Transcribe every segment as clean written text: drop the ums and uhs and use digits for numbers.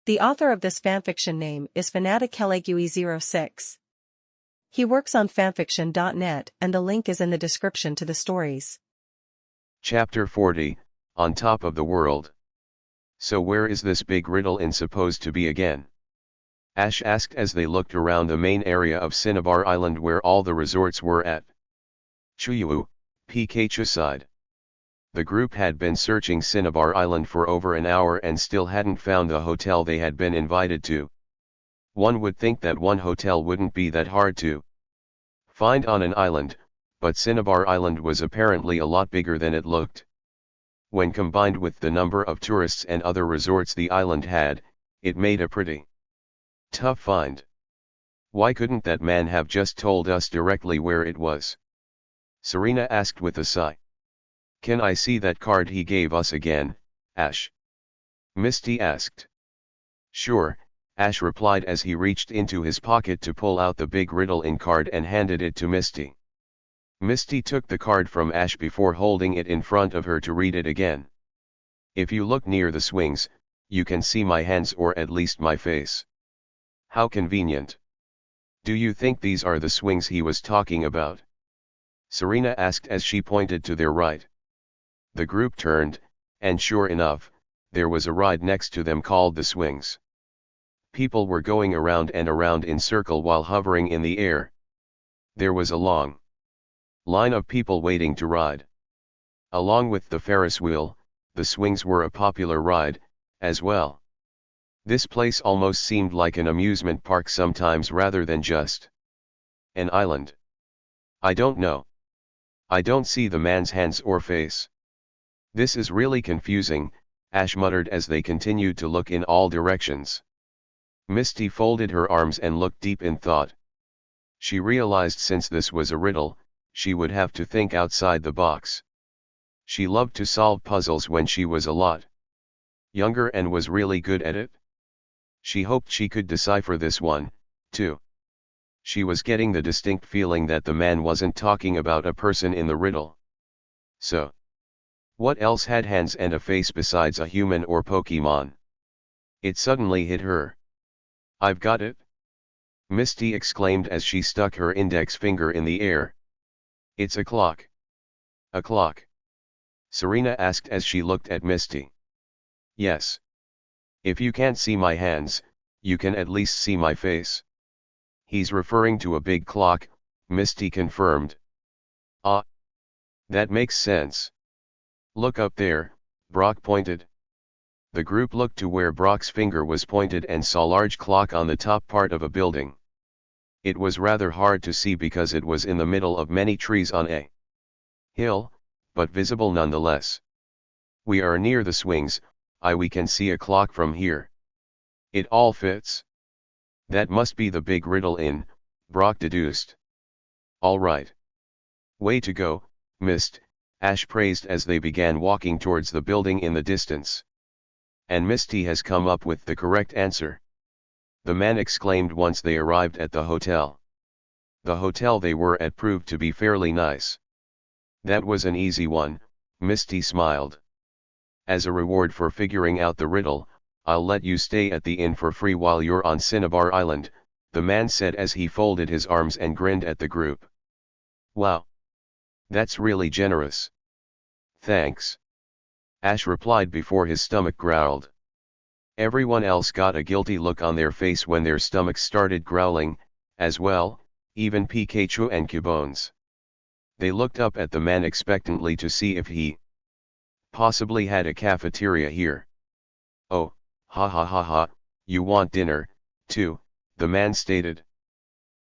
The author of this fanfiction name is Fanatic06. He works on fanfiction.net and the link is in the description to the stories. Chapter 40, On Top of the World. So where is this big riddle in supposed to be again? Ash asked as they looked around the main area of Cinnabar Island where all the resorts were at. Chuyu, Pikachu sighed. The group had been searching Cinnabar Island for over an hour and still hadn't found the hotel they had been invited to. One would think that one hotel wouldn't be that hard to find on an island, but Cinnabar Island was apparently a lot bigger than it looked. When combined with the number of tourists and other resorts the island had, it made a pretty tough find. Why couldn't that man have just told us directly where it was? Serena asked with a sigh. Can I see that card he gave us again, Ash? Misty asked. Sure, Ash replied as he reached into his pocket to pull out the big riddle-in card and handed it to Misty. Misty took the card from Ash before holding it in front of her to read it again. If you look near the swings, you can see my hands or at least my face. How convenient. Do you think these are the swings he was talking about? Serena asked as she pointed to their right. The group turned, and sure enough, there was a ride next to them called the swings. People were going around and around in circle while hovering in the air. There was a long line of people waiting to ride. Along with the Ferris wheel, the swings were a popular ride, as well. This place almost seemed like an amusement park sometimes rather than just an island. I don't know. I don't see the man's hands or face. This is really confusing, Ash muttered as they continued to look in all directions. Misty folded her arms and looked deep in thought. She realized since this was a riddle, she would have to think outside the box. She loved to solve puzzles when she was a lot younger and was really good at it. She hoped she could decipher this one, too. She was getting the distinct feeling that the man wasn't talking about a person in the riddle. So, what else had hands and a face besides a human or Pokemon? It suddenly hit her. I've got it! Misty exclaimed as she stuck her index finger in the air. It's a clock. A clock? Serena asked as she looked at Misty. Yes. If you can't see my hands, you can at least see my face. He's referring to a big clock, Misty confirmed. Ah. That makes sense. Look up there, Brock pointed. The group looked to where Brock's finger was pointed and saw a large clock on the top part of a building. It was rather hard to see because it was in the middle of many trees on a hill, but visible nonetheless. We are near the swings, we can see a clock from here. It all fits. That must be the big riddle-in, Brock deduced. All right. Way to go, Mist, Ash praised as they began walking towards the building in the distance. And Misty has come up with the correct answer. The man exclaimed once they arrived at the hotel. The hotel they were at proved to be fairly nice. That was an easy one, Misty smiled. As a reward for figuring out the riddle, I'll let you stay at the inn for free while you're on Cinnabar Island, the man said as he folded his arms and grinned at the group. Wow! That's really generous. Thanks. Ash replied before his stomach growled. Everyone else got a guilty look on their face when their stomachs started growling, as well, even Pikachu and Cubones. They looked up at the man expectantly to see if he possibly had a cafeteria here. Oh, ha ha ha ha, you want dinner, too, the man stated.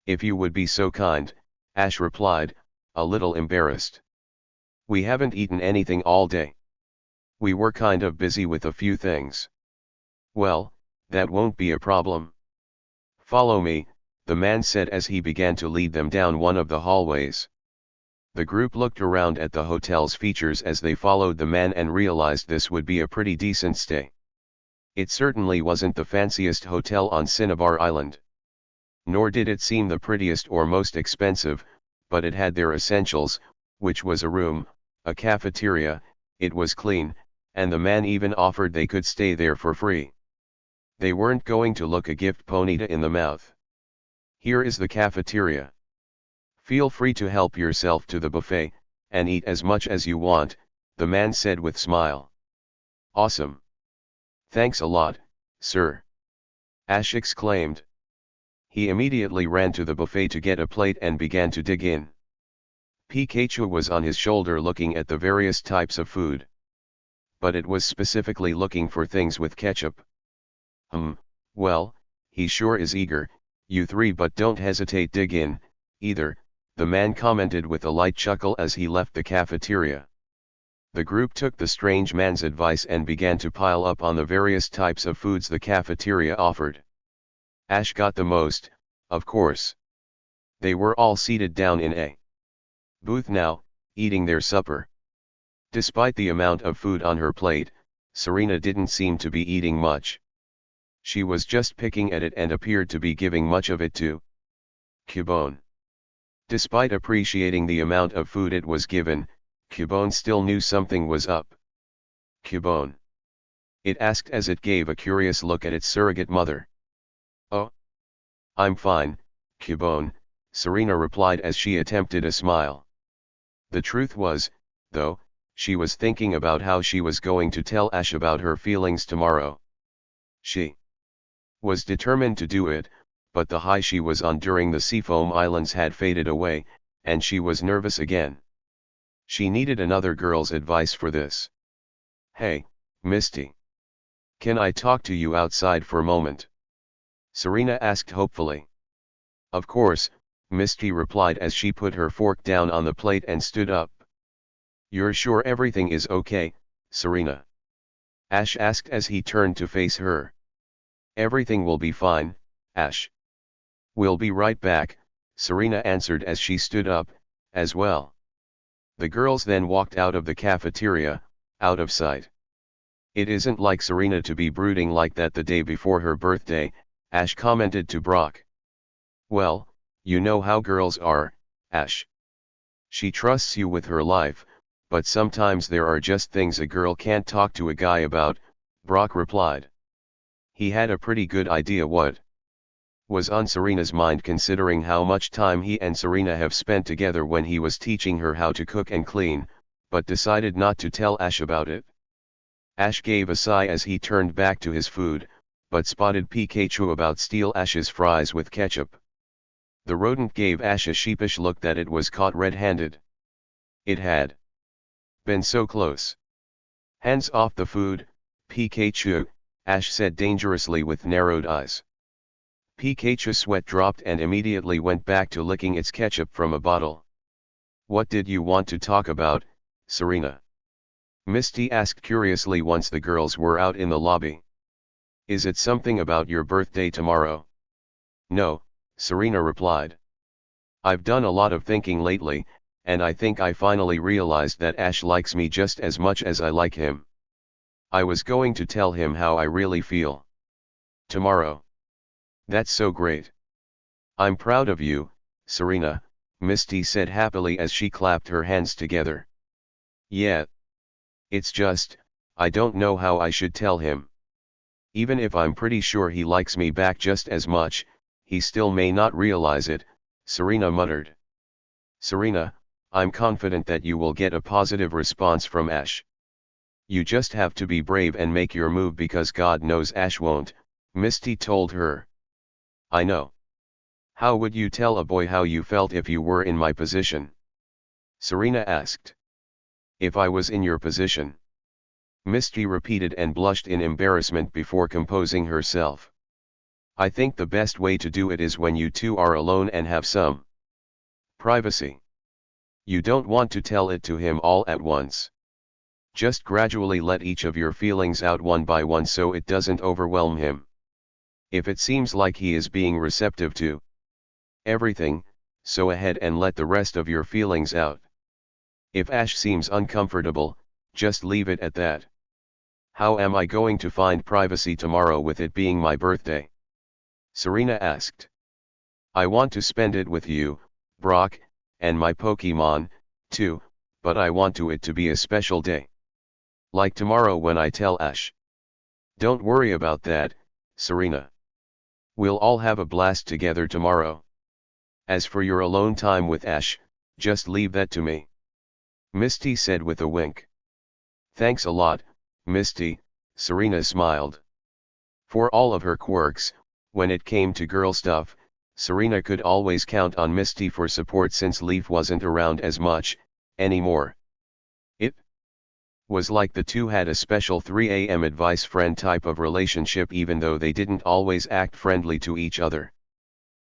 If you would be so kind, Ash replied, a little embarrassed. We haven't eaten anything all day. We were kind of busy with a few things. Well, that won't be a problem. Follow me, the man said as he began to lead them down one of the hallways. The group looked around at the hotel's features as they followed the man and realized this would be a pretty decent stay. It certainly wasn't the fanciest hotel on Cinnabar Island. Nor did it seem the prettiest or most expensive, but it had their essentials, which was a room, a cafeteria, it was clean, and the man even offered they could stay there for free. They weren't going to look a gift ponyta in the mouth. Here is the cafeteria. Feel free to help yourself to the buffet, and eat as much as you want, the man said with smile. Awesome. Thanks a lot, sir. Ash exclaimed. He immediately ran to the buffet to get a plate and began to dig in. Pikachu was on his shoulder looking at the various types of food. But it was specifically looking for things with ketchup. Well, he sure is eager, you three, but don't hesitate, dig in, either, the man commented with a light chuckle as he left the cafeteria. The group took the strange man's advice and began to pile up on the various types of foods the cafeteria offered. Ash got the most, of course. They were all seated down in a booth now, eating their supper. Despite the amount of food on her plate, Serena didn't seem to be eating much. She was just picking at it and appeared to be giving much of it to Cubone. Despite appreciating the amount of food it was given, Cubone still knew something was up. Cubone? It asked as it gave a curious look at its surrogate mother. Oh. I'm fine, Cubone, Serena replied as she attempted a smile. The truth was, though, she was thinking about how she was going to tell Ash about her feelings tomorrow. She was determined to do it, but the high she was on during the Seafoam Islands had faded away, and she was nervous again. She needed another girl's advice for this. Hey, Misty. Can I talk to you outside for a moment? Serena asked hopefully. Of course, Misty replied as she put her fork down on the plate and stood up. You're sure everything is okay, Serena? Ash asked as he turned to face her. Everything will be fine, Ash. We'll be right back, Serena answered as she stood up, as well. The girls then walked out of the cafeteria, out of sight. It isn't like Serena to be brooding like that the day before her birthday, Ash commented to Brock. Well, you know how girls are, Ash. She trusts you with her life, but sometimes there are just things a girl can't talk to a guy about, Brock replied. He had a pretty good idea what was on Serena's mind considering how much time he and Serena have spent together when he was teaching her how to cook and clean, but decided not to tell Ash about it. Ash gave a sigh as he turned back to his food, but spotted Pikachu about to steal Ash's fries with ketchup. The rodent gave Ash a sheepish look that it was caught red-handed. It had been so close. Hands off the food, Pikachu, Ash said dangerously with narrowed eyes. Pikachu's sweat dropped and immediately went back to licking its ketchup from a bottle. What did you want to talk about, Serena? Misty asked curiously once the girls were out in the lobby. Is it something about your birthday tomorrow? No, Serena replied. I've done a lot of thinking lately, and I think I finally realized that Ash likes me just as much as I like him. I was going to tell him how I really feel. Tomorrow. That's so great. I'm proud of you, Serena, Misty said happily as she clapped her hands together. Yeah. It's just, I don't know how I should tell him. Even if I'm pretty sure he likes me back just as much, he still may not realize it, Serena muttered. Serena, I'm confident that you will get a positive response from Ash. You just have to be brave and make your move because God knows Ash won't, Misty told her. I know. How would you tell a boy how you felt if you were in my position? Serena asked. If I was in your position. Misty repeated and blushed in embarrassment before composing herself. I think the best way to do it is when you two are alone and have some privacy. You don't want to tell it to him all at once. Just gradually let each of your feelings out one by one so it doesn't overwhelm him. If it seems like he is being receptive to everything, so ahead and let the rest of your feelings out. If Ash seems uncomfortable, just leave it at that. How am I going to find privacy tomorrow with it being my birthday? Serena asked. I want to spend it with you, Brock, and my Pokemon, too, but I want it to be a special day. Like tomorrow when I tell Ash. Don't worry about that, Serena. We'll all have a blast together tomorrow. As for your alone time with Ash, just leave that to me. Misty said with a wink. Thanks a lot, Misty, Serena smiled. For all of her quirks, when it came to girl stuff, Serena could always count on Misty for support since Leaf wasn't around as much, anymore. It was like the two had a special 3 a.m. advice friend type of relationship even though they didn't always act friendly to each other.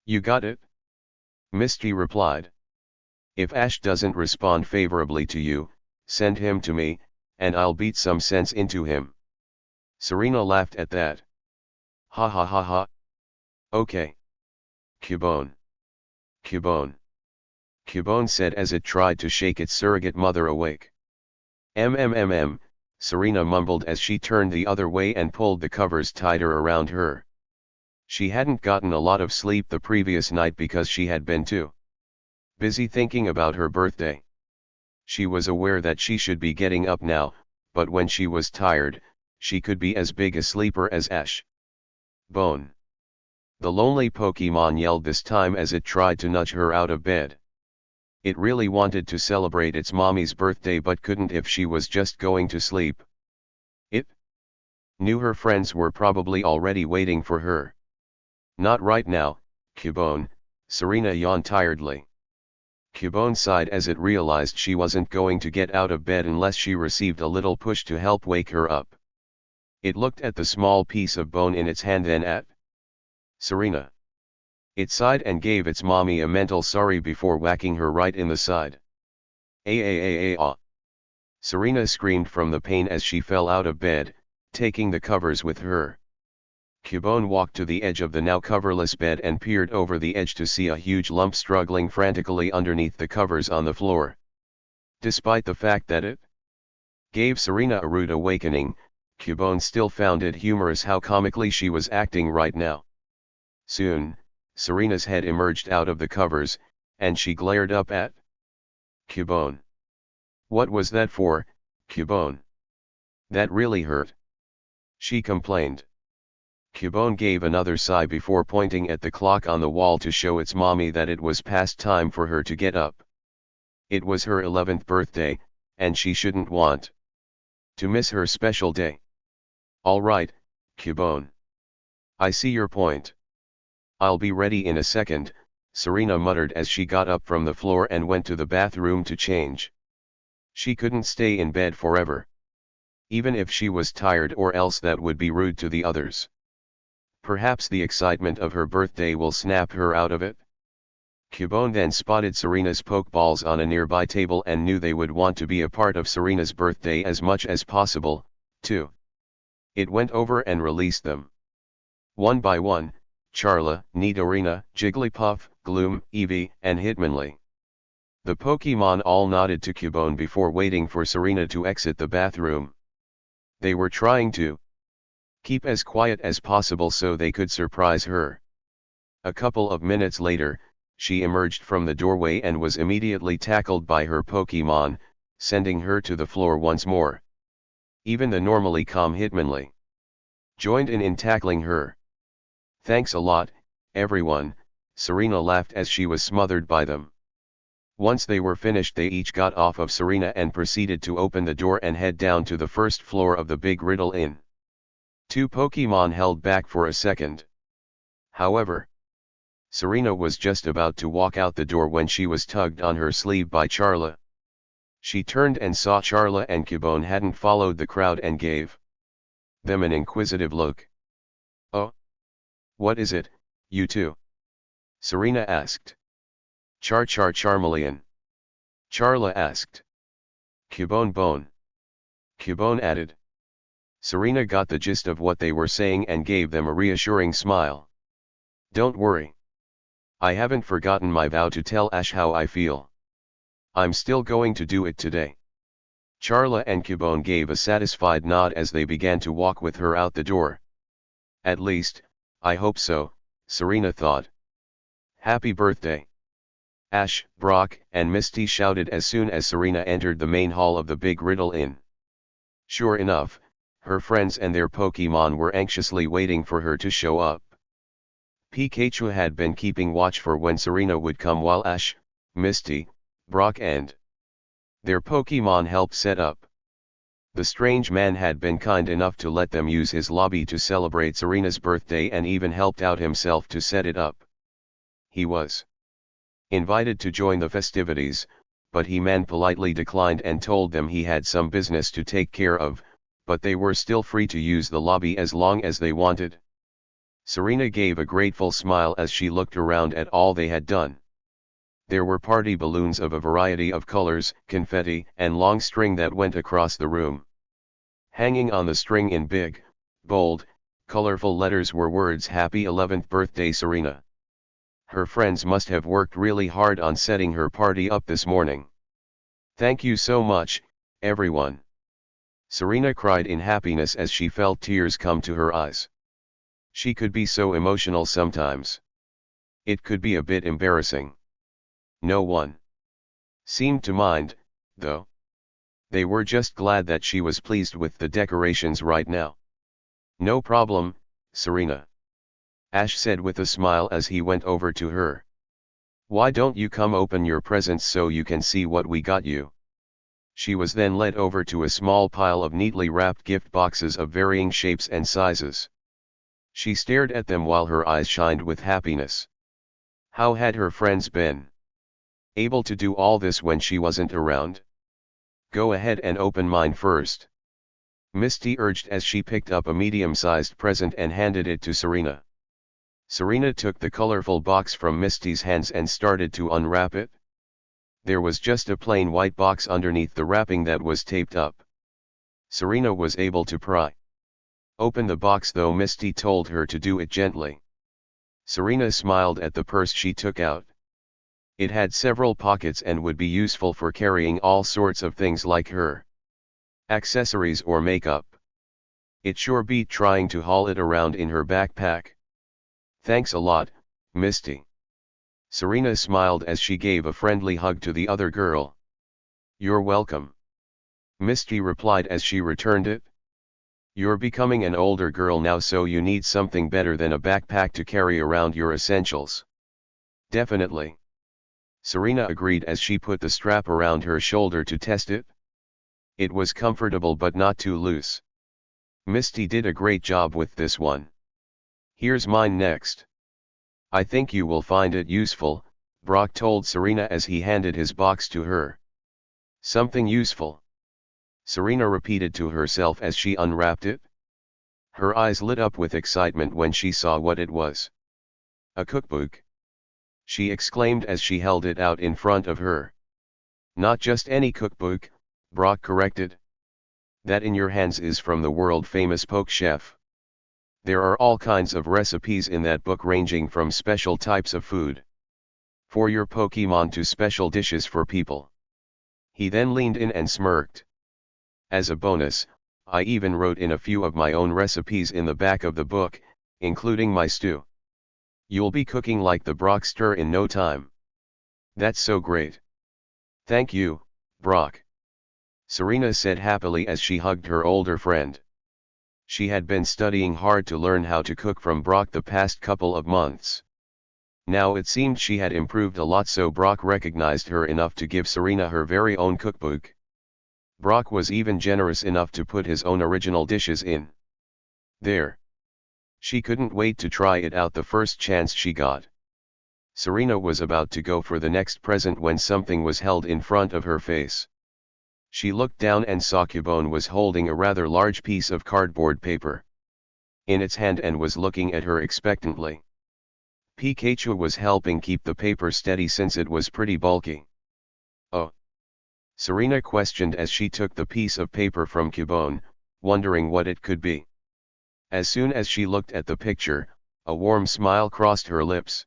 You got it? Misty replied. If Ash doesn't respond favorably to you, send him to me, and I'll beat some sense into him. Serena laughed at that. Ha ha ha ha. Okay. Cubone. Cubone. Cubone said as it tried to shake its surrogate mother awake. Serena mumbled as she turned the other way and pulled the covers tighter around her. She hadn't gotten a lot of sleep the previous night because she had been too busy thinking about her birthday. She was aware that she should be getting up now, but when she was tired, she could be as big a sleeper as Ash. Bone. The lonely Pokemon yelled this time as it tried to nudge her out of bed. It really wanted to celebrate its mommy's birthday but couldn't if she was just going to sleep. It knew her friends were probably already waiting for her. Not right now, Cubone, Serena yawned tiredly. Cubone sighed as it realized she wasn't going to get out of bed unless she received a little push to help wake her up. It looked at the small piece of bone in its hand then at Serena. It sighed and gave its mommy a mental sorry before whacking her right in the side. Ah. Serena screamed from the pain as she fell out of bed, taking the covers with her. Cubone walked to the edge of the now coverless bed and peered over the edge to see a huge lump struggling frantically underneath the covers on the floor. Despite the fact that it gave Serena a rude awakening, Cubone still found it humorous how comically she was acting right now. Soon, Serena's head emerged out of the covers, and she glared up at Cubone. What was that for, Cubone? That really hurt. She complained. Cubone gave another sigh before pointing at the clock on the wall to show its mommy that it was past time for her to get up. It was her 11th birthday, and she shouldn't want to miss her special day. All right, Cubone. I see your point. I'll be ready in a second, Serena muttered as she got up from the floor and went to the bathroom to change. She couldn't stay in bed forever. Even if she was tired, or else that would be rude to the others. Perhaps the excitement of her birthday will snap her out of it. Cubone then spotted Serena's Pokeballs on a nearby table and knew they would want to be a part of Serena's birthday as much as possible, too. It went over and released them. One by one, Charla, Nidorina, Jigglypuff, Gloom, Eevee, and Hitmonlee. The Pokemon all nodded to Cubone before waiting for Serena to exit the bathroom. They were trying to keep as quiet as possible so they could surprise her. A couple of minutes later, she emerged from the doorway and was immediately tackled by her Pokemon, sending her to the floor once more. Even the normally calm Hitmonlee joined in tackling her. Thanks a lot, everyone, Serena laughed as she was smothered by them. Once they were finished, they each got off of Serena and proceeded to open the door and head down to the first floor of the Big Riddle Inn. Two Pokemon held back for a second. However, Serena was just about to walk out the door when she was tugged on her sleeve by Charla. She turned and saw Charla and Cubone hadn't followed the crowd and gave them an inquisitive look. Oh? What is it, you two? Serena asked. Charmeleon. Charla asked. Cubone Bone. Cubone added. Serena got the gist of what they were saying and gave them a reassuring smile. Don't worry. I haven't forgotten my vow to tell Ash how I feel. I'm still going to do it today. Charla and Cubone gave a satisfied nod as they began to walk with her out the door. At least, I hope so, Serena thought. Happy birthday. Ash, Brock, and Misty shouted as soon as Serena entered the main hall of the Big Riddle Inn. Sure enough, Her friends and their Pokemon were anxiously waiting for her to show up. Pikachu had been keeping watch for when Serena would come while Ash, Misty, Brock and their Pokemon helped set up. The strange man had been kind enough to let them use his lobby to celebrate Serena's birthday and even helped out himself to set it up. He was invited to join the festivities, but he man politely declined and told them he had some business to take care of, but they were still free to use the lobby as long as they wanted. Serena gave a grateful smile as she looked around at all they had done. There were party balloons of a variety of colors, confetti, and long string that went across the room. Hanging on the string in big, bold, colorful letters were words "Happy 11th Birthday Serena." Her friends must have worked really hard on setting her party up this morning. "Thank you so much, everyone." Serena cried in happiness as she felt tears come to her eyes. She could be so emotional sometimes. It could be a bit embarrassing. No one seemed to mind, though. They were just glad that she was pleased with the decorations right now. "No problem, Serena," Ash said with a smile as he went over to her. "Why don't you come open your presents so you can see what we got you?" She was then led over to a small pile of neatly wrapped gift boxes of varying shapes and sizes. She stared at them while her eyes shined with happiness. How had her friends been able to do all this when she wasn't around? "Go ahead and open mine first," Misty urged as she picked up a medium-sized present and handed it to Serena. Serena took the colorful box from Misty's hands and started to unwrap it. There was just a plain white box underneath the wrapping that was taped up. Serena was able to pry open the box, though Misty told her to do it gently. Serena smiled at the purse she took out. It had several pockets and would be useful for carrying all sorts of things like her accessories or makeup. It sure beat trying to haul it around in her backpack. "Thanks a lot, Misty." Serena smiled as she gave a friendly hug to the other girl. "You're welcome," Misty replied as she returned it. "You're becoming an older girl now, so you need something better than a backpack to carry around your essentials." "Definitely," Serena agreed as she put the strap around her shoulder to test it. It was comfortable but not too loose. "Misty did a great job with this one. Here's mine next. I think you will find it useful," Brock told Serena as he handed his box to her. "Something useful," Serena repeated to herself as she unwrapped it. Her eyes lit up with excitement when she saw what it was. "A cookbook," she exclaimed as she held it out in front of her. "Not just any cookbook," Brock corrected. "That in your hands is from the world-famous Poke Chef. There are all kinds of recipes in that book, ranging from special types of food for your Pokemon to special dishes for people." He then leaned in and smirked. "As a bonus, I even wrote in a few of my own recipes in the back of the book, including my stew. You'll be cooking like the Brockster in no time." "That's so great. Thank you, Brock," Serena said happily as she hugged her older friend. She had been studying hard to learn how to cook from Brock the past couple of months. Now it seemed she had improved a lot, so Brock recognized her enough to give Serena her very own cookbook. Brock was even generous enough to put his own original dishes in there. She couldn't wait to try it out the first chance she got. Serena was about to go for the next present when something was held in front of her face. She looked down and saw Cubone was holding a rather large piece of cardboard paper in its hand and was looking at her expectantly. Pikachu was helping keep the paper steady since it was pretty bulky. "Oh?" Serena questioned as she took the piece of paper from Cubone, wondering what it could be. As soon as she looked at the picture, a warm smile crossed her lips.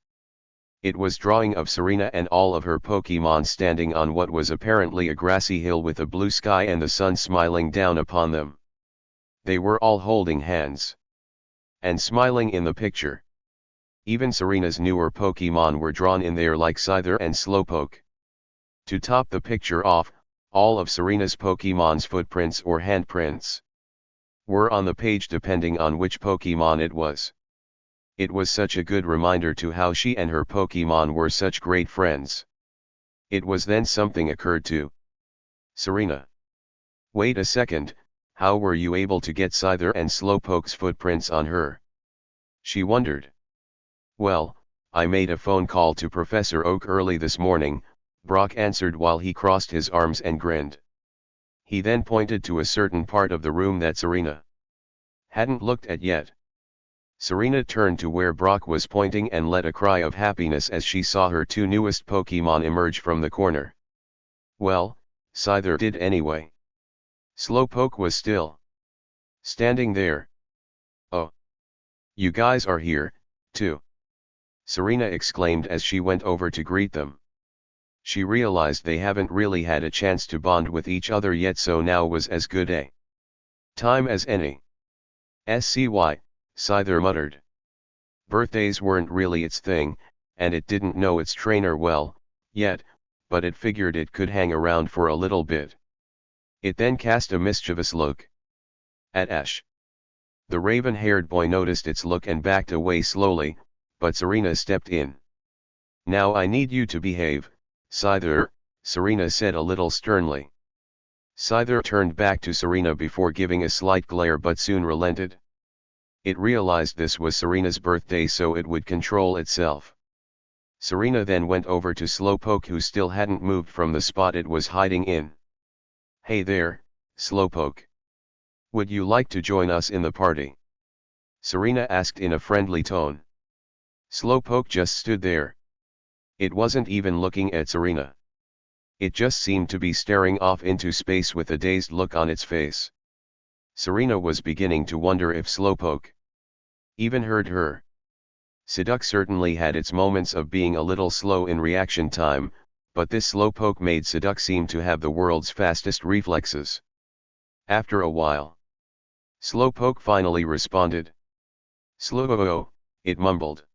It was drawing of Serena and all of her Pokemon standing on what was apparently a grassy hill with a blue sky and the sun smiling down upon them. They were all holding hands and smiling in the picture. Even Serena's newer Pokemon were drawn in there, like Scyther and Slowpoke. To top the picture off, all of Serena's Pokemon's footprints or handprints were on the page depending on which Pokemon it was. It was such a good reminder to how she and her Pokemon were such great friends. It was then something occurred to Serena. Wait a second, how were you able to get Scyther and Slowpoke's footprints on her? She wondered. Well, I made a phone call to Professor Oak early this morning, Brock answered while he crossed his arms and grinned. He then pointed to a certain part of the room that Serena hadn't looked at yet. Serena turned to where Brock was pointing and let a cry of happiness as she saw her two newest Pokemon emerge from the corner. Well, Scyther did anyway. Slowpoke was still standing there. Oh. You guys are here, too. Serena exclaimed as she went over to greet them. She realized they haven't really had a chance to bond with each other yet, so now was as good a time as any. SCY, Scyther muttered. Birthdays weren't really its thing, and it didn't know its trainer well, yet, but it figured it could hang around for a little bit. It then cast a mischievous look at Ash. The raven-haired boy noticed its look and backed away slowly, but Serena stepped in. Now I need you to behave, Scyther, Serena said a little sternly. Scyther turned back to Serena before giving a slight glare but soon relented. It realized this was Serena's birthday, so it would control itself. Serena then went over to Slowpoke, who still hadn't moved from the spot it was hiding in. Hey there, Slowpoke. Would you like to join us in the party? Serena asked in a friendly tone. Slowpoke just stood there. It wasn't even looking at Serena. It just seemed to be staring off into space with a dazed look on its face. Serena was beginning to wonder if Slowpoke even heard her. Psyduck certainly had its moments of being a little slow in reaction time, but this Slowpoke made Psyduck seem to have the world's fastest reflexes. After a while, Slowpoke finally responded. Slow, it mumbled.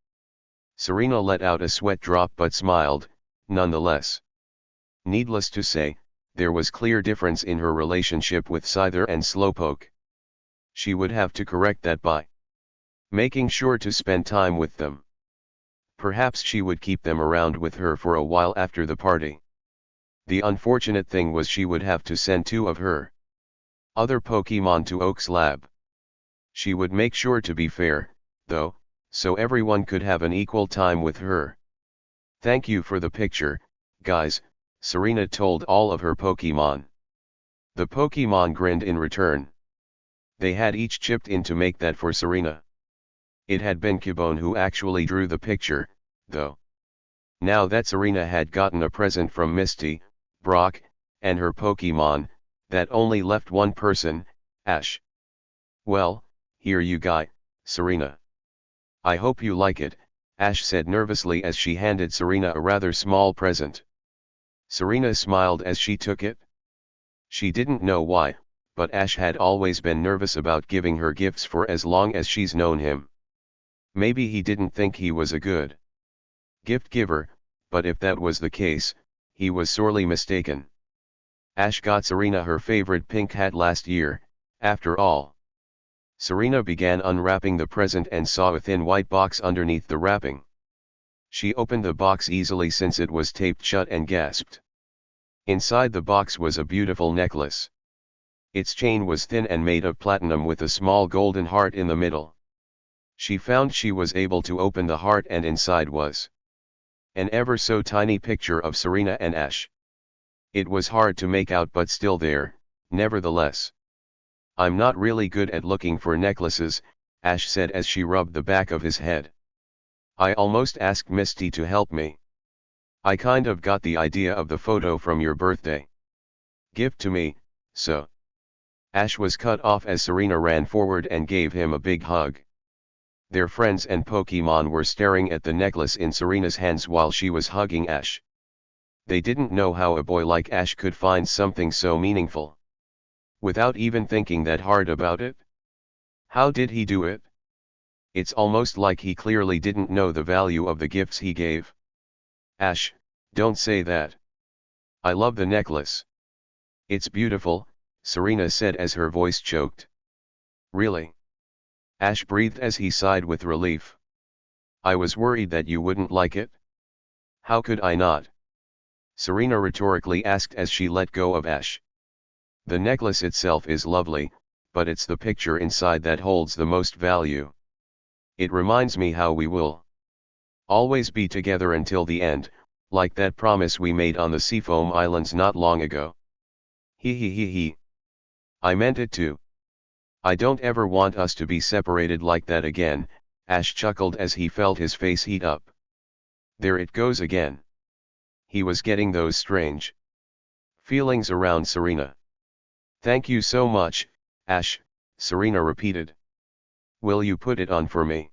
Serena let out a sweat drop but smiled, nonetheless. Needless to say, there was clear difference in her relationship with Scyther and Slowpoke. She would have to correct that by making sure to spend time with them. Perhaps she would keep them around with her for a while after the party. The unfortunate thing was she would have to send two of her other Pokemon to Oak's lab. She would make sure to be fair, though, so everyone could have an equal time with her. Thank you for the picture, guys, Serena told all of her Pokemon. The Pokemon grinned in return. They had each chipped in to make that for Serena. It had been Cubone who actually drew the picture, though. Now that Serena had gotten a present from Misty, Brock, and her Pokemon, that only left one person, Ash. Well, here you go, Serena. I hope you like it, Ash said nervously as she handed Serena a rather small present. Serena smiled as she took it. She didn't know why, but Ash had always been nervous about giving her gifts for as long as she's known him. Maybe he didn't think he was a good gift giver, but if that was the case, he was sorely mistaken. Ash got Serena her favorite pink hat last year, after all. Serena began unwrapping the present and saw a thin white box underneath the wrapping. She opened the box easily since it was taped shut and gasped. Inside the box was a beautiful necklace. Its chain was thin and made of platinum with a small golden heart in the middle. She found she was able to open the heart and inside was an ever so tiny picture of Serena and Ash. It was hard to make out but still there, nevertheless. I'm not really good at looking for necklaces, Ash said as she rubbed the back of his head. I almost asked Misty to help me. I kind of got the idea of the photo from your birthday gift to me, so. Ash was cut off as Serena ran forward and gave him a big hug. Their friends and Pokemon were staring at the necklace in Serena's hands while she was hugging Ash. They didn't know how a boy like Ash could find something so meaningful without even thinking that hard about it. How did he do it? It's almost like he clearly didn't know the value of the gifts he gave. Ash, don't say that. I love the necklace. It's beautiful, Serena said as her voice choked. Really? Ash breathed as he sighed with relief. I was worried that you wouldn't like it. How could I not? Serena rhetorically asked as she let go of Ash. The necklace itself is lovely, but it's the picture inside that holds the most value. It reminds me how we will always be together until the end, like that promise we made on the Seafoam Islands not long ago. He. I meant it too. I don't ever want us to be separated like that again, Ash chuckled as he felt his face heat up. There it goes again. He was getting those strange feelings around Serena. Thank you so much, Ash, Serena repeated. Will you put it on for me?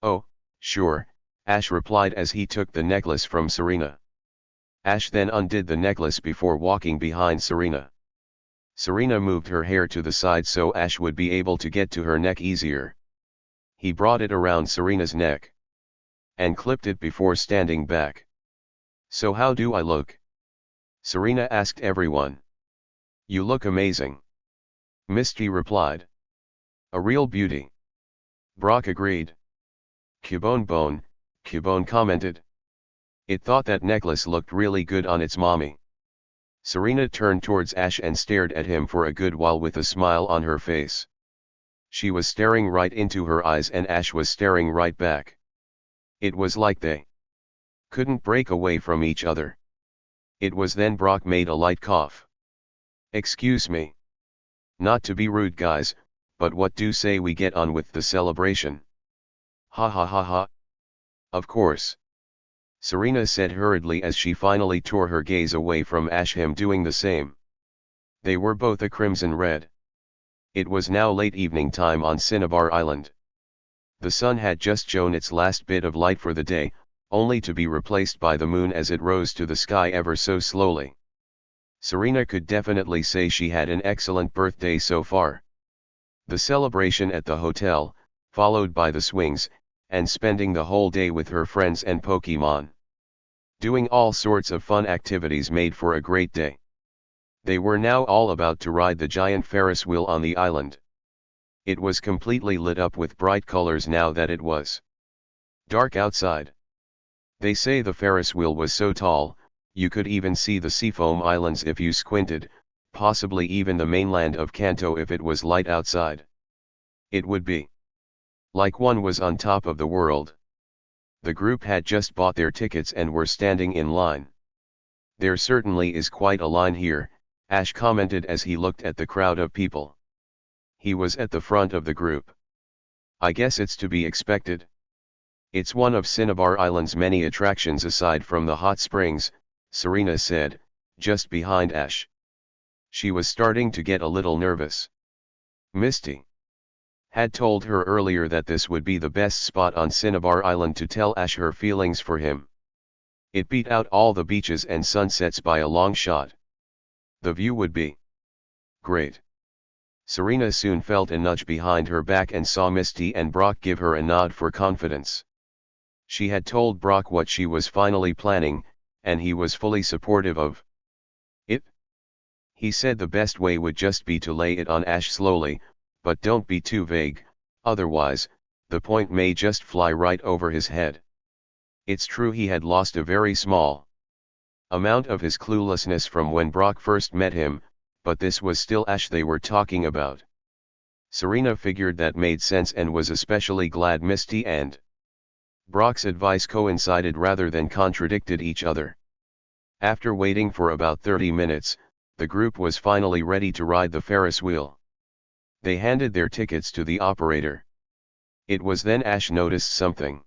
Oh, sure, Ash replied as he took the necklace from Serena. Ash then undid the necklace before walking behind Serena. Serena moved her hair to the side so Ash would be able to get to her neck easier. He brought it around Serena's neck and clipped it before standing back. So how do I look? Serena asked everyone. You look amazing, Misty replied. A real beauty, Brock agreed. Cubone commented. It thought that necklace looked really good on its mommy. Serena turned towards Ash and stared at him for a good while with a smile on her face. She was staring right into her eyes and Ash was staring right back. It was like they couldn't break away from each other. It was then Brock made a light cough. Excuse me. Not to be rude guys, but what do say we get on with the celebration? Ha ha ha ha. Of course. Serena said hurriedly as she finally tore her gaze away from Ash, him doing the same. They were both a crimson red. It was now late evening time on Cinnabar Island. The sun had just shown its last bit of light for the day, only to be replaced by the moon as it rose to the sky ever so slowly. Serena could definitely say she had an excellent birthday so far. The celebration at the hotel, followed by the swings, and spending the whole day with her friends and Pokemon. Doing all sorts of fun activities made for a great day. They were now all about to ride the giant Ferris wheel on the island. It was completely lit up with bright colors now that it was dark outside. They say the Ferris wheel was so tall, you could even see the Seafoam Islands if you squinted, possibly even the mainland of Kanto if it was light outside. It would be like one was on top of the world. The group had just bought their tickets and were standing in line. There certainly is quite a line here, Ash commented as he looked at the crowd of people. He was at the front of the group. I guess it's to be expected. It's one of Cinnabar Island's many attractions aside from the hot springs, Serena said, just behind Ash. She was starting to get a little nervous. Misty had told her earlier that this would be the best spot on Cinnabar Island to tell Ash her feelings for him. It beat out all the beaches and sunsets by a long shot. The view would be great. Serena soon felt a nudge behind her back and saw Misty and Brock give her a nod for confidence. She had told Brock what she was finally planning, and he was fully supportive of it. He said the best way would just be to lay it on Ash slowly, but don't be too vague, otherwise, the point may just fly right over his head. It's true he had lost a very small amount of his cluelessness from when Brock first met him, but this was still Ash they were talking about. Serena figured that made sense and was especially glad Misty and Brock's advice coincided rather than contradicted each other. After waiting for about 30 minutes, the group was finally ready to ride the Ferris wheel. They handed their tickets to the operator. It was then Ash noticed something.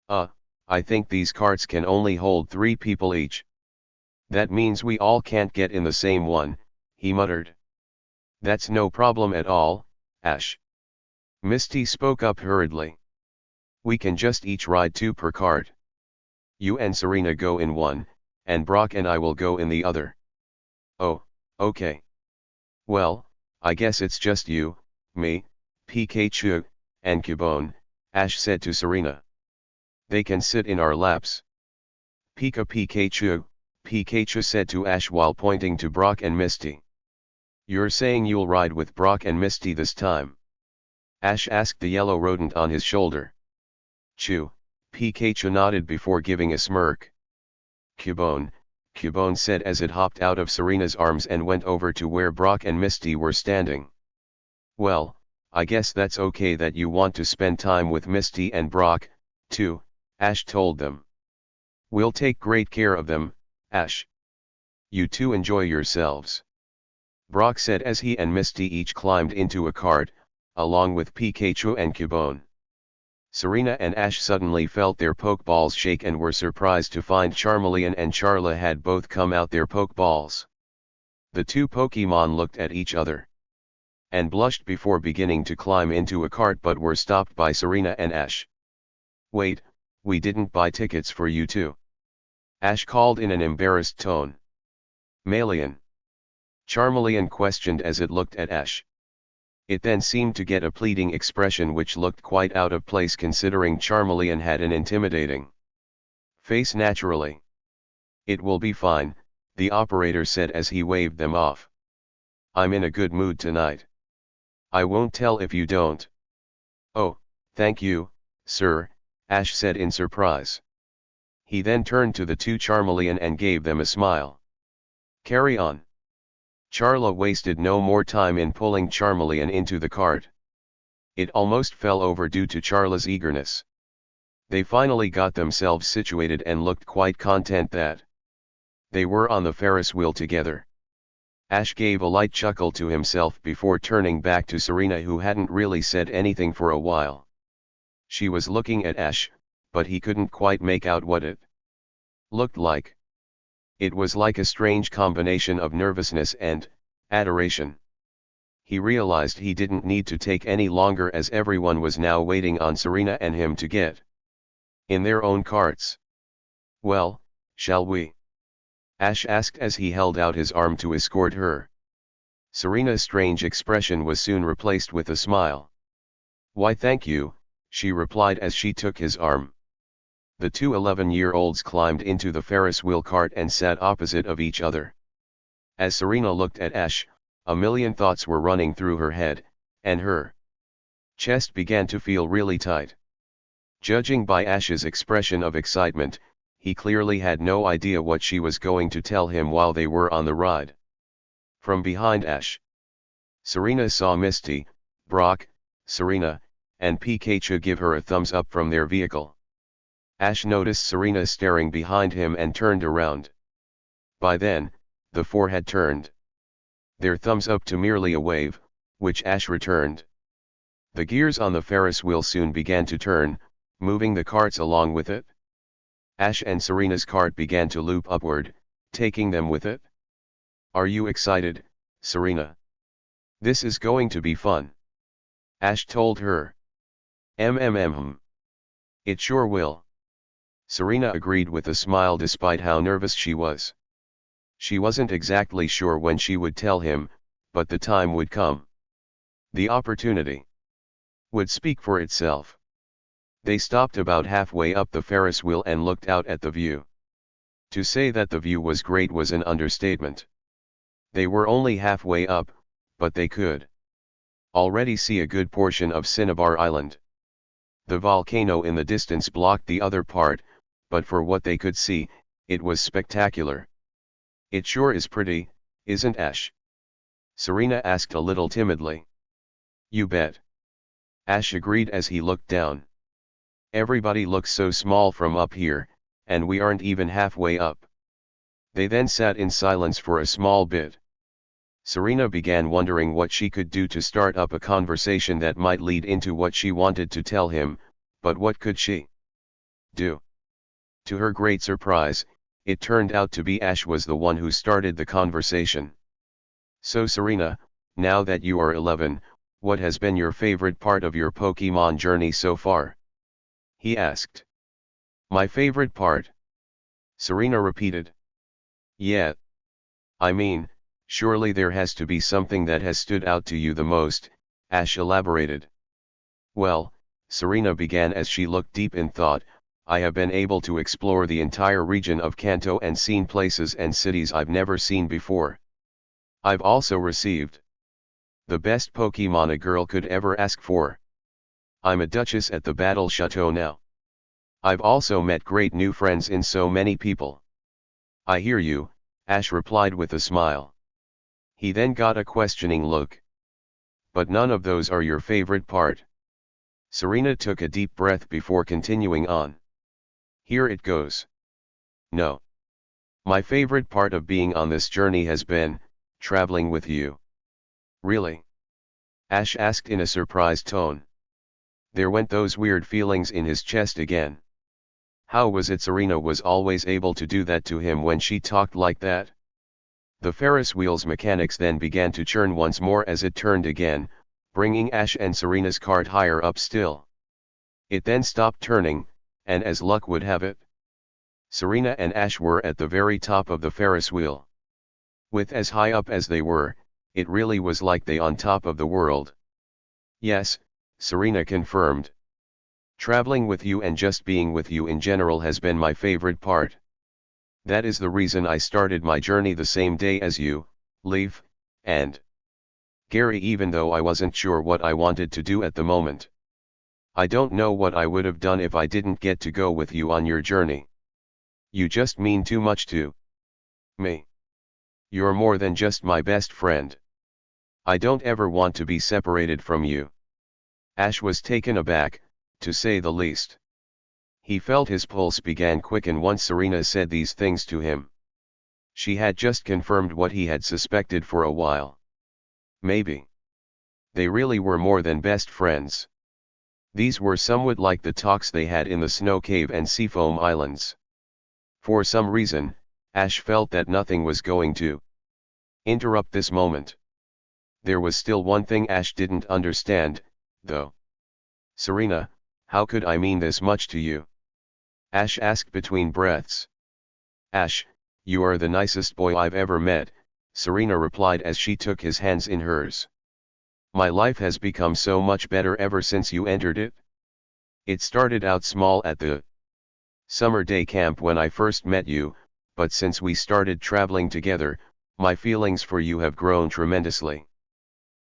I think these carts can only hold 3 people each. That means we all can't get in the same one, he muttered. That's no problem at all, Ash. Misty spoke up hurriedly. We can just each ride 2 per cart. You and Serena go in one, and Brock and I will go in the other. Oh, okay. Well, I guess it's just you, me, Pikachu, and Cubone, Ash said to Serena. They can sit in our laps. Pikachu, Pikachu said to Ash while pointing to Brock and Misty. You're saying you'll ride with Brock and Misty this time? Ash asked the yellow rodent on his shoulder. Chew, Pikachu nodded before giving a smirk. Cubone, Cubone said as it hopped out of Serena's arms and went over to where Brock and Misty were standing. Well, I guess that's okay that you want to spend time with Misty and Brock, too, Ash told them. We'll take great care of them, Ash. You two enjoy yourselves. Brock said as he and Misty each climbed into a cart, along with Pikachu and Cubone. Serena and Ash suddenly felt their Pokeballs shake and were surprised to find Charmeleon and Charla had both come out their Pokeballs. The two Pokemon looked at each other and blushed before beginning to climb into a cart but were stopped by Serena and Ash. Wait, we didn't buy tickets for you two. Ash called in an embarrassed tone. Malian. Charmeleon questioned as it looked at Ash. It then seemed to get a pleading expression which looked quite out of place considering Charmeleon had an intimidating face naturally. It will be fine, the operator said as he waved them off. I'm in a good mood tonight. I won't tell if you don't. Oh, thank you, sir, Ash said in surprise. He then turned to the two Charmeleon and gave them a smile. Carry on. Charla wasted no more time in pulling Charmeleon into the cart. It almost fell over due to Charla's eagerness. They finally got themselves situated and looked quite content that they were on the Ferris wheel together. Ash gave a light chuckle to himself before turning back to Serena, who hadn't really said anything for a while. She was looking at Ash, but he couldn't quite make out what it looked like. It was like a strange combination of nervousness and adoration. He realized he didn't need to take any longer as everyone was now waiting on Serena and him to get in their own carts. Well, shall we? Ash asked as he held out his arm to escort her. Serena's strange expression was soon replaced with a smile. Why thank you, she replied as she took his arm. The two 11-year-olds climbed into the Ferris wheel cart and sat opposite of each other. As Serena looked at Ash, a million thoughts were running through her head, and her chest began to feel really tight. Judging by Ash's expression of excitement, he clearly had no idea what she was going to tell him while they were on the ride. From behind Ash, Serena saw Misty, Brock, Serena, and Pikachu give her a thumbs up from their vehicle. Ash noticed Serena staring behind him and turned around. By then, the four had turned their thumbs up to merely a wave, which Ash returned. The gears on the Ferris wheel soon began to turn, moving the carts along with it. Ash and Serena's cart began to loop upward, taking them with it. Are you excited, Serena? This is going to be fun. Ash told her. It sure will. Serena agreed with a smile despite how nervous she was. She wasn't exactly sure when she would tell him, but the time would come. The opportunity would speak for itself. They stopped about halfway up the Ferris wheel and looked out at the view. To say that the view was great was an understatement. They were only halfway up, but they could already see a good portion of Cinnabar Island. The volcano in the distance blocked the other part, but for what they could see, it was spectacular. It sure is pretty, isn't Ash? Serena asked a little timidly. You bet. Ash agreed as he looked down. Everybody looks so small from up here, and we aren't even halfway up. They then sat in silence for a small bit. Serena began wondering what she could do to start up a conversation that might lead into what she wanted to tell him, but what could she do? To her great surprise, it turned out to be Ash was the one who started the conversation. So Serena, now that you are 11, what has been your favorite part of your Pokemon journey so far? He asked. My favorite part? Serena repeated. Yeah. I mean, surely there has to be something that has stood out to you the most, Ash elaborated. Well, Serena began as she looked deep in thought, I have been able to explore the entire region of Kanto and seen places and cities I've never seen before. I've also received the best Pokemon a girl could ever ask for. I'm a duchess at the Battle Chateau now. I've also met great new friends in so many people. I hear you, Ash replied with a smile. He then got a questioning look. But none of those are your favorite part. Serena took a deep breath before continuing on. Here it goes. No. My favorite part of being on this journey has been traveling with you. Really? Ash asked in a surprised tone. There went those weird feelings in his chest again. How was it Serena was always able to do that to him when she talked like that? The Ferris wheel's mechanics then began to churn once more as it turned again, bringing Ash and Serena's cart higher up still. It then stopped turning, and as luck would have it, Serena and Ash were at the very top of the Ferris wheel. With as high up as they were, it really was like they on top of the world. Yes, Serena confirmed. Traveling with you and just being with you in general has been my favorite part. That is the reason I started my journey the same day as you, Leaf, and Gary, even though I wasn't sure what I wanted to do at the moment. I don't know what I would have done if I didn't get to go with you on your journey. You just mean too much to me. You're more than just my best friend. I don't ever want to be separated from you. Ash was taken aback, to say the least. He felt his pulse began quicken once Serena said these things to him. She had just confirmed what he had suspected for a while. Maybe they really were more than best friends. These were somewhat like the talks they had in the Snow Cave and Seafoam Islands. For some reason, Ash felt that nothing was going to interrupt this moment. There was still one thing Ash didn't understand, though. Serena, how could I mean this much to you? Ash asked between breaths. Ash, you are the nicest boy I've ever met, Serena replied as she took his hands in hers. My life has become so much better ever since you entered it. It started out small at the summer day camp when I first met you, but since we started traveling together, my feelings for you have grown tremendously.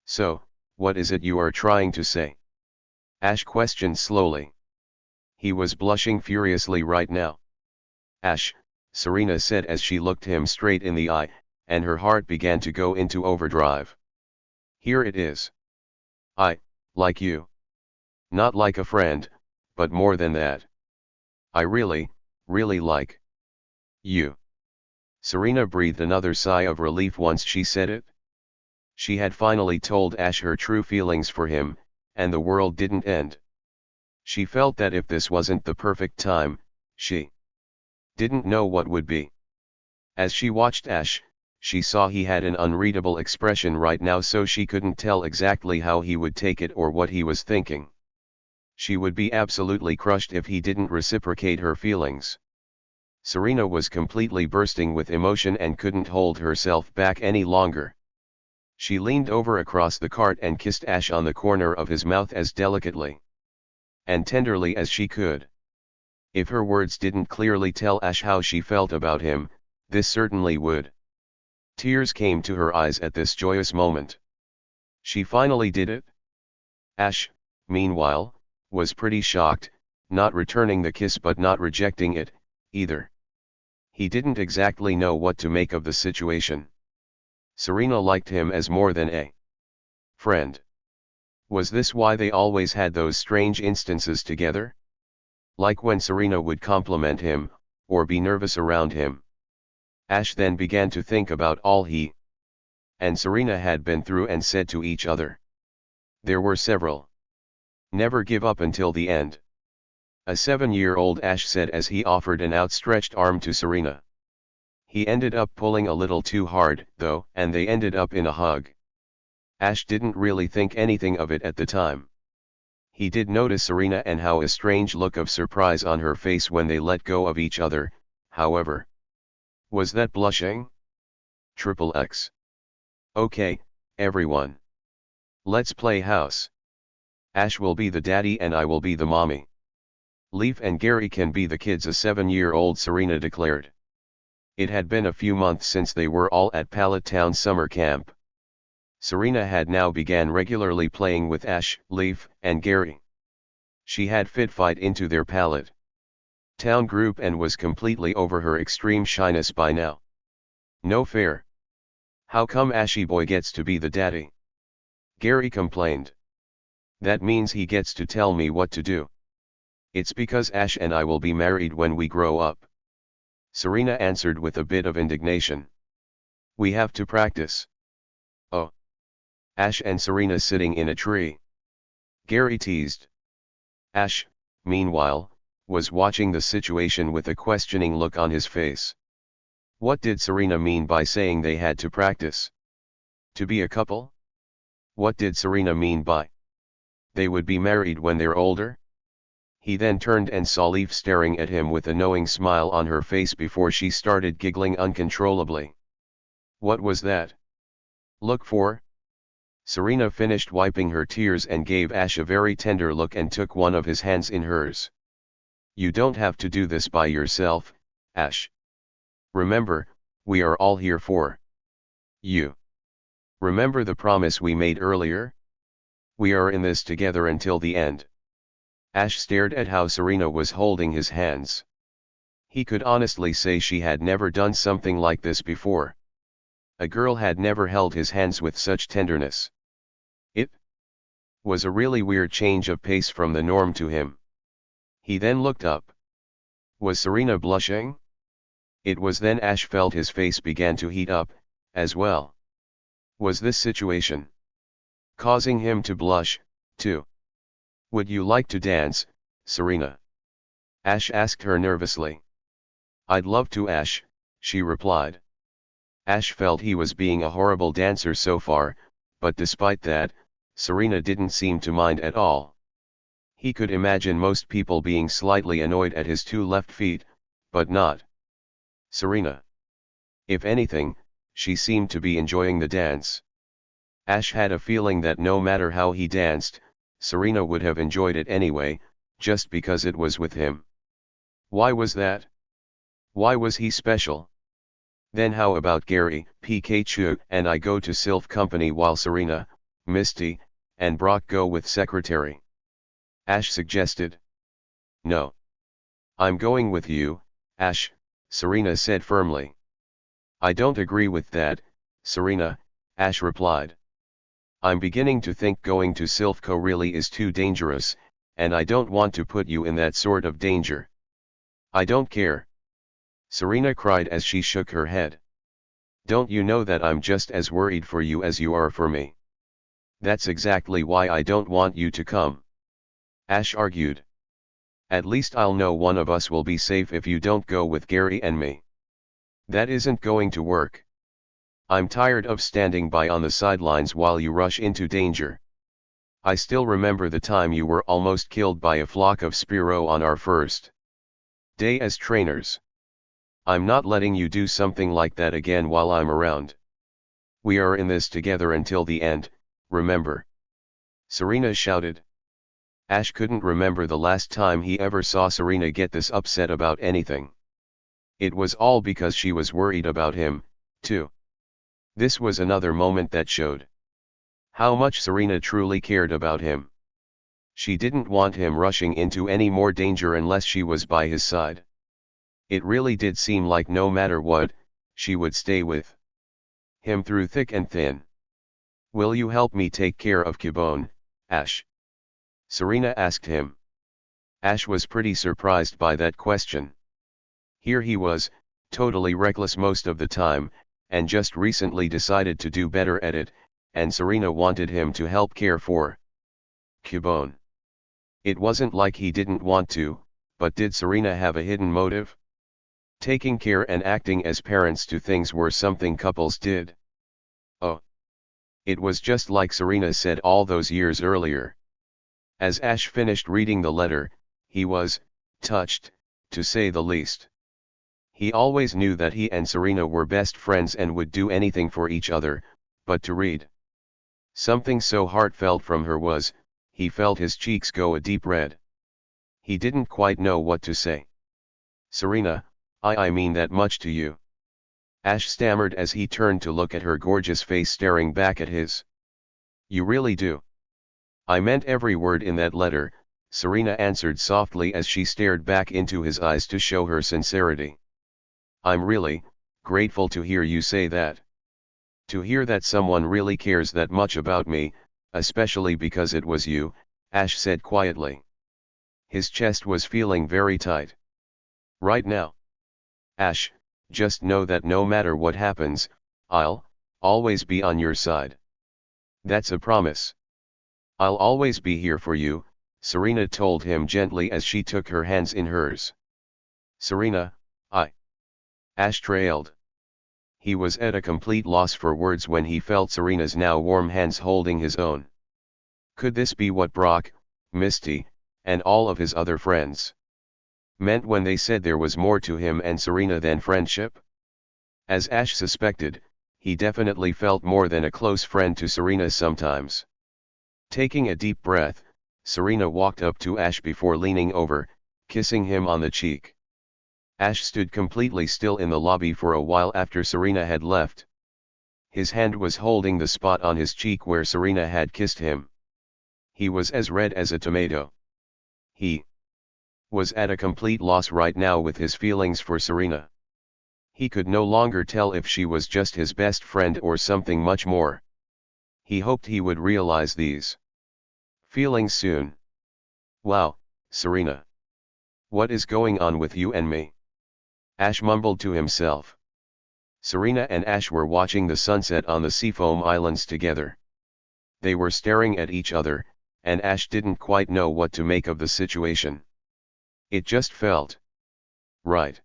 So, what is it you are trying to say? Ash questioned slowly. He was blushing furiously right now. Ash, Serena said as she looked him straight in the eye, and her heart began to go into overdrive. Here it is. I like you. Not like a friend, but more than that. I really, really like you. Serena breathed another sigh of relief once she said it. She had finally told Ash her true feelings for him, and the world didn't end. She felt that if this wasn't the perfect time, she didn't know what would be. As she watched Ash, she saw he had an unreadable expression right now, so she couldn't tell exactly how he would take it or what he was thinking. She would be absolutely crushed if he didn't reciprocate her feelings. Serena was completely bursting with emotion and couldn't hold herself back any longer. She leaned over across the cart and kissed Ash on the corner of his mouth as delicately and tenderly as she could. If her words didn't clearly tell Ash how she felt about him, this certainly would. Tears came to her eyes at this joyous moment. She finally did it. Ash, meanwhile, was pretty shocked, not returning the kiss but not rejecting it, either. He didn't exactly know what to make of the situation. Serena liked him as more than a friend. Was this why they always had those strange instances together? Like when Serena would compliment him, or be nervous around him. Ash then began to think about all he and Serena had been through and said to each other. There were several. Never give up until the end. A 7-year-old Ash said as he offered an outstretched arm to Serena. He ended up pulling a little too hard, though, and they ended up in a hug. Ash didn't really think anything of it at the time. He did notice Serena and how a strange look of surprise on her face when they let go of each other, however. Was that blushing? Triple X. Okay, everyone. Let's play house. Ash will be the daddy and I will be the mommy. Leaf and Gary can be the kids, a 7-year-old Serena declared. It had been a few months since they were all at Pallet Town summer camp. Serena had now began regularly playing with Ash, Leaf, and Gary. She had fit fight into their palate. Town group and was completely over her extreme shyness by now. No fair. How come Ashy boy gets to be the daddy? Gary complained. That means he gets to tell me what to do. It's because Ash and I will be married when we grow up. Serena answered with a bit of indignation. We have to practice. Oh. Ash and Serena sitting in a tree. Gary teased. Ash, meanwhile, was watching the situation with a questioning look on his face. What did Serena mean by saying they had to practice? To be a couple? What did Serena mean by they would be married when they're older? He then turned and saw Leaf staring at him with a knowing smile on her face before she started giggling uncontrollably. What was that? Look for? Serena finished wiping her tears and gave Ash a very tender look and took one of his hands in hers. You don't have to do this by yourself, Ash. Remember, we are all here for you. Remember the promise we made earlier? We are in this together until the end. Ash stared at how Serena was holding his hands. He could honestly say she had never done something like this before. A girl had never held his hands with such tenderness. It was a really weird change of pace from the norm to him. He then looked up. Was Serena blushing? It was then Ash felt his face began to heat up, as well. Was this situation causing him to blush, too? Would you like to dance, Serena? Ash asked her nervously. I'd love to, Ash, she replied. Ash felt he was being a horrible dancer so far, but despite that, Serena didn't seem to mind at all. He could imagine most people being slightly annoyed at his two left feet, but not Serena. If anything, she seemed to be enjoying the dance. Ash had a feeling that no matter how he danced, Serena would have enjoyed it anyway, just because it was with him. Why was that? Why was he special? Then how about Gary, Pikachu, and I go to Sylph Company while Serena, Misty, and Brock go with Secretary? Ash suggested. No. I'm going with you, Ash, Serena said firmly. I don't agree with that, Serena, Ash replied. I'm beginning to think going to Sylphco really is too dangerous, and I don't want to put you in that sort of danger. I don't care. Serena cried as she shook her head. Don't you know that I'm just as worried for you as you are for me? That's exactly why I don't want you to come. Ash argued. At least I'll know one of us will be safe if you don't go with Gary and me. That isn't going to work. I'm tired of standing by on the sidelines while you rush into danger. I still remember the time you were almost killed by a flock of Spearow on our first day as trainers. I'm not letting you do something like that again while I'm around. We are in this together until the end, remember? Serena shouted. Ash couldn't remember the last time he ever saw Serena get this upset about anything. It was all because she was worried about him, too. This was another moment that showed how much Serena truly cared about him. She didn't want him rushing into any more danger unless she was by his side. It really did seem like no matter what, she would stay with him through thick and thin. Will you help me take care of Kibone, Ash? Serena asked him. Ash was pretty surprised by that question. Here he was, totally reckless most of the time, and just recently decided to do better at it, and Serena wanted him to help care for Kibone. It wasn't like he didn't want to, but did Serena have a hidden motive? Taking care and acting as parents to things were something couples did. Oh. It was just like Serena said all those years earlier. As Ash finished reading the letter, he was touched, to say the least. He always knew that he and Serena were best friends and would do anything for each other, but to read something so heartfelt from her he felt his cheeks go a deep red. He didn't quite know what to say. Serena, I mean that much to you. Ash stammered as he turned to look at her gorgeous face staring back at his. You really do. I meant every word in that letter, Serena answered softly as she stared back into his eyes to show her sincerity. I'm really grateful to hear you say that. To hear that someone really cares that much about me, especially because it was you, Ash said quietly. His chest was feeling very tight. Right now. Ash, just know that no matter what happens, I'll always be on your side. That's a promise. I'll always be here for you, Serena told him gently as she took her hands in hers. Serena, Ash trailed. He was at a complete loss for words when he felt Serena's now warm hands holding his own. Could this be what Brock, Misty, and all of his other friends meant when they said there was more to him and Serena than friendship? As Ash suspected, he definitely felt more than a close friend to Serena sometimes. Taking a deep breath, Serena walked up to Ash before leaning over, kissing him on the cheek. Ash stood completely still in the lobby for a while after Serena had left. His hand was holding the spot on his cheek where Serena had kissed him. He was as red as a tomato. He was at a complete loss right now with his feelings for Serena. He could no longer tell if she was just his best friend or something much more. He hoped he would realize these feelings soon. Wow, Serena. What is going on with you and me? Ash mumbled to himself. Serena and Ash were watching the sunset on the Seafoam Islands together. They were staring at each other, and Ash didn't quite know what to make of the situation. It just felt right.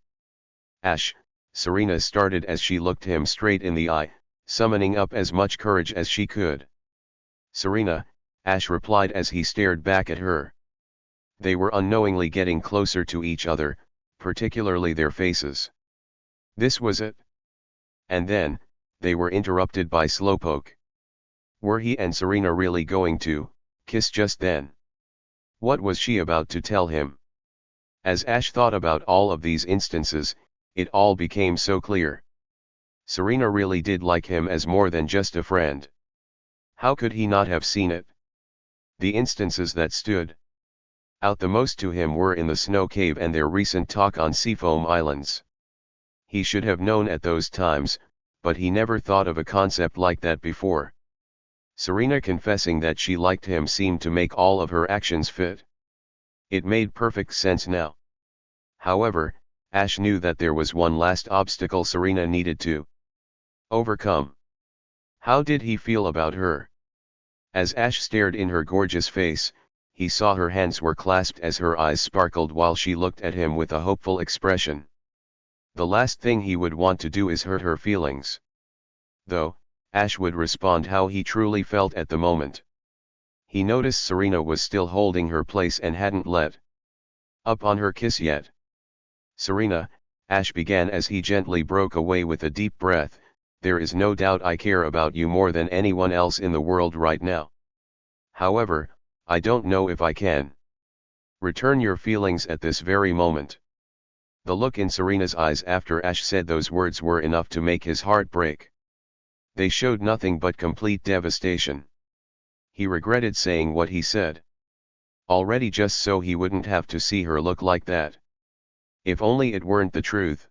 Ash, Serena started as she looked him straight in the eye, summoning up as much courage as she could. Serena, Ash replied as he stared back at her. They were unknowingly getting closer to each other, particularly their faces. This was it. And then, they were interrupted by Slowpoke. Were he and Serena really going to kiss just then? What was she about to tell him? As Ash thought about all of these instances, it all became so clear. Serena really did like him as more than just a friend. How could he not have seen it? The instances that stood out the most to him were in the snow cave and their recent talk on Seafoam Islands. He should have known at those times, but he never thought of a concept like that before. Serena confessing that she liked him seemed to make all of her actions fit. It made perfect sense now. However, Ash knew that there was one last obstacle Serena needed to overcome. How did he feel about her? As Ash stared in her gorgeous face, he saw her hands were clasped as her eyes sparkled while she looked at him with a hopeful expression. The last thing he would want to do is hurt her feelings. Though, Ash would respond how he truly felt at the moment. He noticed Serena was still holding her place and hadn't let up on her kiss yet. Serena, Ash began as he gently broke away with a deep breath, there is no doubt I care about you more than anyone else in the world right now. However, I don't know if I can return your feelings at this very moment. The look in Serena's eyes after Ash said those words were enough to make his heart break. They showed nothing but complete devastation. He regretted saying what he said. Already just so he wouldn't have to see her look like that. If only it weren't the truth.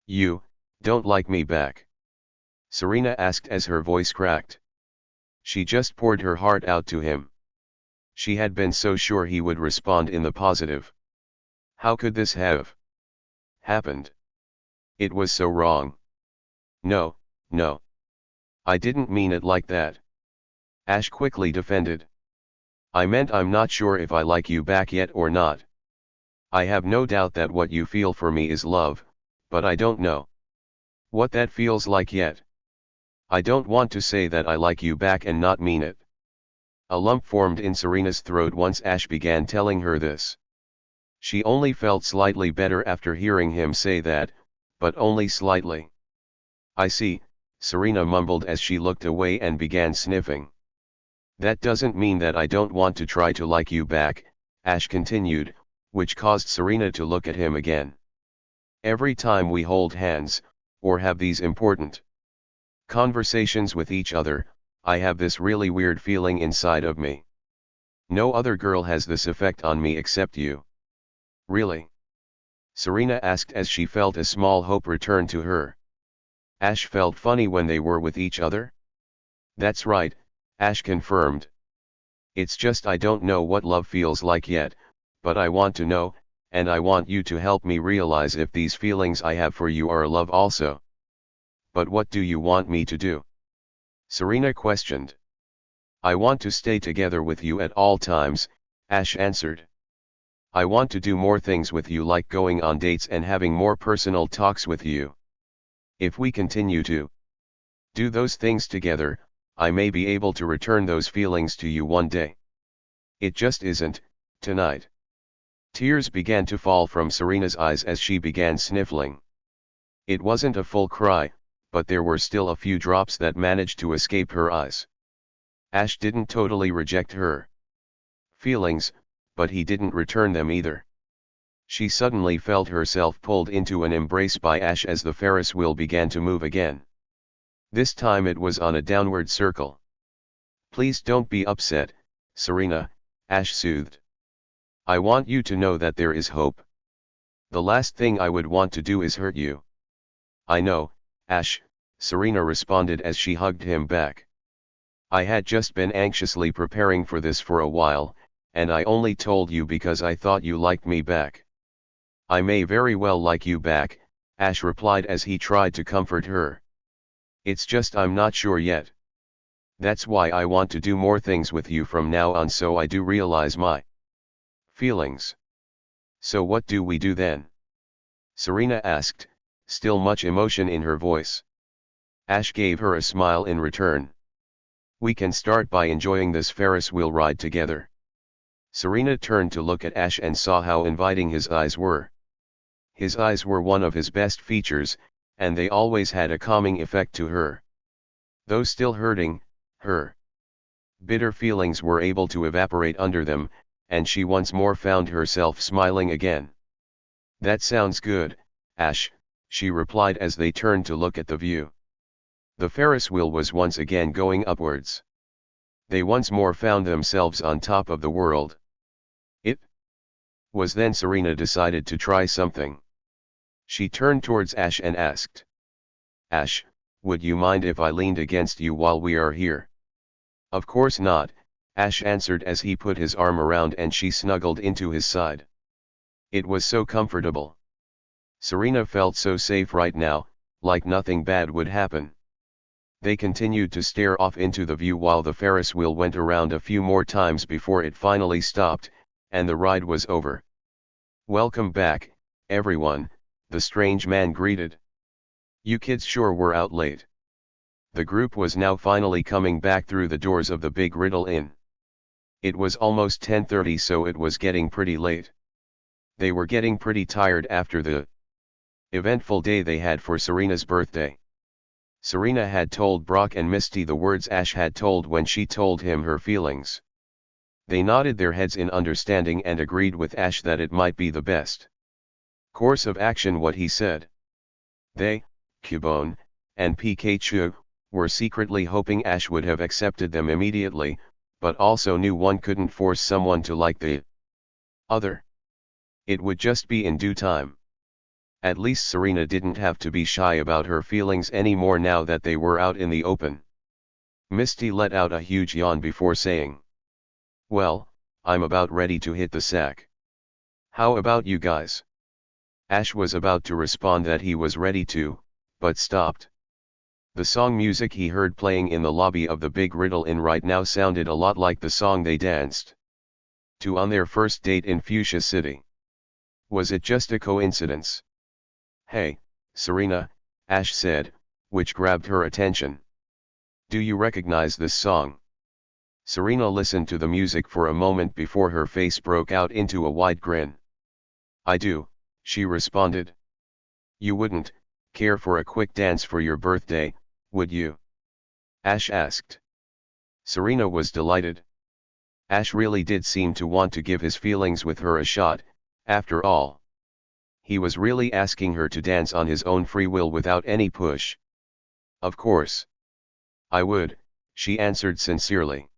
You don't like me back? Serena asked as her voice cracked. She just poured her heart out to him. She had been so sure he would respond in the positive. How could this have happened? It was so wrong. No, no. I didn't mean it like that. Ash quickly defended. I meant I'm not sure if I like you back yet or not. I have no doubt that what you feel for me is love, but I don't know what that feels like yet. I don't want to say that I like you back and not mean it. A lump formed in Serena's throat once Ash began telling her this. She only felt slightly better after hearing him say that, but only slightly. I see, Serena mumbled as she looked away and began sniffing. That doesn't mean that I don't want to try to like you back, Ash continued, which caused Serena to look at him again. Every time we hold hands, or have these important conversations with each other, I have this really weird feeling inside of me. No other girl has this effect on me except you. Really? Serena asked as she felt a small hope return to her. Ash felt funny when they were with each other? That's right, Ash confirmed. It's just I don't know what love feels like yet, but I want to know, and I want you to help me realize if these feelings I have for you are love also. But what do you want me to do? Serena questioned. I want to stay together with you at all times, Ash answered. I want to do more things with you, like going on dates and having more personal talks with you. If we continue to do those things together, I may be able to return those feelings to you one day. It just isn't, tonight. Tears began to fall from Serena's eyes as she began sniffling. It wasn't a full cry, but there were still a few drops that managed to escape her eyes. Ash didn't totally reject her feelings, but he didn't return them either. She suddenly felt herself pulled into an embrace by Ash as the Ferris wheel began to move again. This time it was on a downward circle. Please don't be upset, Serena, Ash soothed. I want you to know that there is hope. The last thing I would want to do is hurt you. I know, Ash, Serena responded as she hugged him back. I had just been anxiously preparing for this for a while, and I only told you because I thought you liked me back. I may very well like you back, Ash replied as he tried to comfort her. It's just I'm not sure yet. That's why I want to do more things with you from now on, so I do realize my feelings. So what do we do then? Serena asked, still much emotion in her voice. Ash gave her a smile in return. We can start by enjoying this Ferris wheel ride together. Serena turned to look at Ash and saw how inviting his eyes were. His eyes were one of his best features, and they always had a calming effect to her. Though still hurting, her bitter feelings were able to evaporate under them, and she once more found herself smiling again. That sounds good, Ash, she replied as they turned to look at the view. The Ferris wheel was once again going upwards. They once more found themselves on top of the world. It was then Serena decided to try something. She turned towards Ash and asked, Ash, would you mind if I leaned against you while we are here? Of course not, Ash answered as he put his arm around and she snuggled into his side. It was so comfortable. Serena felt so safe right now, like nothing bad would happen. They continued to stare off into the view while the Ferris wheel went around a few more times before it finally stopped, and the ride was over. Welcome back, everyone, the strange man greeted. You kids sure were out late. The group was now finally coming back through the doors of the Big Riddle Inn. It was almost 10:30, so it was getting pretty late. They were getting pretty tired after the eventful day they had for Serena's birthday. Serena had told Brock and Misty the words Ash had told when she told him her feelings. They nodded their heads in understanding and agreed with Ash that it might be the best course of action what he said. They, Cubone, and Pikachu, were secretly hoping Ash would have accepted them immediately, but also knew one couldn't force someone to like the other. It would just be in due time. At least Serena didn't have to be shy about her feelings anymore now that they were out in the open. Misty let out a huge yawn before saying, Well, I'm about ready to hit the sack. How about you guys? Ash was about to respond that he was ready to, but stopped. The song music he heard playing in the lobby of the Big Riddle Inn right now sounded a lot like the song they danced to on their first date in Fuchsia City. Was it just a coincidence? Hey, Serena, Ash said, which grabbed her attention. Do you recognize this song? Serena listened to the music for a moment before her face broke out into a wide grin. I do, she responded. You wouldn't care for a quick dance for your birthday, would you? Ash asked. Serena was delighted. Ash really did seem to want to give his feelings with her a shot, after all. He was really asking her to dance on his own free will without any push. Of course. I would, she answered sincerely.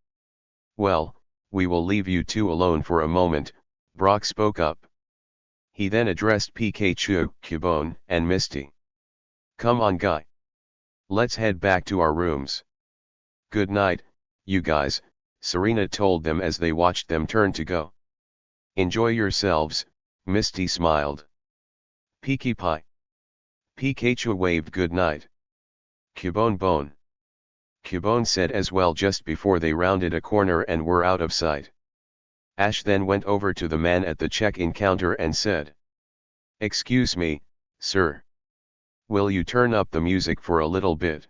Well, we will leave you two alone for a moment, Brock spoke up. He then addressed Pikachu, Cubone, and Misty. Come on guy. Let's head back to our rooms. Good night, you guys, Serena told them as they watched them turn to go. Enjoy yourselves, Misty smiled. Peeky Pie. Pikachu waved good night. Cubone Bone. Cubone said as well just before they rounded a corner and were out of sight. Ash then went over to the man at the check-in counter and said, Excuse me, sir. Will you turn up the music for a little bit?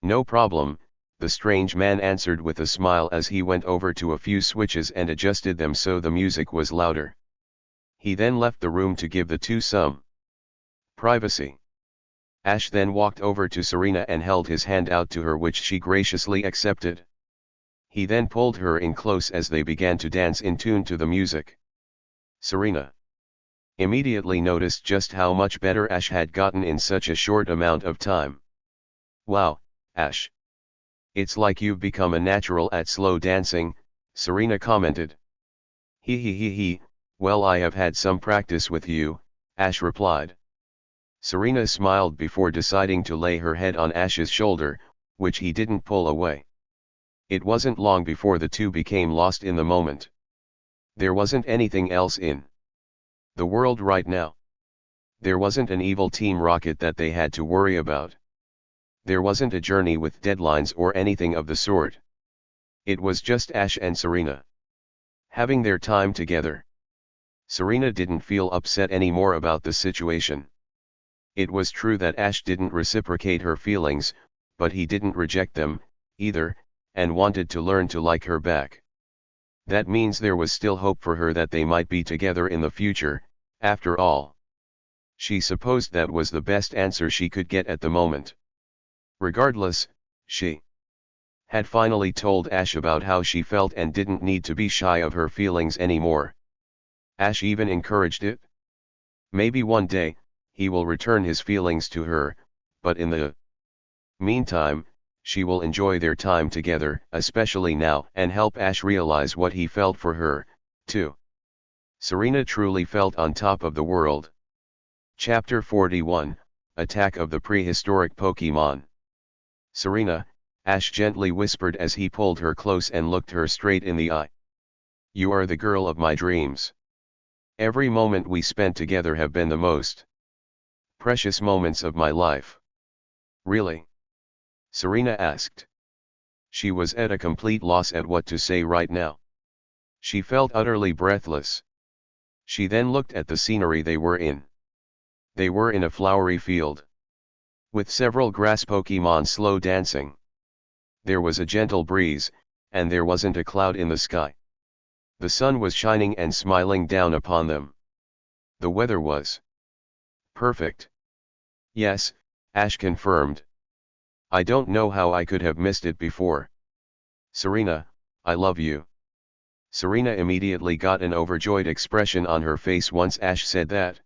No problem, the strange man answered with a smile as he went over to a few switches and adjusted them so the music was louder. He then left the room to give the two some privacy. Ash then walked over to Serena and held his hand out to her, which she graciously accepted. He then pulled her in close as they began to dance in tune to the music. Serena immediately noticed just how much better Ash had gotten in such a short amount of time. Wow, Ash. It's like you've become a natural at slow dancing, Serena commented. He, well I have had some practice with you, Ash replied. Serena smiled before deciding to lay her head on Ash's shoulder, which he didn't pull away. It wasn't long before the two became lost in the moment. There wasn't anything else in the world right now. There wasn't an evil Team Rocket that they had to worry about. There wasn't a journey with deadlines or anything of the sort. It was just Ash and Serena having their time together. Serena didn't feel upset anymore about the situation. It was true that Ash didn't reciprocate her feelings, but he didn't reject them, either, and wanted to learn to like her back. That means there was still hope for her that they might be together in the future, after all. She supposed that was the best answer she could get at the moment. Regardless, she had finally told Ash about how she felt and didn't need to be shy of her feelings anymore. Ash even encouraged it. Maybe one day, he will return his feelings to her, but in the meantime, she will enjoy their time together, especially now, and help Ash realize what he felt for her, too. Serena truly felt on top of the world. Chapter 41, Attack of the Prehistoric Pokemon. Serena, Ash gently whispered as he pulled her close and looked her straight in the eye. You are the girl of my dreams. Every moment we spent together have been the most precious moments of my life. Really? Serena asked. She was at a complete loss at what to say right now. She felt utterly breathless. She then looked at the scenery they were in. They were in a flowery field, with several grass Pokemon slow dancing. There was a gentle breeze, and there wasn't a cloud in the sky. The sun was shining and smiling down upon them. The weather was perfect. Yes, Ash confirmed. I don't know how I could have missed it before. Serena, I love you. Serena immediately got an overjoyed expression on her face once Ash said that.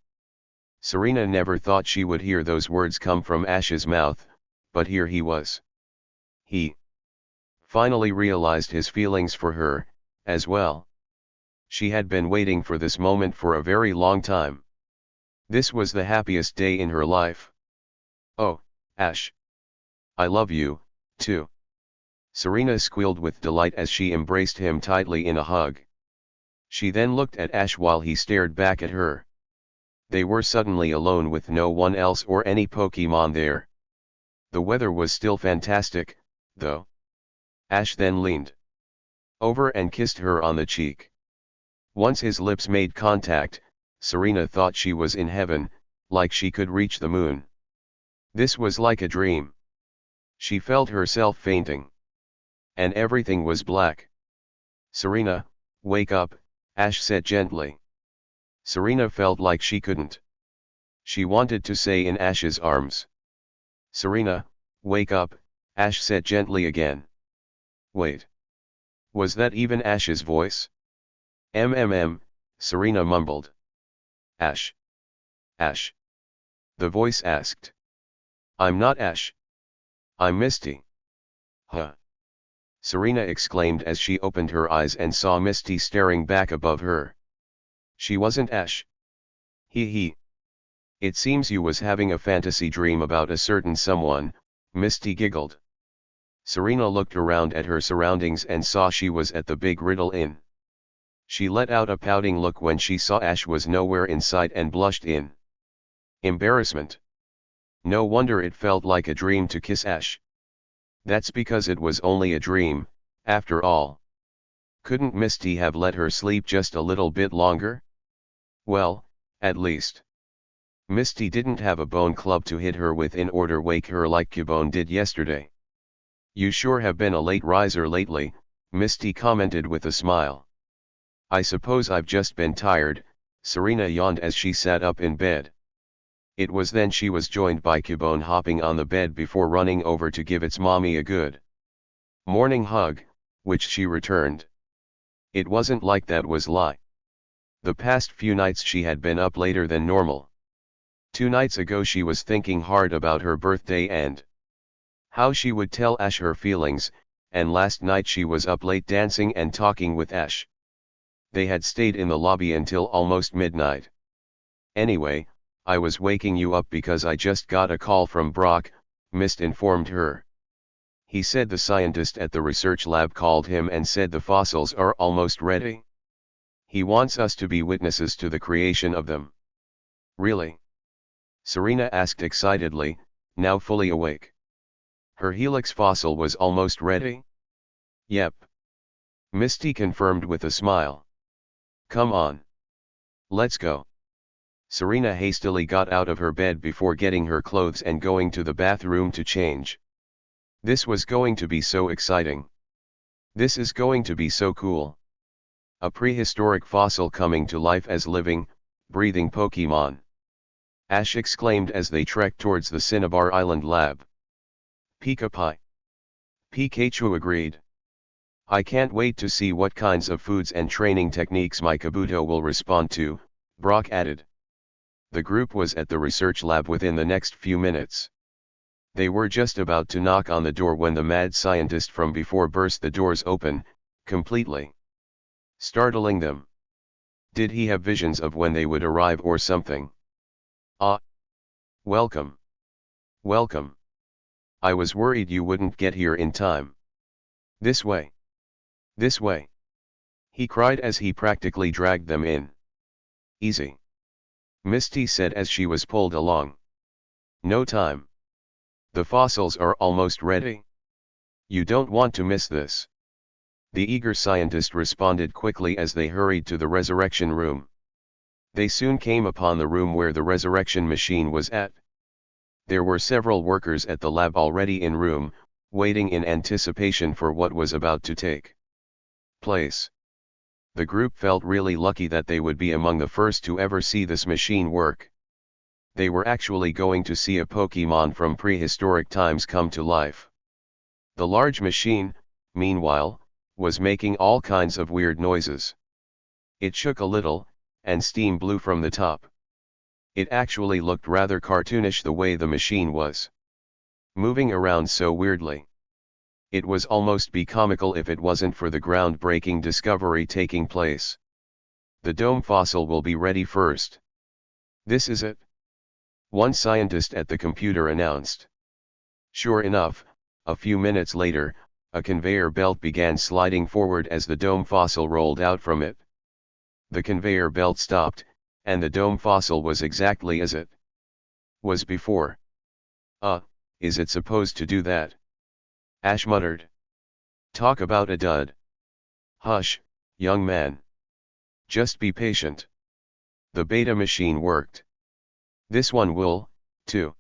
Serena never thought she would hear those words come from Ash's mouth, but here he was. He finally realized his feelings for her, as well. She had been waiting for this moment for a very long time. This was the happiest day in her life. Oh, Ash. I love you, too. Serena squealed with delight as she embraced him tightly in a hug. She then looked at Ash while he stared back at her. They were suddenly alone with no one else or any Pokemon there. The weather was still fantastic, though. Ash then leaned over and kissed her on the cheek. Once his lips made contact, Serena thought she was in heaven, like she could reach the moon. This was like a dream. She felt herself fainting. And everything was black. Serena, wake up, Ash said gently. Serena felt like she couldn't. She wanted to say in Ash's arms. Serena, wake up, Ash said gently again. Wait. Was that even Ash's voice? Serena mumbled. Ash. Ash. The voice asked. I'm not Ash. I'm Misty. Huh. Serena exclaimed as she opened her eyes and saw Misty staring back above her. She wasn't Ash. He. It seems you was having a fantasy dream about a certain someone, Misty giggled. Serena looked around at her surroundings and saw she was at the Big Riddle Inn. She let out a pouting look when she saw Ash was nowhere in sight and blushed in embarrassment. No wonder it felt like a dream to kiss Ash. That's because it was only a dream, after all. Couldn't Misty have let her sleep just a little bit longer? Well, at least Misty didn't have a bone club to hit her with in order wake her like Cubone did yesterday. You sure have been a late riser lately, Misty commented with a smile. I suppose I've just been tired, Serena yawned as she sat up in bed. It was then she was joined by Cubone hopping on the bed before running over to give its mommy a good morning hug, which she returned. It wasn't like that was lie. The past few nights she had been up later than normal. 2 nights ago she was thinking hard about her birthday and how she would tell Ash her feelings, and last night she was up late dancing and talking with Ash. They had stayed in the lobby until almost midnight. Anyway, I was waking you up because I just got a call from Brock, Mist informed her. He said the scientist at the research lab called him and said the fossils are almost ready. He wants us to be witnesses to the creation of them. Really? Serena asked excitedly, now fully awake. Her helix fossil was almost ready? Yep. Misty confirmed with a smile. Come on. Let's go. Serena hastily got out of her bed before getting her clothes and going to the bathroom to change. This was going to be so exciting. This is going to be so cool. A prehistoric fossil coming to life as living, breathing Pokemon. Ash exclaimed as they trekked towards the Cinnabar Island lab. Pika-Pie. Pikachu agreed. I can't wait to see what kinds of foods and training techniques my Kabuto will respond to, Brock added. The group was at the research lab within the next few minutes. They were just about to knock on the door when the mad scientist from before burst the doors open, completely startling them. Did he have visions of when they would arrive or something? Ah! Welcome. Welcome. I was worried you wouldn't get here in time. This way. This way. He cried as he practically dragged them in. Easy. Misty said as she was pulled along. No time. The fossils are almost ready. You don't want to miss this. The eager scientist responded quickly as they hurried to the resurrection room. They soon came upon the room where the resurrection machine was at. There were several workers at the lab already in room, waiting in anticipation for what was about to take place. The group felt really lucky that they would be among the first to ever see this machine work. They were actually going to see a Pokemon from prehistoric times come to life. The large machine, meanwhile, was making all kinds of weird noises. It shook a little, and steam blew from the top. It actually looked rather cartoonish the way the machine was moving around so weirdly. It was almost be comical if it wasn't for the groundbreaking discovery taking place. The dome fossil will be ready first. This is it. One scientist at the computer announced. Sure enough, a few minutes later, a conveyor belt began sliding forward as the dome fossil rolled out from it. The conveyor belt stopped, and the dome fossil was exactly as it was before. Is it supposed to do that? Ash muttered. Talk about a dud. Hush, young man. Just be patient. The beta machine worked. This one will, too.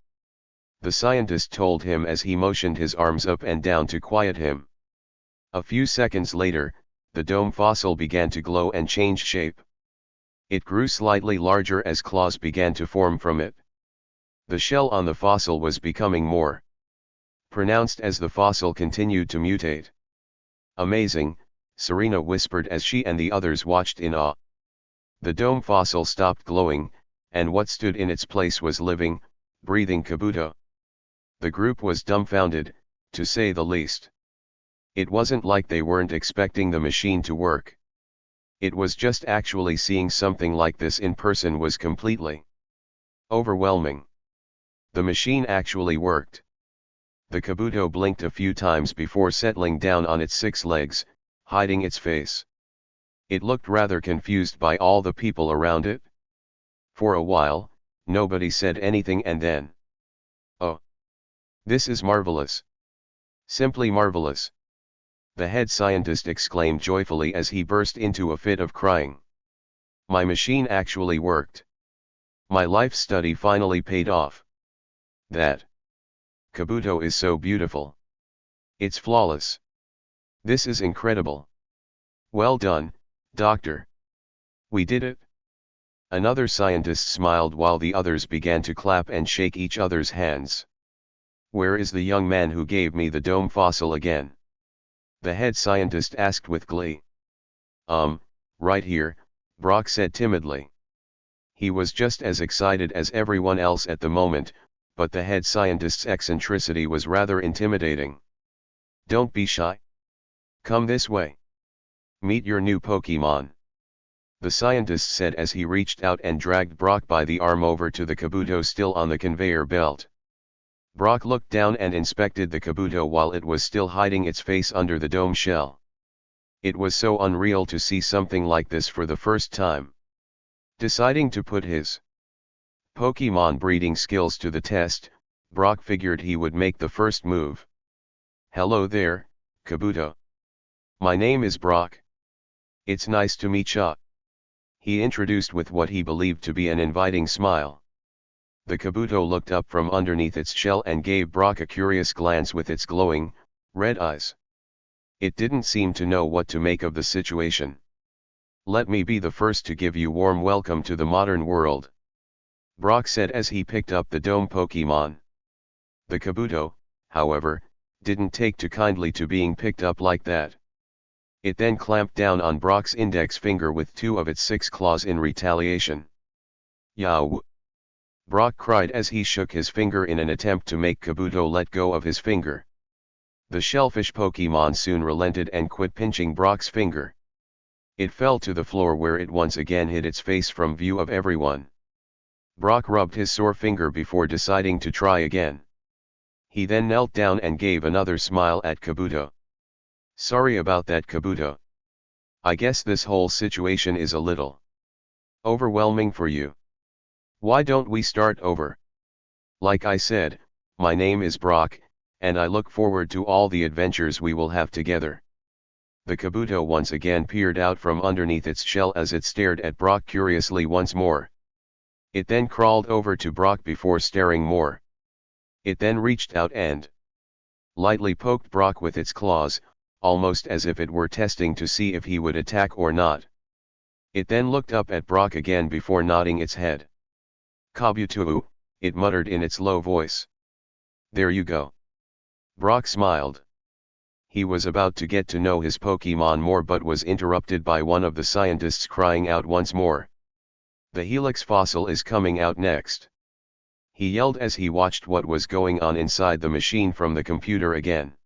The scientist told him as he motioned his arms up and down to quiet him. A few seconds later, the dome fossil began to glow and change shape. It grew slightly larger as claws began to form from it. The shell on the fossil was becoming more pronounced as the fossil continued to mutate. Amazing, Serena whispered as she and the others watched in awe. The dome fossil stopped glowing, and what stood in its place was living, breathing Kabuto. The group was dumbfounded, to say the least. It wasn't like they weren't expecting the machine to work. It was just actually seeing something like this in person was completely overwhelming. The machine actually worked. The Kabuto blinked a few times before settling down on its 6 legs, hiding its face. It looked rather confused by all the people around it. For a while, nobody said anything, and then, "Oh, this is marvelous. Simply marvelous," the head scientist exclaimed joyfully as he burst into a fit of crying. "My machine actually worked. My life study finally paid off. That Kabuto is so beautiful. It's flawless. This is incredible. Well done, Doctor. We did it." Another scientist smiled while the others began to clap and shake each other's hands. "Where is the young man who gave me the dome fossil again?" the head scientist asked with glee. Right here," Brock said timidly. He was just as excited as everyone else at the moment, but the head scientist's eccentricity was rather intimidating. "Don't be shy. Come this way. Meet your new Pokemon," the scientist said as he reached out and dragged Brock by the arm over to the Kabuto still on the conveyor belt. Brock looked down and inspected the Kabuto while it was still hiding its face under the dome shell. It was so unreal to see something like this for the first time. Deciding to put his Pokemon breeding skills to the test, Brock figured he would make the first move. "Hello there, Kabuto. My name is Brock. It's nice to meet ya," he introduced with what he believed to be an inviting smile. The Kabuto looked up from underneath its shell and gave Brock a curious glance with its glowing, red eyes. It didn't seem to know what to make of the situation. "Let me be the first to give you warm welcome to the modern world," Brock said as he picked up the dome Pokemon. The Kabuto, however, didn't take too kindly to being picked up like that. It then clamped down on Brock's index finger with 2 of its 6 claws in retaliation. "Yow!" Brock cried as he shook his finger in an attempt to make Kabuto let go of his finger. The shellfish Pokemon soon relented and quit pinching Brock's finger. It fell to the floor where it once again hid its face from view of everyone. Brock rubbed his sore finger before deciding to try again. He then knelt down and gave another smile at Kabuto. "Sorry about that, Kabuto. I guess this whole situation is a little overwhelming for you. Why don't we start over? Like I said, my name is Brock, and I look forward to all the adventures we will have together." The Kabuto once again peered out from underneath its shell as it stared at Brock curiously once more. It then crawled over to Brock before staring more. It then reached out and lightly poked Brock with its claws, almost as if it were testing to see if he would attack or not. It then looked up at Brock again before nodding its head. "Kabuto," it muttered in its low voice. "There you go." Brock smiled. He was about to get to know his Pokemon more but was interrupted by one of the scientists crying out once more. "The Helix fossil is coming out next," he yelled as he watched what was going on inside the machine from the computer again.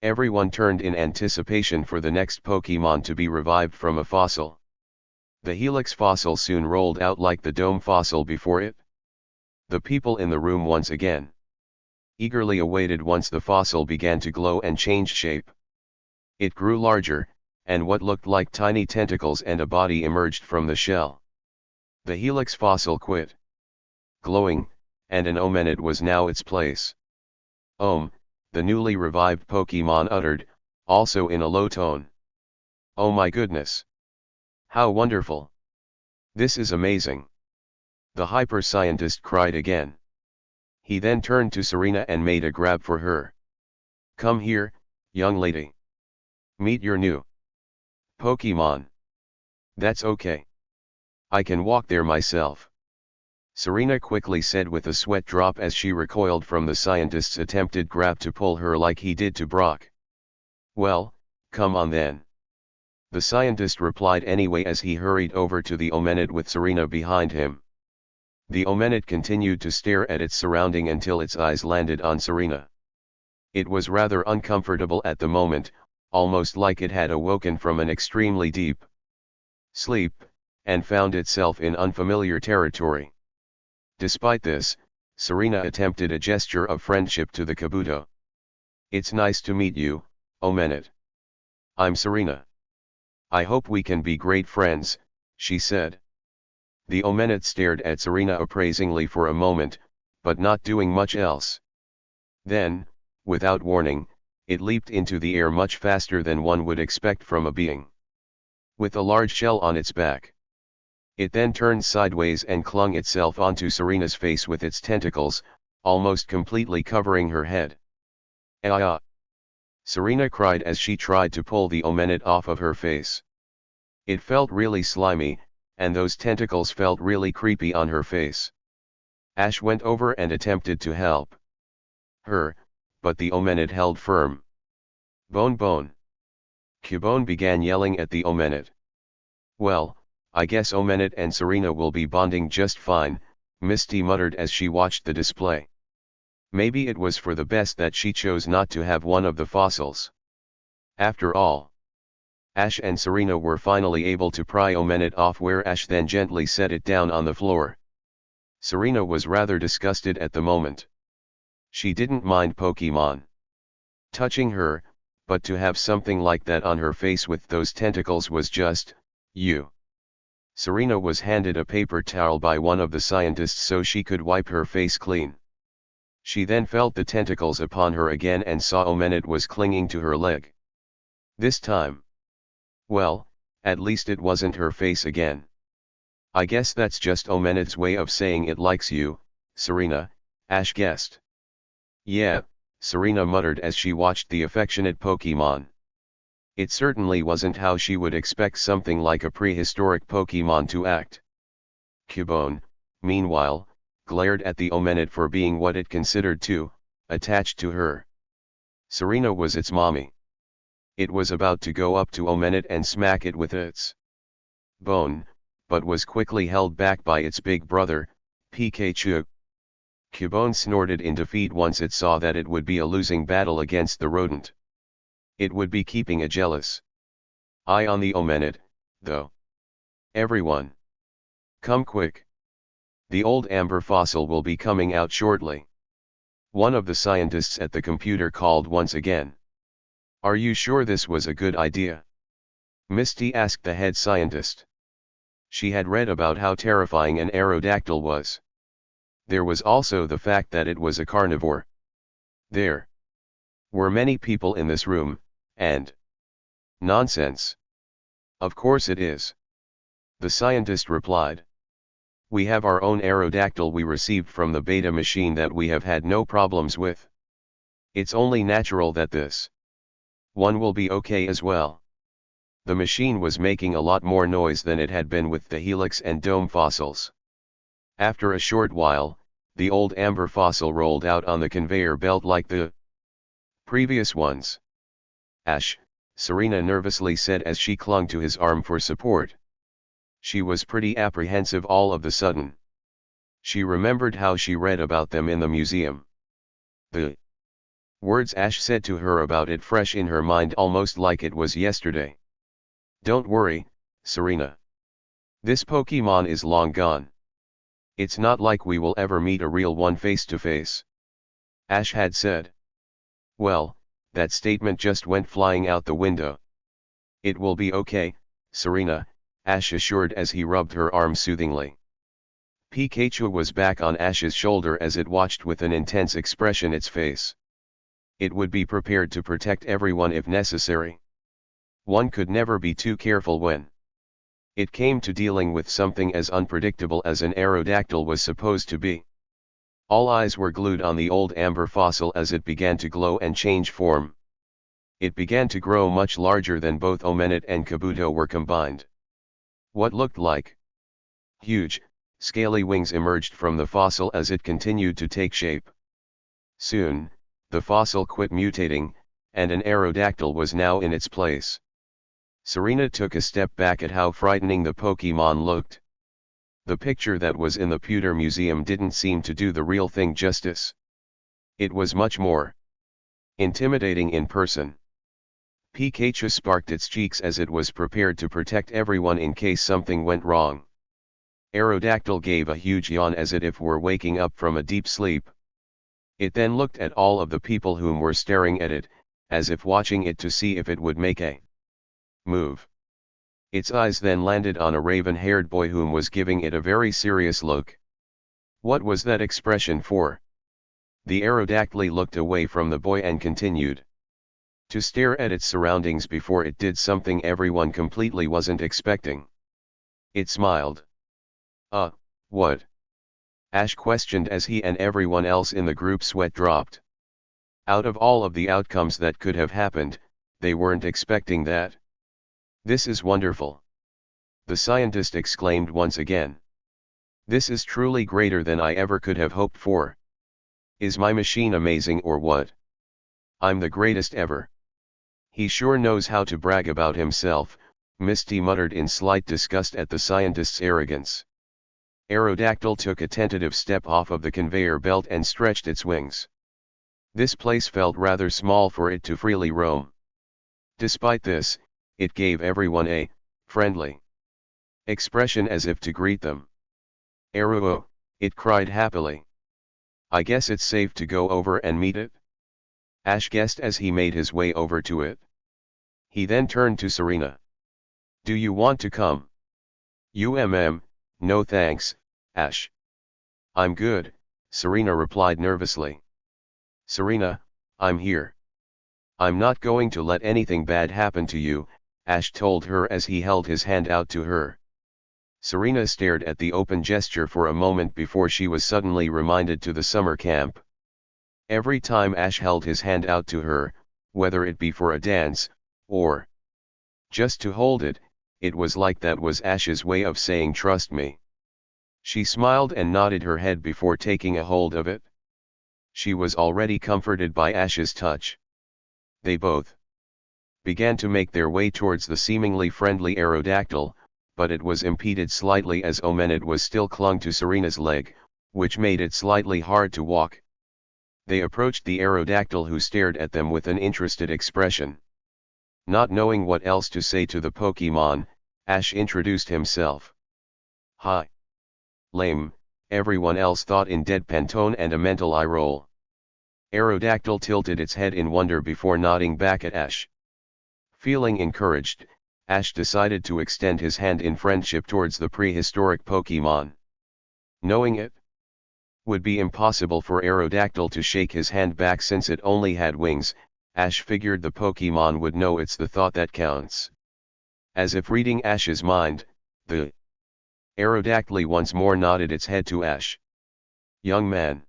Everyone turned in anticipation for the next Pokemon to be revived from a fossil. The Helix fossil soon rolled out like the dome fossil before it. The people in the room once again eagerly awaited once the fossil began to glow and change shape. It grew larger, and what looked like tiny tentacles and a body emerged from the shell. The Helix fossil quit glowing, and an Omenid was now its place. The newly revived Pokemon uttered, also in a low tone. "Oh my goodness! How wonderful! This is amazing!" The hyper scientist cried again. He then turned to Serena and made a grab for her. "Come here, young lady. Meet your new Pokemon." "That's okay. I can walk there myself," Serena quickly said with a sweat drop as she recoiled from the scientist's attempted grab to pull her like he did to Brock. "Well, come on then," the scientist replied anyway as he hurried over to the Omenid with Serena behind him. The Omenid continued to stare at its surrounding until its eyes landed on Serena. It was rather uncomfortable at the moment, almost like it had awoken from an extremely deep sleep, and found itself in unfamiliar territory. Despite this, Serena attempted a gesture of friendship to the Kabuto. "It's nice to meet you, Omenet. I'm Serena. I hope we can be great friends," she said. The Omenet stared at Serena appraisingly for a moment, but not doing much else. Then, without warning, it leaped into the air much faster than one would expect from a being with a large shell on its back. It then turned sideways and clung itself onto Serena's face with its tentacles, almost completely covering her head. "Ah!" Serena cried as she tried to pull the Omenet off of her face. It felt really slimy, and those tentacles felt really creepy on her face. Ash went over and attempted to help her, but the Omenet held firm. "Bone bone!" Cubone began yelling at the Omenet. "Well, I guess Omenet and Serena will be bonding just fine," Misty muttered as she watched the display. Maybe it was for the best that she chose not to have one of the fossils. After all, Ash and Serena were finally able to pry Omenet off, where Ash then gently set it down on the floor. Serena was rather disgusted at the moment. She didn't mind Pokemon touching her, but to have something like that on her face with those tentacles was just, ew. Serena was handed a paper towel by one of the scientists so she could wipe her face clean. She then felt the tentacles upon her again and saw Omenet was clinging to her leg. This time, well, at least it wasn't her face again. "I guess that's just Omenet's way of saying it likes you, Serena," Ash guessed. "Yeah," Serena muttered as she watched the affectionate Pokemon. It certainly wasn't how she would expect something like a prehistoric Pokemon to act. Cubone, meanwhile, glared at the Omenet for being what it considered too attached to her. Serena was its mommy. It was about to go up to Omenet and smack it with its bone, but was quickly held back by its big brother, Pikachu. Cubone snorted in defeat once it saw that it would be a losing battle against the rodent. It would be keeping a jealous eye on the Omenet, though. "Everyone, come quick. The old amber fossil will be coming out shortly," one of the scientists at the computer called once again. "Are you sure this was a good idea?" Misty asked the head scientist. She had read about how terrifying an Aerodactyl was. There was also the fact that it was a carnivore. There were many people in this room, and nonsense. "Of course it is," the scientist replied. "We have our own Aerodactyl we received from the beta machine that we have had no problems with. It's only natural that this one will be okay as well." The machine was making a lot more noise than it had been with the helix and dome fossils. After a short while, the old amber fossil rolled out on the conveyor belt like the previous ones. "Ash," Serena nervously said as she clung to his arm for support. She was pretty apprehensive all of the sudden. She remembered how she read about them in the museum. The words Ash said to her about it fresh in her mind, almost like it was yesterday. "Don't worry, Serena. This Pokemon is long gone. It's not like we will ever meet a real one face to face," Ash had said. Well, that statement just went flying out the window. "It will be okay, Serena," Ash assured as he rubbed her arm soothingly. Pikachu was back on Ash's shoulder as it watched with an intense expression its face. It would be prepared to protect everyone if necessary. One could never be too careful when it came to dealing with something as unpredictable as an Aerodactyl was supposed to be. All eyes were glued on the old amber fossil as it began to glow and change form. It began to grow much larger than both Omenet and Kabuto were combined. What looked like huge, scaly wings emerged from the fossil as it continued to take shape. Soon, the fossil quit mutating, and an Aerodactyl was now in its place. Serena took a step back at how frightening the Pokemon looked. The picture that was in the Pewter Museum didn't seem to do the real thing justice. It was much more intimidating in person. Pikachu sparked its cheeks as it was prepared to protect everyone in case something went wrong. Aerodactyl gave a huge yawn as if were waking up from a deep sleep. It then looked at all of the people whom were staring at it, as if watching it to see if it would make a move. Its eyes then landed on a raven-haired boy whom was giving it a very serious look. What was that expression for? The Aerodactyl looked away from the boy and continued to stare at its surroundings before it did something everyone completely wasn't expecting. It smiled. What? Ash questioned as he and everyone else in the group sweat dropped. Out of all of the outcomes that could have happened, they weren't expecting that. This is wonderful. The scientist exclaimed once again. This is truly greater than I ever could have hoped for. Is my machine amazing or what? I'm the greatest ever. He sure knows how to brag about himself, Misty muttered in slight disgust at the scientist's arrogance. Aerodactyl took a tentative step off of the conveyor belt and stretched its wings. This place felt rather small for it to freely roam. Despite this, it gave everyone a friendly expression as if to greet them. Aero, it cried happily. I guess it's safe to go over and meet it? Ash guessed as he made his way over to it. He then turned to Serena. Do you want to come? No thanks, Ash. I'm good, Serena replied nervously. Serena, I'm here. I'm not going to let anything bad happen to you, Ash told her as he held his hand out to her. Serena stared at the open gesture for a moment before she was suddenly reminded to the summer camp. Every time Ash held his hand out to her, whether it be for a dance, or just to hold it, it was like that was Ash's way of saying trust me. She smiled and nodded her head before taking a hold of it. She was already comforted by Ash's touch. They both began to make their way towards the seemingly friendly Aerodactyl, but it was impeded slightly as Omenid was still clung to Serena's leg, which made it slightly hard to walk. They approached the Aerodactyl who stared at them with an interested expression. Not knowing what else to say to the Pokemon, Ash introduced himself. Hi. Lame, everyone else thought in deadpan tone and a mental eye roll. Aerodactyl tilted its head in wonder before nodding back at Ash. Feeling encouraged, Ash decided to extend his hand in friendship towards the prehistoric Pokemon. Knowing it would be impossible for Aerodactyl to shake his hand back since it only had wings, Ash figured the Pokemon would know it's the thought that counts. As if reading Ash's mind, the Aerodactyl once more nodded its head to Ash. Young man.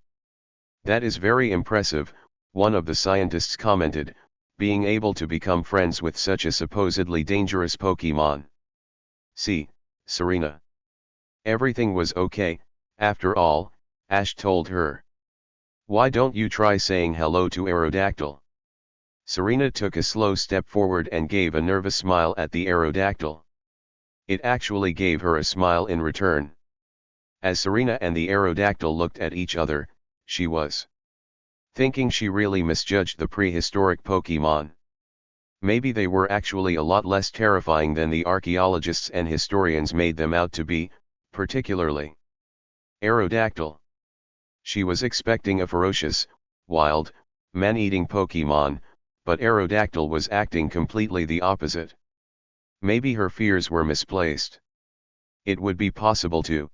That is very impressive, one of the scientists commented, being able to become friends with such a supposedly dangerous Pokemon. See, Serena. Everything was okay, after all, Ash told her. Why don't you try saying hello to Aerodactyl? Serena took a slow step forward and gave a nervous smile at the Aerodactyl. It actually gave her a smile in return. As Serena and the Aerodactyl looked at each other, she was thinking she really misjudged the prehistoric Pokemon. Maybe they were actually a lot less terrifying than the archaeologists and historians made them out to be, particularly Aerodactyl. She was expecting a ferocious, wild, man-eating Pokemon, but Aerodactyl was acting completely the opposite. Maybe her fears were misplaced. It would be possible to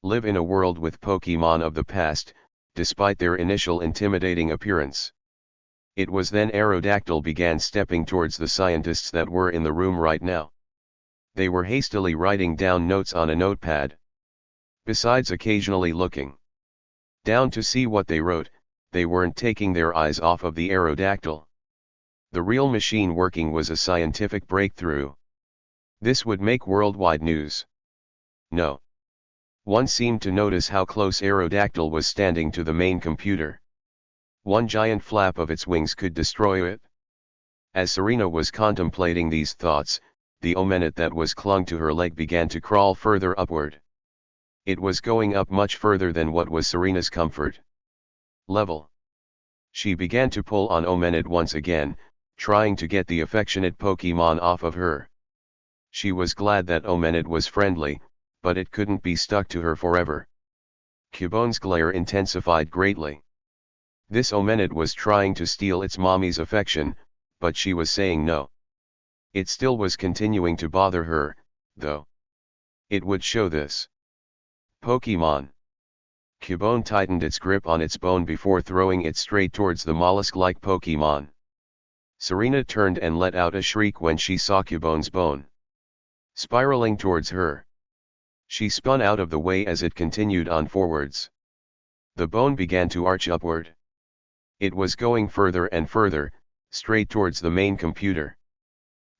live in a world with Pokemon of the past, despite their initial intimidating appearance. It was then Aerodactyl began stepping towards the scientists that were in the room right now. They were hastily writing down notes on a notepad. Besides occasionally looking down to see what they wrote, they weren't taking their eyes off of the Aerodactyl. The real machine working was a scientific breakthrough. This would make worldwide news. No. One seemed to notice how close Aerodactyl was standing to the main computer. One giant flap of its wings could destroy it. As Serena was contemplating these thoughts, the Omenid that was clung to her leg began to crawl further upward. It was going up much further than what was Serena's comfort level. She began to pull on Omenid once again, trying to get the affectionate Pokemon off of her. She was glad that Omenet was friendly, but it couldn't be stuck to her forever. Cubone's glare intensified greatly. This Omenet was trying to steal its mommy's affection, but she was saying no. It still was continuing to bother her, though. It would show this. Pokemon. Cubone tightened its grip on its bone before throwing it straight towards the mollusk-like Pokemon. Serena turned and let out a shriek when she saw Cubone's bone spiraling towards her. She spun out of the way as it continued on forwards. The bone began to arch upward. It was going further and further, straight towards the main computer.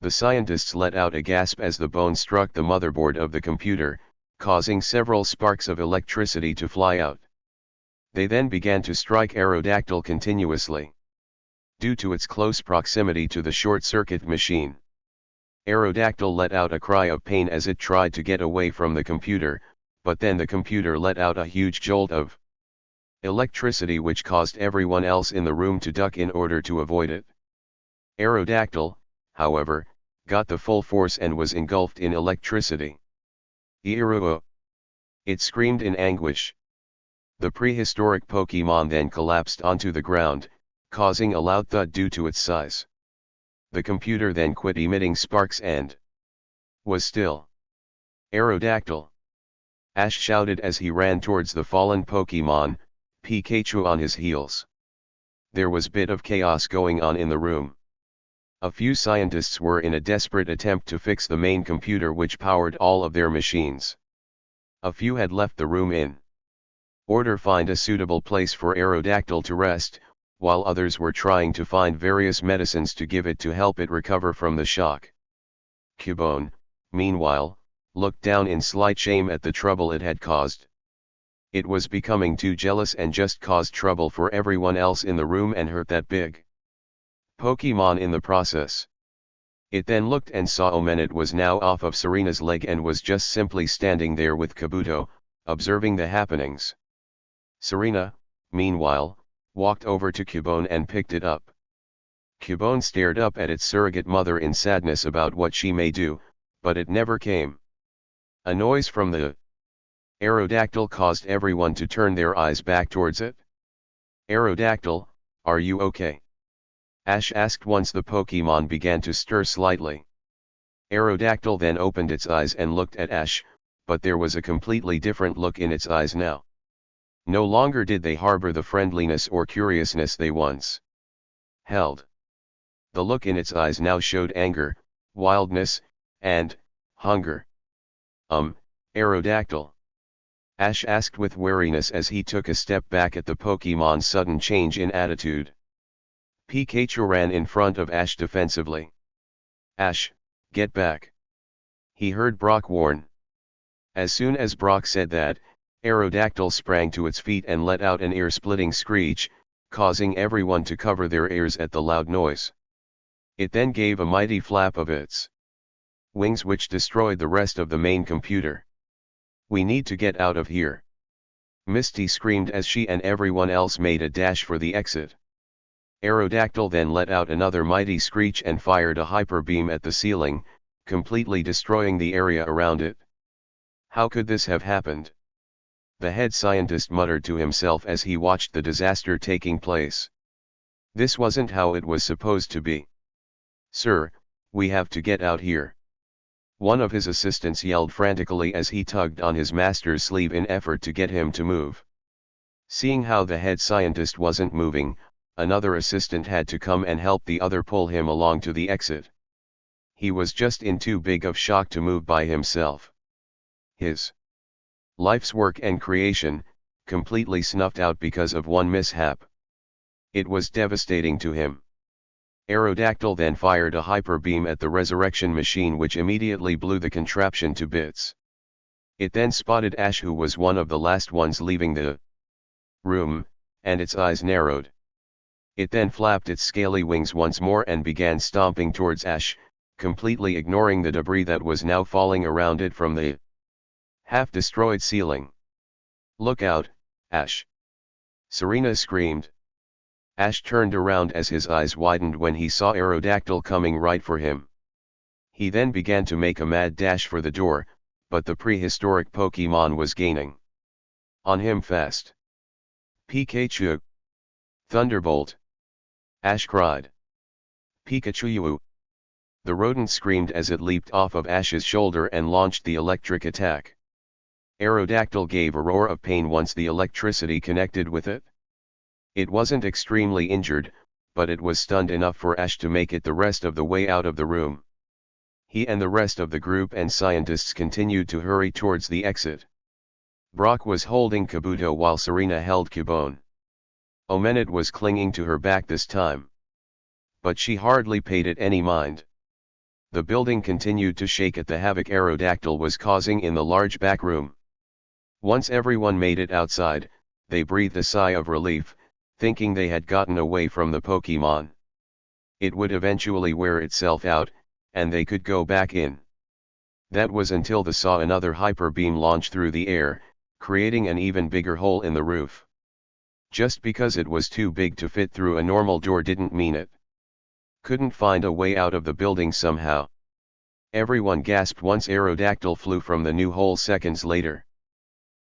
The scientists let out a gasp as the bone struck the motherboard of the computer, causing several sparks of electricity to fly out. They then began to strike Aerodactyl continuously. Due to its close proximity to the short-circuit machine, Aerodactyl let out a cry of pain as it tried to get away from the computer, but then the computer let out a huge jolt of electricity which caused everyone else in the room to duck in order to avoid it. Aerodactyl, however, got the full force and was engulfed in electricity. Iruo! It screamed in anguish. The prehistoric Pokemon then collapsed onto the ground, causing a loud thud due to its size. The computer then quit emitting sparks and was still. Aerodactyl! Ash shouted as he ran towards the fallen Pokemon, Pikachu on his heels. There was a bit of chaos going on in the room. A few scientists were in a desperate attempt to fix the main computer which powered all of their machines. A few had left the room in order to find a suitable place for Aerodactyl to rest, while others were trying to find various medicines to give it to help it recover from the shock. Cubone, meanwhile, looked down in slight shame at the trouble it had caused. It was becoming too jealous and just caused trouble for everyone else in the room and hurt that big Pokemon in the process. It then looked and saw Omenet was now off of Serena's leg and was just simply standing there with Kabuto, observing the happenings. Serena, meanwhile, walked over to Cubone and picked it up. Cubone stared up at its surrogate mother in sadness about what she may do, but it never came. A noise from the Aerodactyl caused everyone to turn their eyes back towards it. Aerodactyl, are you okay? Ash asked once the Pokemon began to stir slightly. Aerodactyl then opened its eyes and looked at Ash, but there was a completely different look in its eyes now. No longer did they harbor the friendliness or curiousness they once held. The look in its eyes now showed anger, wildness, and hunger. Aerodactyl? Ash asked with wariness as he took a step back at the Pokemon's sudden change in attitude. Pikachu ran in front of Ash defensively. Ash, get back! He heard Brock warn. As soon as Brock said that, Aerodactyl sprang to its feet and let out an ear-splitting screech, causing everyone to cover their ears at the loud noise. It then gave a mighty flap of its wings which destroyed the rest of the main computer. We need to get out of here! Misty screamed as she and everyone else made a dash for the exit. Aerodactyl then let out another mighty screech and fired a hyper beam at the ceiling, completely destroying the area around it. How could this have happened? The head scientist muttered to himself as he watched the disaster taking place. This wasn't how it was supposed to be. Sir, we have to get out here. One of his assistants yelled frantically as he tugged on his master's sleeve in effort to get him to move. Seeing how the head scientist wasn't moving, another assistant had to come and help the other pull him along to the exit. He was just in too big of shock to move by himself. His life's work and creation, completely snuffed out because of one mishap. It was devastating to him. Aerodactyl then fired a hyper beam at the resurrection machine which immediately blew the contraption to bits. It then spotted Ash, who was one of the last ones leaving the room, and its eyes narrowed. It then flapped its scaly wings once more and began stomping towards Ash, completely ignoring the debris that was now falling around it from the half-destroyed ceiling. Look out, Ash! Serena screamed. Ash turned around as his eyes widened when he saw Aerodactyl coming right for him. He then began to make a mad dash for the door, but the prehistoric Pokemon was gaining on him fast. Pikachu! Thunderbolt! Ash cried. Pikachu! The rodent screamed as it leaped off of Ash's shoulder and launched the electric attack. Aerodactyl gave a roar of pain once the electricity connected with it. It wasn't extremely injured, but it was stunned enough for Ash to make it the rest of the way out of the room. He and the rest of the group and scientists continued to hurry towards the exit. Brock was holding Kabuto while Serena held Cubone. Omenid was clinging to her back this time. But she hardly paid it any mind. The building continued to shake at the havoc Aerodactyl was causing in the large back room. Once everyone made it outside, they breathed a sigh of relief, thinking they had gotten away from the Pokemon. It would eventually wear itself out, and they could go back in. That was until they saw another hyper beam launch through the air, creating an even bigger hole in the roof. Just because it was too big to fit through a normal door didn't mean it couldn't find a way out of the building somehow. Everyone gasped once Aerodactyl flew from the new hole seconds later.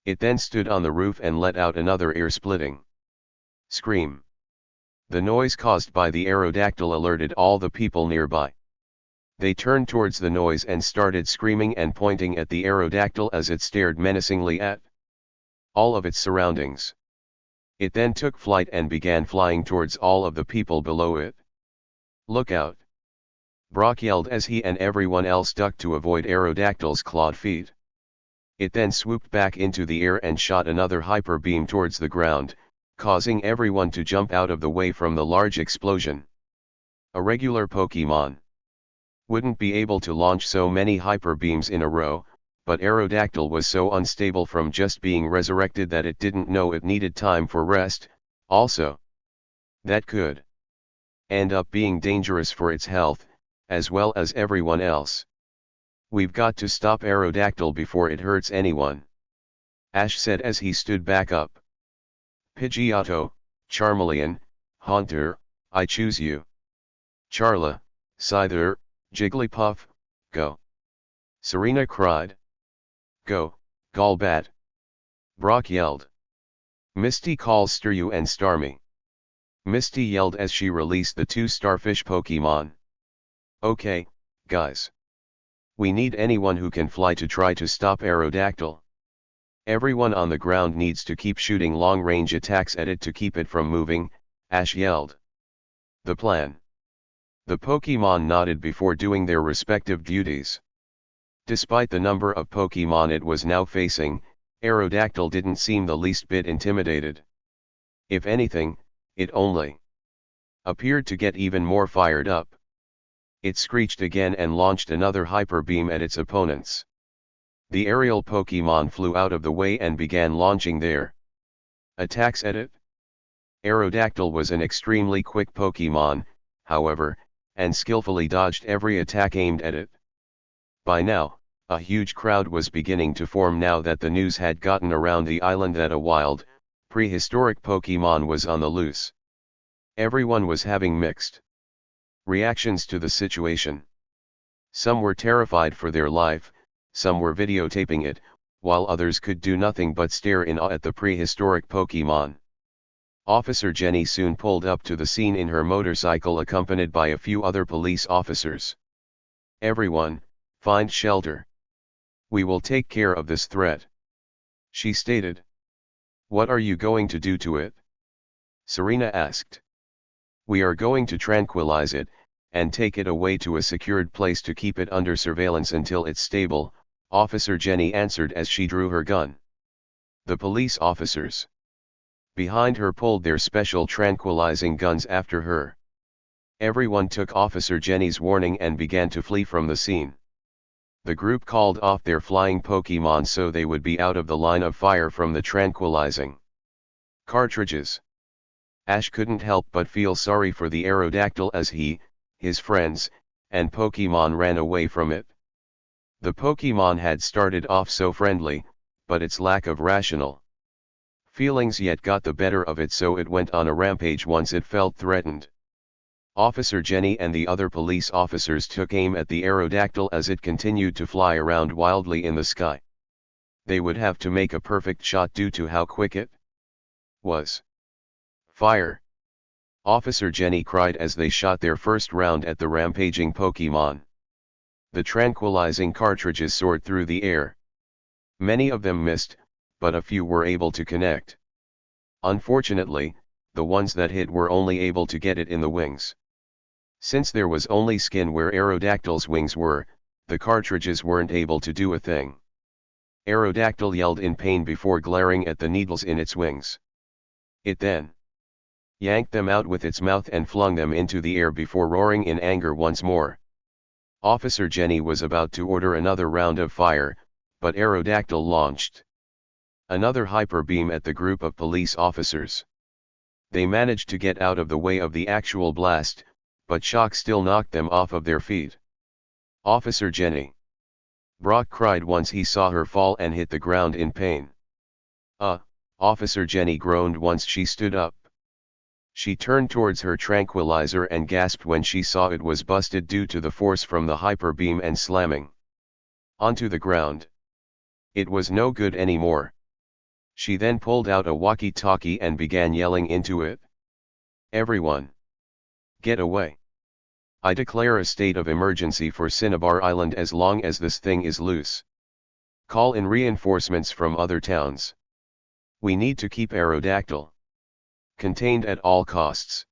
It then stood on the roof and let out another ear-splitting scream. The noise caused by the Aerodactyl alerted all the people nearby. They turned towards the noise and started screaming and pointing at the Aerodactyl as it stared menacingly at all of its surroundings. It then took flight and began flying towards all of the people below it. "Look out!" Brock yelled as he and everyone else ducked to avoid Aerodactyl's clawed feet. It then swooped back into the air and shot another hyper beam towards the ground, causing everyone to jump out of the way from the large explosion. A regular Pokemon wouldn't be able to launch so many hyper beams in a row, but Aerodactyl was so unstable from just being resurrected that it didn't know it needed time for rest. Also, that could end up being dangerous for its health, as well as everyone else. "We've got to stop Aerodactyl before it hurts anyone," Ash said as he stood back up. "Pidgeotto, Charmeleon, Haunter, I choose you. Charla, Scyther, Jigglypuff, go!" Serena cried. "Go, Golbat!" Brock yelled. "Misty calls Staryu and Starmie." Misty yelled as she released the two starfish Pokemon. "Okay, guys. We need anyone who can fly to try to stop Aerodactyl. Everyone on the ground needs to keep shooting long-range attacks at it to keep it from moving," Ash yelled. "The plan." The Pokemon nodded before doing their respective duties. Despite the number of Pokemon it was now facing, Aerodactyl didn't seem the least bit intimidated. If anything, it only appeared to get even more fired up. It screeched again and launched another hyper beam at its opponents. The aerial Pokemon flew out of the way and began launching their attacks at it. Aerodactyl was an extremely quick Pokemon, however, and skillfully dodged every attack aimed at it. By now, a huge crowd was beginning to form now that the news had gotten around the island that a wild, prehistoric Pokemon was on the loose. Everyone was having mixed reactions to the situation. Some were terrified for their life, some were videotaping it, while others could do nothing but stare in awe at the prehistoric Pokemon. Officer Jenny soon pulled up to the scene in her motorcycle accompanied by a few other police officers. "Everyone, find shelter. We will take care of this threat," she stated. "What are you going to do to it?" Serena asked. "We are going to tranquilize it, and take it away to a secured place to keep it under surveillance until it's stable," Officer Jenny answered as she drew her gun. The police officers behind her pulled their special tranquilizing guns after her. Everyone took Officer Jenny's warning and began to flee from the scene. The group called off their flying Pokemon so they would be out of the line of fire from the tranquilizing cartridges. Ash couldn't help but feel sorry for the Aerodactyl as he, his friends, and Pokemon ran away from it. The Pokemon had started off so friendly, but its lack of rational Feelings yet got the better of it, so it went on a rampage once it felt threatened. Officer Jenny and the other police officers took aim at the aerodactyl as it continued to fly around wildly in the sky. They would have to make a perfect shot due to how quick it was. Fire! Officer Jenny cried as they shot their first round at the rampaging Pokémon. The tranquilizing cartridges soared through the air. Many of them missed, but a few were able to connect. Unfortunately, the ones that hit were only able to get it in the wings. Since there was only skin where Aerodactyl's wings were, the cartridges weren't able to do a thing. Aerodactyl yelled in pain before glaring at the needles in its wings. It then yanked them out with its mouth and flung them into the air before roaring in anger once more. Officer Jenny was about to order another round of fire, but Aerodactyl launched another hyper beam at the group of police officers. They managed to get out of the way of the actual blast, but shock still knocked them off of their feet. Officer Jenny! Brock cried once he saw her fall and hit the ground in pain. Officer Jenny groaned once she stood up. She turned towards her tranquilizer and gasped when she saw it was busted due to the force from the hyper beam and slamming onto the ground. It was no good anymore. She then pulled out a walkie-talkie and began yelling into it. Everyone! Get away! I declare a state of emergency for Cinnabar Island as long as this thing is loose. Call in reinforcements from other towns. We need to keep Aerodactyl contained at all costs.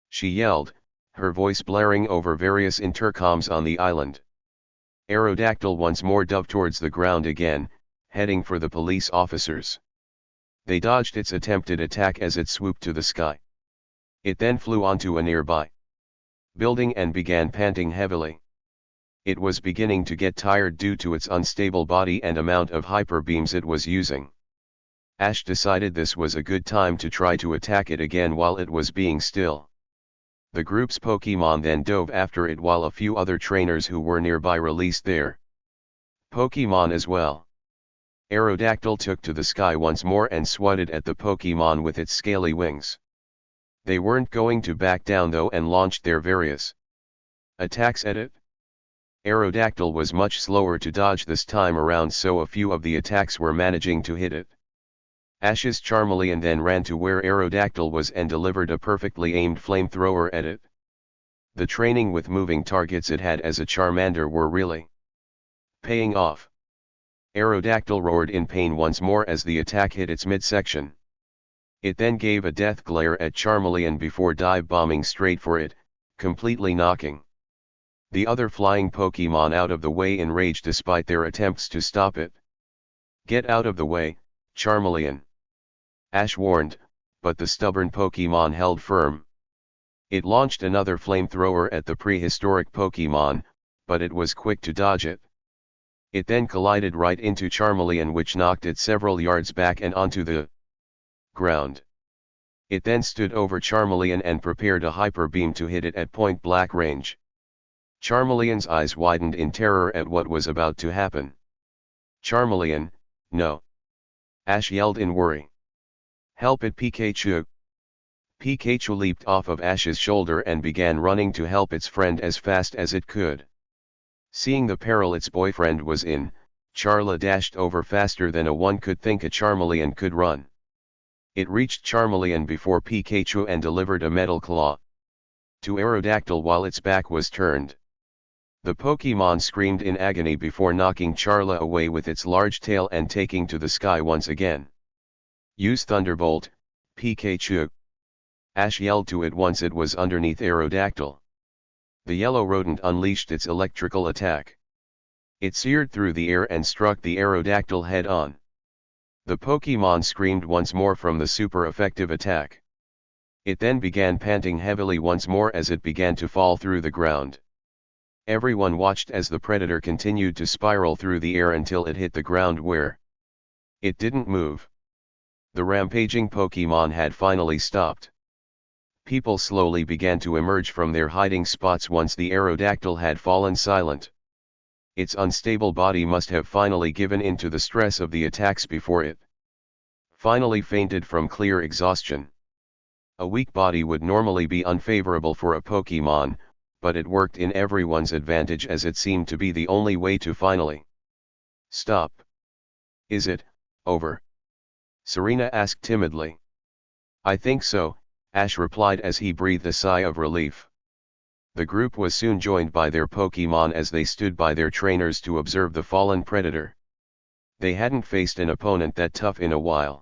She yelled, her voice blaring over various intercoms on the island. Aerodactyl once more dove towards the ground again, heading for the police officers. They dodged its attempted attack as it swooped to the sky. It then flew onto a nearby building and began panting heavily. It was beginning to get tired due to its unstable body and amount of hyper beams it was using. Ash decided this was a good time to try to attack it again while it was being still. The group's Pokémon then dove after it while a few other trainers who were nearby released their Pokémon as well. Aerodactyl took to the sky once more and swatted at the Pokémon with its scaly wings. They weren't going to back down though and launched their various attacks at it. Aerodactyl was much slower to dodge this time around, so a few of the attacks were managing to hit it. Ash's Charmeleon then ran to where Aerodactyl was and delivered a perfectly aimed flamethrower at it. The training with moving targets it had as a Charmander were really paying off. Aerodactyl roared in pain once more as the attack hit its midsection. It then gave a death glare at Charmeleon before dive bombing straight for it, completely knocking the other flying Pokémon out of the way in rage despite their attempts to stop it. Get out of the way, Charmeleon! Ash warned, but the stubborn Pokémon held firm. It launched another flamethrower at the prehistoric Pokémon, but it was quick to dodge it. It then collided right into Charmeleon, which knocked it several yards back and onto the ground. It then stood over Charmeleon and prepared a hyper beam to hit it at point-blank range. Charmeleon's eyes widened in terror at what was about to happen. Charmeleon, no! Ash yelled in worry. Help it, Pikachu! Pikachu leaped off of Ash's shoulder and began running to help its friend as fast as it could. Seeing the peril its boyfriend was in, Charla dashed over faster than one could think a Charmeleon could run. It reached Charmeleon before Pikachu and delivered a metal claw to Aerodactyl while its back was turned. The Pokémon screamed in agony before knocking Charla away with its large tail and taking to the sky once again. Use Thunderbolt, Pikachu! Ash yelled to it once it was underneath Aerodactyl. The yellow rodent unleashed its electrical attack. It seared through the air and struck the Aerodactyl head-on. The Pokémon screamed once more from the super effective attack. It then began panting heavily once more as it began to fall through the ground. Everyone watched as the predator continued to spiral through the air until it hit the ground where it didn't move. The rampaging Pokémon had finally stopped. People slowly began to emerge from their hiding spots once the Aerodactyl had fallen silent. Its unstable body must have finally given in to the stress of the attacks before it finally fainted from clear exhaustion. A weak body would normally be unfavorable for a Pokemon, but it worked in everyone's advantage as it seemed to be the only way to finally stop. Is it over? Serena asked timidly. I think so, Ash replied as he breathed a sigh of relief. The group was soon joined by their Pokemon as they stood by their trainers to observe the fallen predator. They hadn't faced an opponent that tough in a while.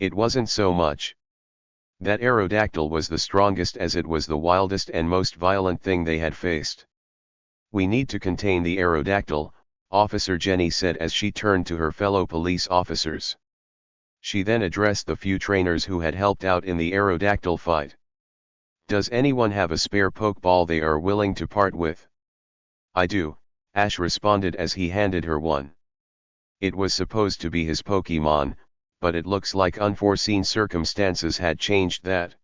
It wasn't so much that Aerodactyl was the strongest as it was the wildest and most violent thing they had faced. We need to contain the Aerodactyl, Officer Jenny said as she turned to her fellow police officers. She then addressed the few trainers who had helped out in the Aerodactyl fight. Does anyone have a spare Pokeball they are willing to part with? I do, Ash responded as he handed her one. It was supposed to be his Pokemon, but it looks like unforeseen circumstances had changed that.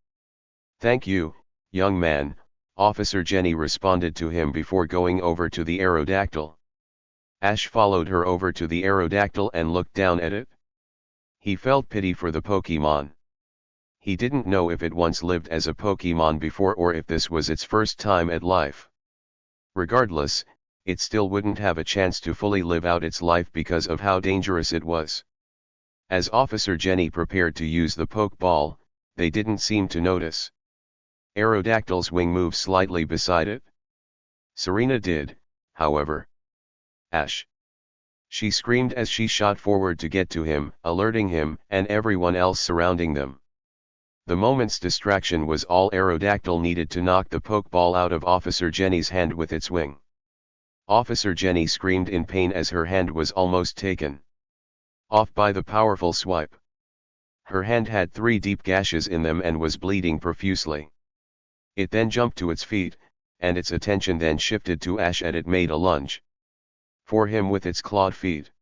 Thank you, young man, Officer Jenny responded to him before going over to the Aerodactyl. Ash followed her over to the Aerodactyl and looked down at it. He felt pity for the Pokemon. He didn't know if it once lived as a Pokemon before or if this was its first time at life. Regardless, it still wouldn't have a chance to fully live out its life because of how dangerous it was. As Officer Jenny prepared to use the Pokeball, they didn't seem to notice Aerodactyl's wing moved slightly beside it. Serena did, however. Ash! She screamed as she shot forward to get to him, alerting him and everyone else surrounding them. The moment's distraction was all Aerodactyl needed to knock the Pokeball out of Officer Jenny's hand with its wing. Officer Jenny screamed in pain as her hand was almost taken off by the powerful swipe. Her hand had 3 deep gashes in them and was bleeding profusely. It then jumped to its feet, and its attention then shifted to Ash as it made a lunge for him with its clawed feet.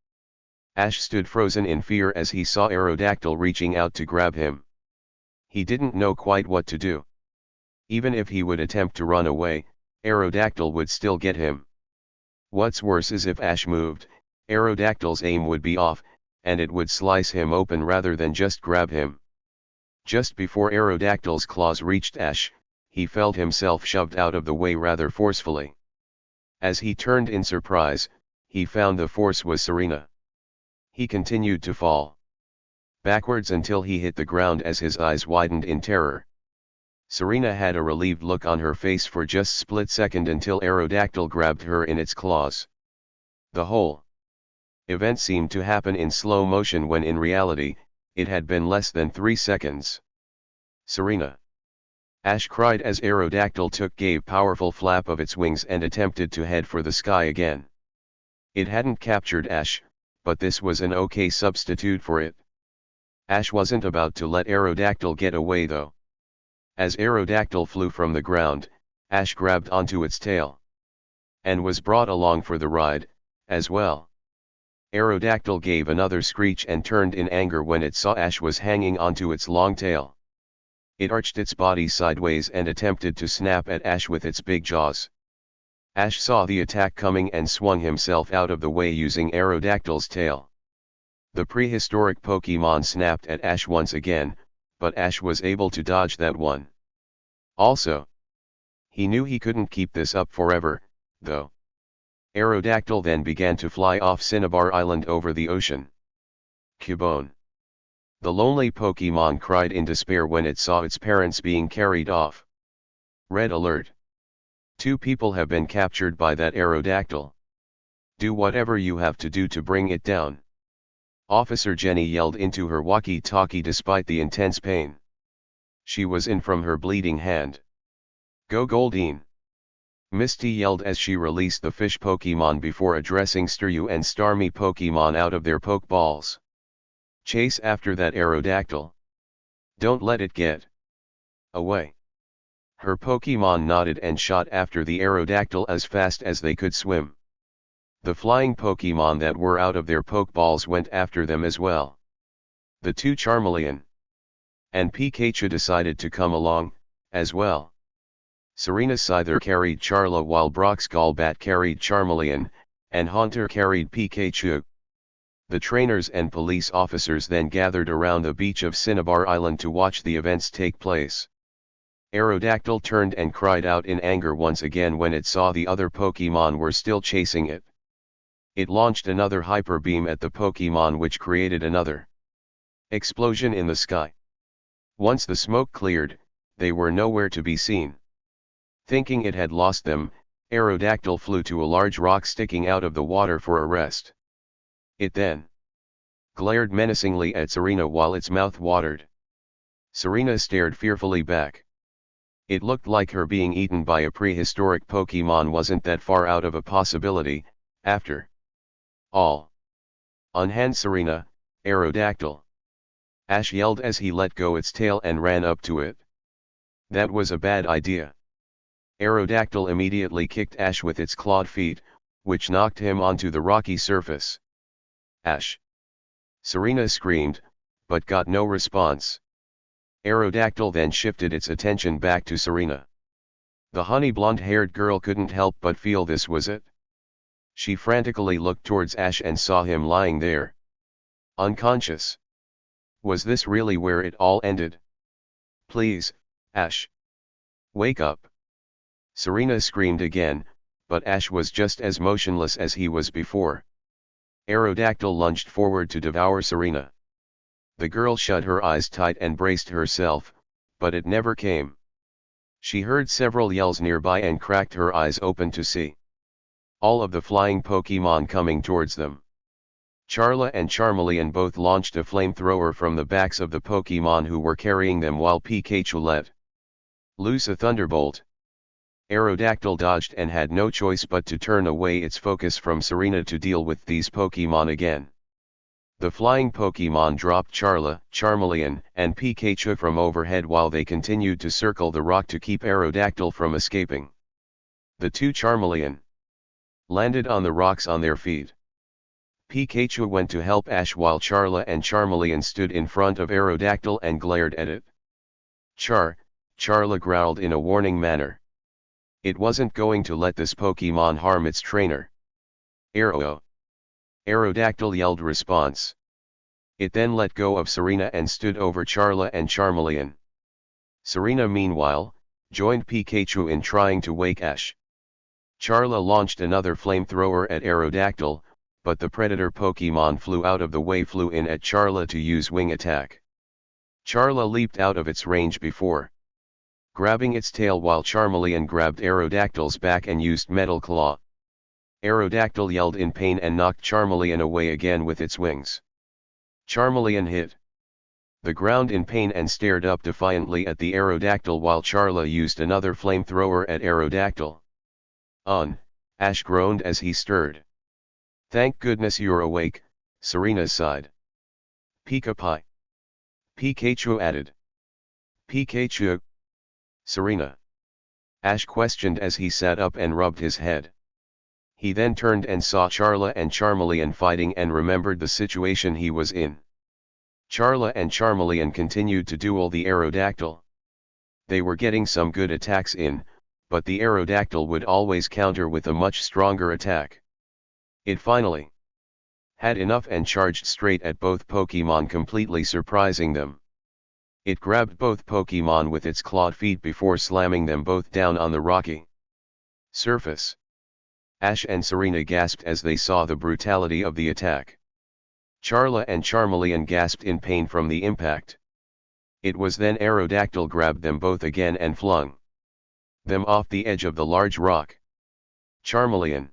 Ash stood frozen in fear as he saw Aerodactyl reaching out to grab him. He didn't know quite what to do. Even if he would attempt to run away, Aerodactyl would still get him. What's worse is if Ash moved, Aerodactyl's aim would be off, and it would slice him open rather than just grab him. Just before Aerodactyl's claws reached Ash, he felt himself shoved out of the way rather forcefully. As he turned in surprise, he found the force was Serena. He continued to fall backwards until he hit the ground as his eyes widened in terror. Serena had a relieved look on her face for just a split second until Aerodactyl grabbed her in its claws. The whole event seemed to happen in slow motion when in reality, it had been less than 3 seconds. Serena! Ash cried as Aerodactyl gave powerful flap of its wings and attempted to head for the sky again. It hadn't captured Ash, but this was an okay substitute for it. Ash wasn't about to let Aerodactyl get away though. As Aerodactyl flew from the ground, Ash grabbed onto its tail and was brought along for the ride, as well. Aerodactyl gave another screech and turned in anger when it saw Ash was hanging onto its long tail. It arched its body sideways and attempted to snap at Ash with its big jaws. Ash saw the attack coming and swung himself out of the way using Aerodactyl's tail. The prehistoric Pokemon snapped at Ash once again, but Ash was able to dodge that one. Also, he knew he couldn't keep this up forever, though. Aerodactyl then began to fly off Cinnabar Island over the ocean. Cubone! The lonely Pokemon cried in despair when it saw its parents being carried off. Red alert! 2 people have been captured by that Aerodactyl. Do whatever you have to do to bring it down. Officer Jenny yelled into her walkie-talkie despite the intense pain she was in from her bleeding hand. Go Goldeen! Misty yelled as she released the fish Pokemon before addressing Storie and Starmie Pokemon out of their Pokeballs. Chase after that Aerodactyl. Don't let it get away. Her Pokemon nodded and shot after the Aerodactyl as fast as they could swim. The flying Pokemon that were out of their Pokeballs went after them as well. The 2 Charmeleon and Pikachu decided to come along, as well. Serena Scyther carried Charla while Brock's Golbat carried Charmeleon, and Haunter carried Pikachu. The trainers and police officers then gathered around the beach of Cinnabar Island to watch the events take place. Aerodactyl turned and cried out in anger once again when it saw the other Pokémon were still chasing it. It launched another hyper beam at the Pokémon, which created another explosion in the sky. Once the smoke cleared, they were nowhere to be seen. Thinking it had lost them, Aerodactyl flew to a large rock sticking out of the water for a rest. It then glared menacingly at Serena while its mouth watered. Serena stared fearfully back. It looked like her being eaten by a prehistoric Pokémon wasn't that far out of a possibility, after all. Unhand Serena, Aerodactyl! Ash yelled as he let go its tail and ran up to it. That was a bad idea. Aerodactyl immediately kicked Ash with its clawed feet, which knocked him onto the rocky surface. Ash! Serena screamed, but got no response. Aerodactyl then shifted its attention back to Serena. The honey blonde-haired girl couldn't help but feel this was it. She frantically looked towards Ash and saw him lying there, unconscious. Was this really where it all ended? Please, Ash! Wake up! Serena screamed again, but Ash was just as motionless as he was before. Aerodactyl lunged forward to devour Serena. The girl shut her eyes tight and braced herself, but it never came. She heard several yells nearby and cracked her eyes open to see all of the flying Pokémon coming towards them. Charla and Charmeleon both launched a flamethrower from the backs of the Pokémon who were carrying them, while Pikachu let loose a thunderbolt. Aerodactyl dodged and had no choice but to turn away its focus from Serena to deal with these Pokémon again. The flying Pokémon dropped Charla, Charmeleon, and Pikachu from overhead while they continued to circle the rock to keep Aerodactyl from escaping. The two Charmeleon landed on the rocks on their feet. Pikachu went to help Ash while Charla and Charmeleon stood in front of Aerodactyl and glared at it. Charla growled in a warning manner. It wasn't going to let this Pokémon harm its trainer. Aerodactyl yelled response. It then let go of Serena and stood over Charla and Charmeleon. Serena meanwhile, joined Pikachu in trying to wake Ash. Charla launched another flamethrower at Aerodactyl, but the predator Pokémon flew out of the way, flew in at Charla to use wing attack. Charla leaped out of its range before grabbing its tail, while Charmeleon grabbed Aerodactyl's back and used Metal Claw. Aerodactyl yelled in pain and knocked Charmeleon away again with its wings. Charmeleon hit the ground in pain and stared up defiantly at the Aerodactyl while Charla used another flamethrower at Aerodactyl. Ash groaned as he stirred. Thank goodness you're awake, Serena sighed. Pika-Pie! Pikachu added. Pikachu! Serena? Ash questioned as he sat up and rubbed his head. He then turned and saw Charla and Charmeleon fighting and remembered the situation he was in. Charla and Charmeleon continued to duel the Aerodactyl. They were getting some good attacks in, but the Aerodactyl would always counter with a much stronger attack. It finally had enough and charged straight at both Pokémon, completely surprising them. It grabbed both Pokémon with its clawed feet before slamming them both down on the rocky surface. Ash and Serena gasped as they saw the brutality of the attack. Charla and Charmeleon gasped in pain from the impact. It was then Aerodactyl grabbed them both again and flung them off the edge of the large rock. Charmeleon!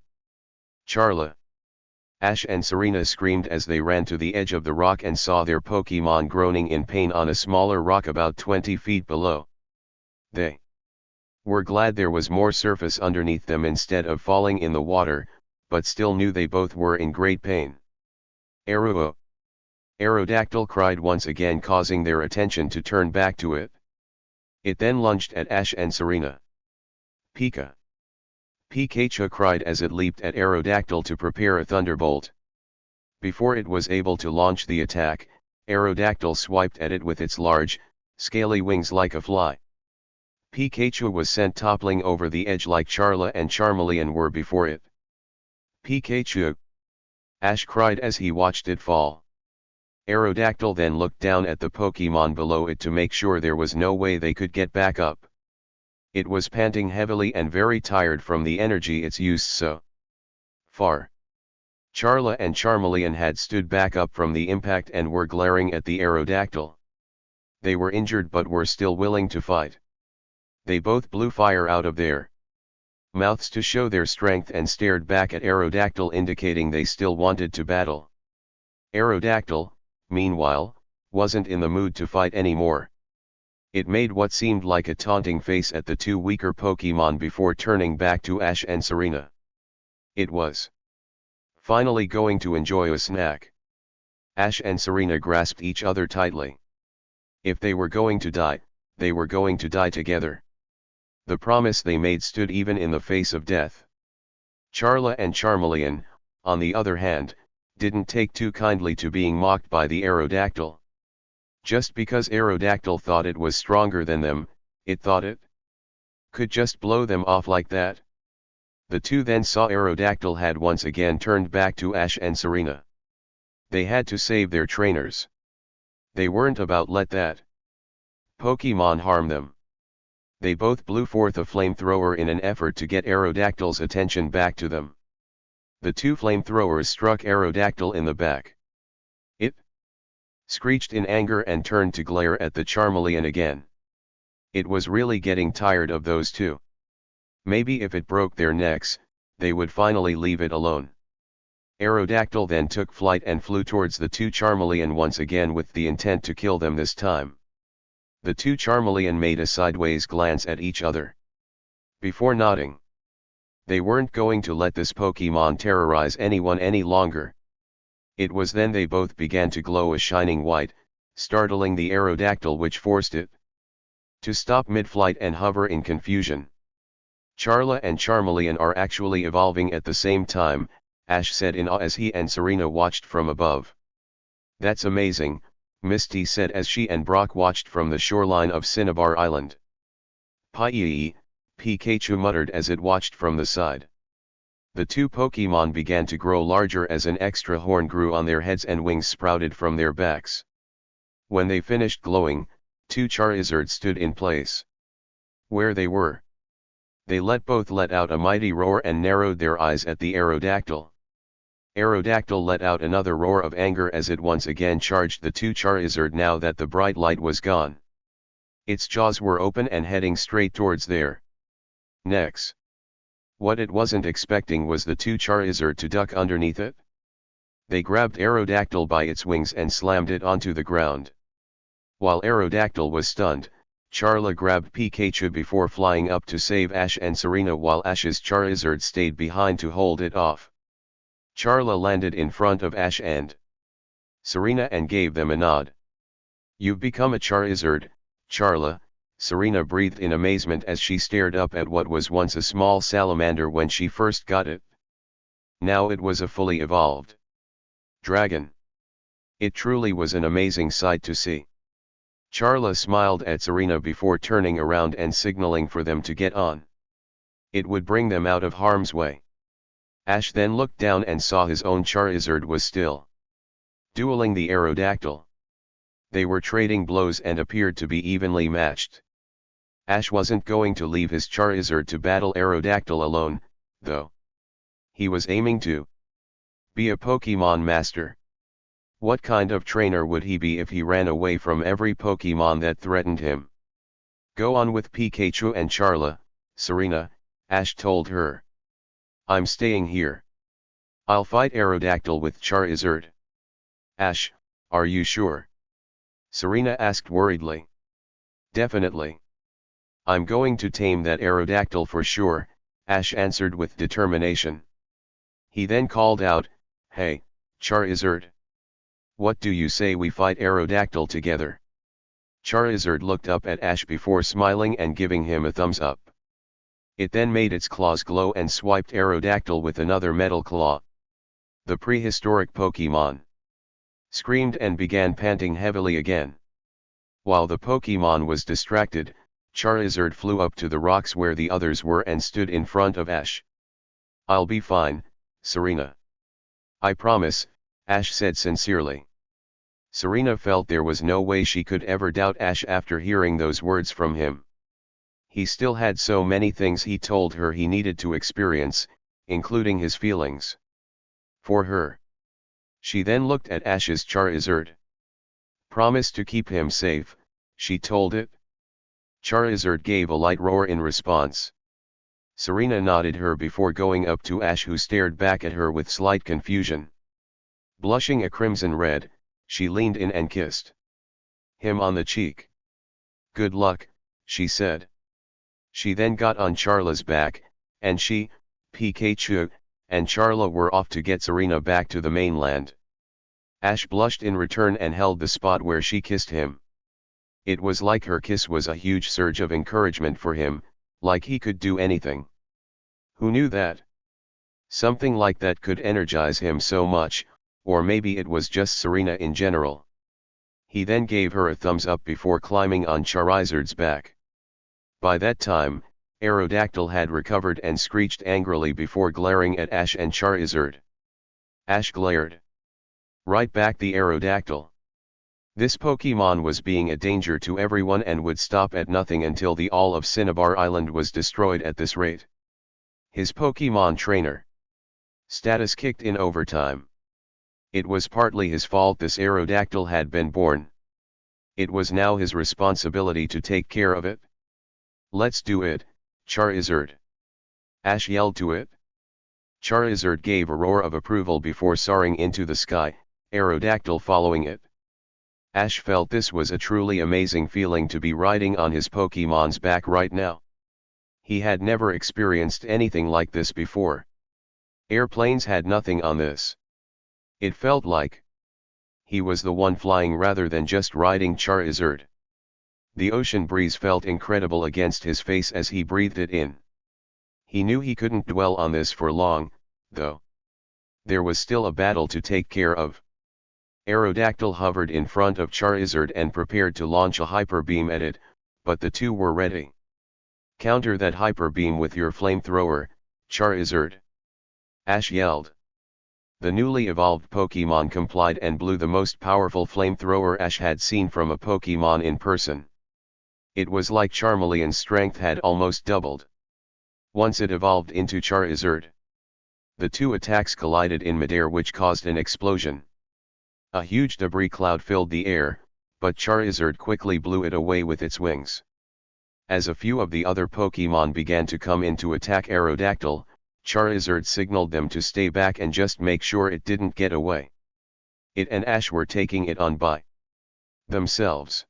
Charla! Ash and Serena screamed as they ran to the edge of the rock and saw their Pokémon groaning in pain on a smaller rock about 20 feet below. They were glad there was more surface underneath them instead of falling in the water, but still knew they both were in great pain. Aerodactyl cried once again, causing their attention to turn back to it. It then lunged at Ash and Serena. Pikachu cried as it leaped at Aerodactyl to prepare a thunderbolt. Before it was able to launch the attack, Aerodactyl swiped at it with its large, scaly wings like a fly. Pikachu was sent toppling over the edge like Charla and Charmeleon were before it. Pikachu! Ash cried as he watched it fall. Aerodactyl then looked down at the Pokémon below it to make sure there was no way they could get back up. It was panting heavily and very tired from the energy it's used so far. Charla and Charmeleon had stood back up from the impact and were glaring at the Aerodactyl. They were injured but were still willing to fight. They both blew fire out of their mouths to show their strength and stared back at Aerodactyl, indicating they still wanted to battle. Aerodactyl, meanwhile, wasn't in the mood to fight anymore. It made what seemed like a taunting face at the two weaker Pokémon before turning back to Ash and Serena. It was finally going to enjoy a snack. Ash and Serena grasped each other tightly. If they were going to die, they were going to die together. The promise they made stood even in the face of death. Charla and Charmeleon, on the other hand, didn't take too kindly to being mocked by the Aerodactyl. Just because Aerodactyl thought it was stronger than them, it thought it could just blow them off like that. The two then saw Aerodactyl had once again turned back to Ash and Serena. They had to save their trainers. They weren't about let that Pokémon harm them. They both blew forth a flamethrower in an effort to get Aerodactyl's attention back to them. The two flamethrowers struck Aerodactyl in the back. It screeched in anger and turned to glare at the Charmeleon again. It was really getting tired of those two. Maybe if it broke their necks, they would finally leave it alone. Aerodactyl then took flight and flew towards the two Charmeleon once again with the intent to kill them this time. The two Charmeleon made a sideways glance at each other before nodding. They weren't going to let this Pokémon terrorize anyone any longer. It was then they both began to glow a shining white, startling the Aerodactyl, which forced it to stop mid-flight and hover in confusion. Charla and Charmeleon are actually evolving at the same time, Ash said in awe as he and Serena watched from above. That's amazing, Misty said as she and Brock watched from the shoreline of Cinnabar Island. Pie, Pikachu muttered as it watched from the side. The two Pokémon began to grow larger as an extra horn grew on their heads and wings sprouted from their backs. When they finished glowing, two Charizards stood in place where they were. They both let out a mighty roar and narrowed their eyes at the Aerodactyl. Aerodactyl let out another roar of anger as it once again charged the two Charizard now that the bright light was gone. Its jaws were open and heading straight towards their necks. What it wasn't expecting was the two Charizard to duck underneath it. They grabbed Aerodactyl by its wings and slammed it onto the ground. While Aerodactyl was stunned, Charla grabbed Pikachu before flying up to save Ash and Serena while Ash's Charizard stayed behind to hold it off. Charla landed in front of Ash and Serena and gave them a nod. You've become a Charizard, Charla, Serena breathed in amazement as she stared up at what was once a small salamander when she first got it. Now it was a fully evolved dragon. It truly was an amazing sight to see. Charla smiled at Serena before turning around and signaling for them to get on. It would bring them out of harm's way. Ash then looked down and saw his own Charizard was still dueling the Aerodactyl. They were trading blows and appeared to be evenly matched. Ash wasn't going to leave his Charizard to battle Aerodactyl alone, though. He was aiming to be a Pokémon master. What kind of trainer would he be if he ran away from every Pokémon that threatened him? Go on with Pikachu and Charla, Serena, Ash told her. I'm staying here. I'll fight Aerodactyl with Charizard. Ash, are you sure? Serena asked worriedly. Definitely. I'm going to tame that Aerodactyl for sure, Ash answered with determination. He then called out, Hey, Charizard. What do you say we fight Aerodactyl together? Charizard looked up at Ash before smiling and giving him a thumbs up. It then made its claws glow and swiped Aerodactyl with another metal claw. The prehistoric Pokémon screamed and began panting heavily again. While the Pokémon was distracted, Charizard flew up to the rocks where the others were and stood in front of Ash. I'll be fine, Serena. I promise, Ash said sincerely. Serena felt there was no way she could ever doubt Ash after hearing those words from him. He still had so many things he told her he needed to experience, including his feelings for her. She then looked at Ash's Charizard. Promise to keep him safe, she told it. Charizard gave a light roar in response. Serena nodded her before going up to Ash, who stared back at her with slight confusion. Blushing a crimson red, she leaned in and kissed him on the cheek. Good luck, she said. She then got on Charla's back, and she, Pikachu, and Charla were off to get Serena back to the mainland. Ash blushed in return and held the spot where she kissed him. It was like her kiss was a huge surge of encouragement for him, like he could do anything. Who knew that? Something like that could energize him so much, or maybe it was just Serena in general. He then gave her a thumbs up before climbing on Charizard's back. By that time, Aerodactyl had recovered and screeched angrily before glaring at Ash and Charizard. Ash glared right back the Aerodactyl. This Pokemon was being a danger to everyone and would stop at nothing until the all of Cinnabar Island was destroyed at this rate. His Pokemon trainer status kicked in overtime. It was partly his fault this Aerodactyl had been born. It was now his responsibility to take care of it. Let's do it, Charizard! Ash yelled to it. Charizard gave a roar of approval before soaring into the sky, Aerodactyl following it. Ash felt this was a truly amazing feeling to be riding on his Pokemon's back right now. He had never experienced anything like this before. Airplanes had nothing on this. It felt like he was the one flying rather than just riding Charizard. The ocean breeze felt incredible against his face as he breathed it in. He knew he couldn't dwell on this for long, though. There was still a battle to take care of. Aerodactyl hovered in front of Charizard and prepared to launch a hyper beam at it, but the two were ready. Counter that hyper beam with your flamethrower, Charizard! Ash yelled. The newly evolved Pokemon complied and blew the most powerful flamethrower Ash had seen from a Pokemon in person. It was like Charmeleon's strength had almost doubled. Once it evolved into Charizard, the two attacks collided in midair, which caused an explosion. A huge debris cloud filled the air, but Charizard quickly blew it away with its wings. As a few of the other Pokemon began to come in to attack Aerodactyl, Charizard signaled them to stay back and just make sure it didn't get away. It and Ash were taking it on by themselves.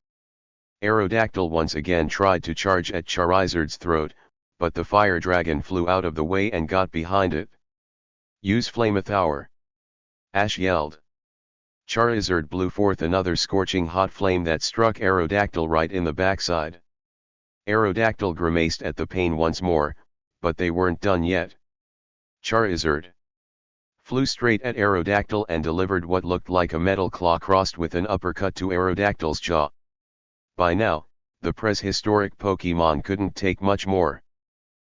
Aerodactyl once again tried to charge at Charizard's throat, but the fire dragon flew out of the way and got behind it. Use Flamethrower! Ash yelled. Charizard blew forth another scorching hot flame that struck Aerodactyl right in the backside. Aerodactyl grimaced at the pain once more, but they weren't done yet. Charizard flew straight at Aerodactyl and delivered what looked like a metal claw crossed with an uppercut to Aerodactyl's jaw. By now, the prehistoric Pokemon couldn't take much more.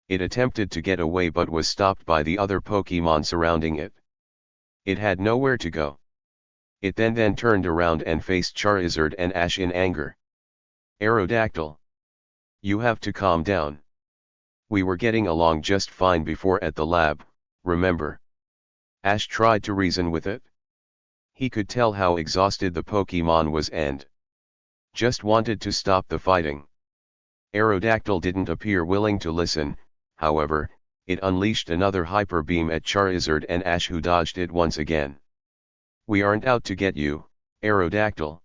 It attempted to get away but was stopped by the other Pokemon surrounding it. It had nowhere to go. It then turned around and faced Charizard and Ash in anger. Aerodactyl! You have to calm down. We were getting along just fine before at the lab, remember? Ash tried to reason with it. He could tell how exhausted the Pokemon was and just wanted to stop the fighting. Aerodactyl didn't appear willing to listen, however, it unleashed another hyper beam at Charizard and Ash, who dodged it once again. We aren't out to get you, Aerodactyl.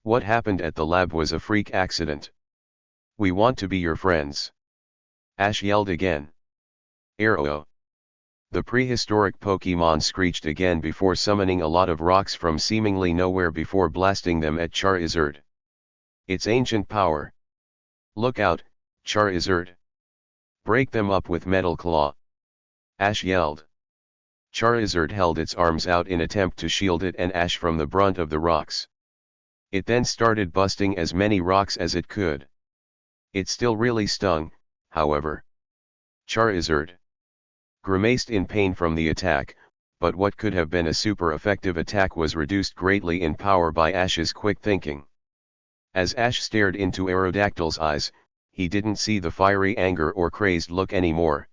What happened at the lab was a freak accident. We want to be your friends. Ash yelled again. Aero! The prehistoric Pokemon screeched again before summoning a lot of rocks from seemingly nowhere before blasting them at Charizard. Its ancient power. Look out, Charizard! Break them up with Metal Claw! Ash yelled. Charizard held its arms out in attempt to shield it and Ash from the brunt of the rocks. It then started busting as many rocks as it could. It still really stung, however. Charizard grimaced in pain from the attack, but what could have been a super effective attack was reduced greatly in power by Ash's quick thinking. As Ash stared into Aerodactyl's eyes, he didn't see the fiery anger or crazed look anymore.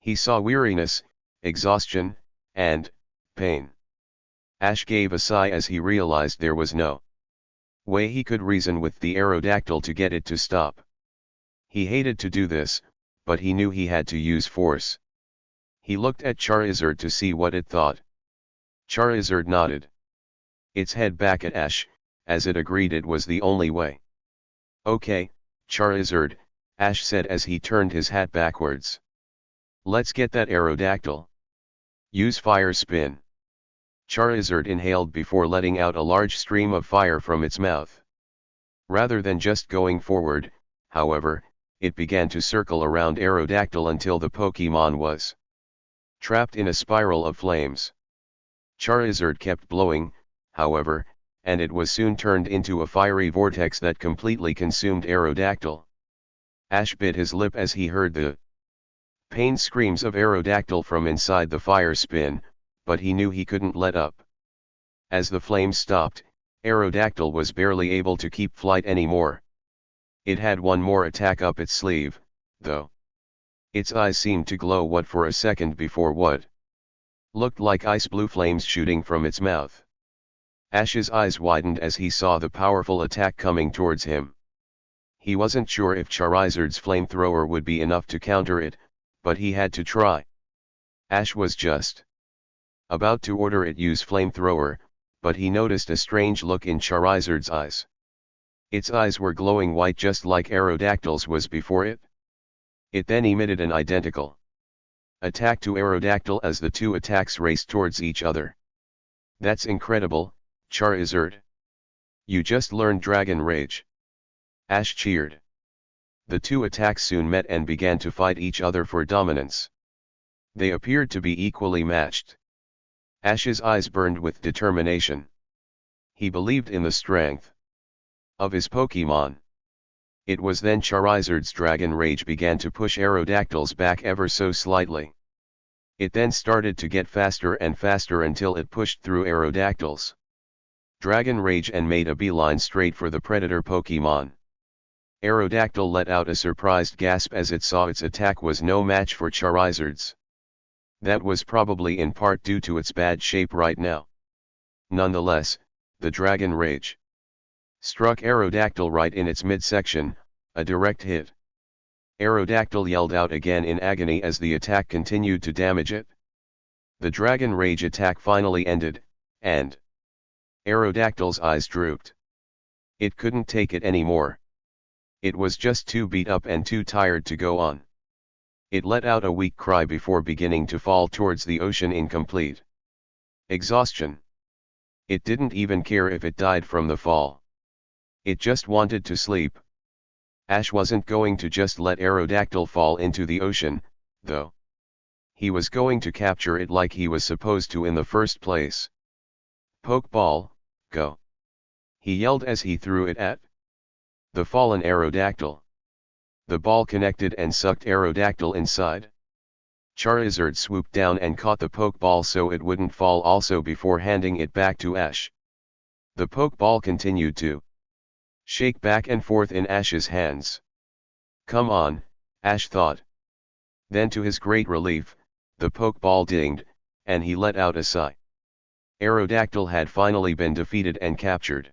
He saw weariness, exhaustion, and pain. Ash gave a sigh as he realized there was no way he could reason with the Aerodactyl to get it to stop. He hated to do this, but he knew he had to use force. He looked at Charizard to see what it thought. Charizard nodded its head back at Ash, as it agreed it was the only way. "Okay, Charizard," Ash said as he turned his hat backwards. "Let's get that Aerodactyl. Use Fire Spin." Charizard inhaled before letting out a large stream of fire from its mouth. Rather than just going forward, however, it began to circle around Aerodactyl until the Pokémon was trapped in a spiral of flames. Charizard kept blowing, however, and it was soon turned into a fiery vortex that completely consumed Aerodactyl. Ash bit his lip as he heard the pain screams of Aerodactyl from inside the fire spin, but he knew he couldn't let up. As the flames stopped, Aerodactyl was barely able to keep flight anymore. It had one more attack up its sleeve, though. Its eyes seemed to glow for a second before what looked like ice blue flames shooting from its mouth. Ash's eyes widened as he saw the powerful attack coming towards him. He wasn't sure if Charizard's flamethrower would be enough to counter it, but he had to try. Ash was just about to order it use flamethrower, but he noticed a strange look in Charizard's eyes. Its eyes were glowing white just like Aerodactyl's was before it. It then emitted an identical attack to Aerodactyl as the two attacks raced towards each other. "That's incredible, Charizard. You just learned Dragon Rage." Ash cheered. The two attacks soon met and began to fight each other for dominance. They appeared to be equally matched. Ash's eyes burned with determination. He believed in the strength of his Pokémon. It was then Charizard's Dragon Rage began to push Aerodactyl's back ever so slightly. It then started to get faster and faster until it pushed through Aerodactyl's Dragon Rage and made a beeline straight for the predator Pokémon. Aerodactyl let out a surprised gasp as it saw its attack was no match for Charizard's. That was probably in part due to its bad shape right now. Nonetheless, the Dragon Rage struck Aerodactyl right in its midsection, a direct hit. Aerodactyl yelled out again in agony as the attack continued to damage it. The Dragon Rage attack finally ended, and Aerodactyl's eyes drooped. It couldn't take it anymore. It was just too beat up and too tired to go on. It let out a weak cry before beginning to fall towards the ocean in complete exhaustion. It didn't even care if it died from the fall. It just wanted to sleep. Ash wasn't going to just let Aerodactyl fall into the ocean, though. He was going to capture it like he was supposed to in the first place. "Pokeball, go!" he yelled as he threw it at the fallen Aerodactyl. The ball connected and sucked Aerodactyl inside. Charizard swooped down and caught the Pokeball so it wouldn't fall also before handing it back to Ash. The Pokeball continued to shake back and forth in Ash's hands. "Come on," Ash thought. Then to his great relief, the Pokeball dinged, and he let out a sigh. Aerodactyl had finally been defeated and captured.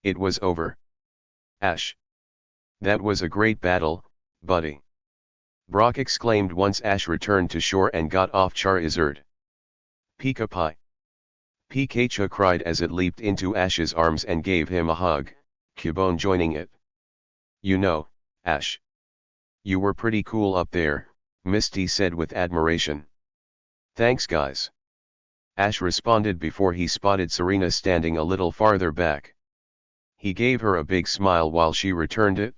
It was over. "Ash. That was a great battle, buddy," Brock exclaimed once Ash returned to shore and got off Charizard. "Pika-Pie." Pikachu cried as it leaped into Ash's arms and gave him a hug, Cubone joining it. "You know, Ash. You were pretty cool up there," Misty said with admiration. "Thanks guys." Ash responded before he spotted Serena standing a little farther back. He gave her a big smile while she returned it.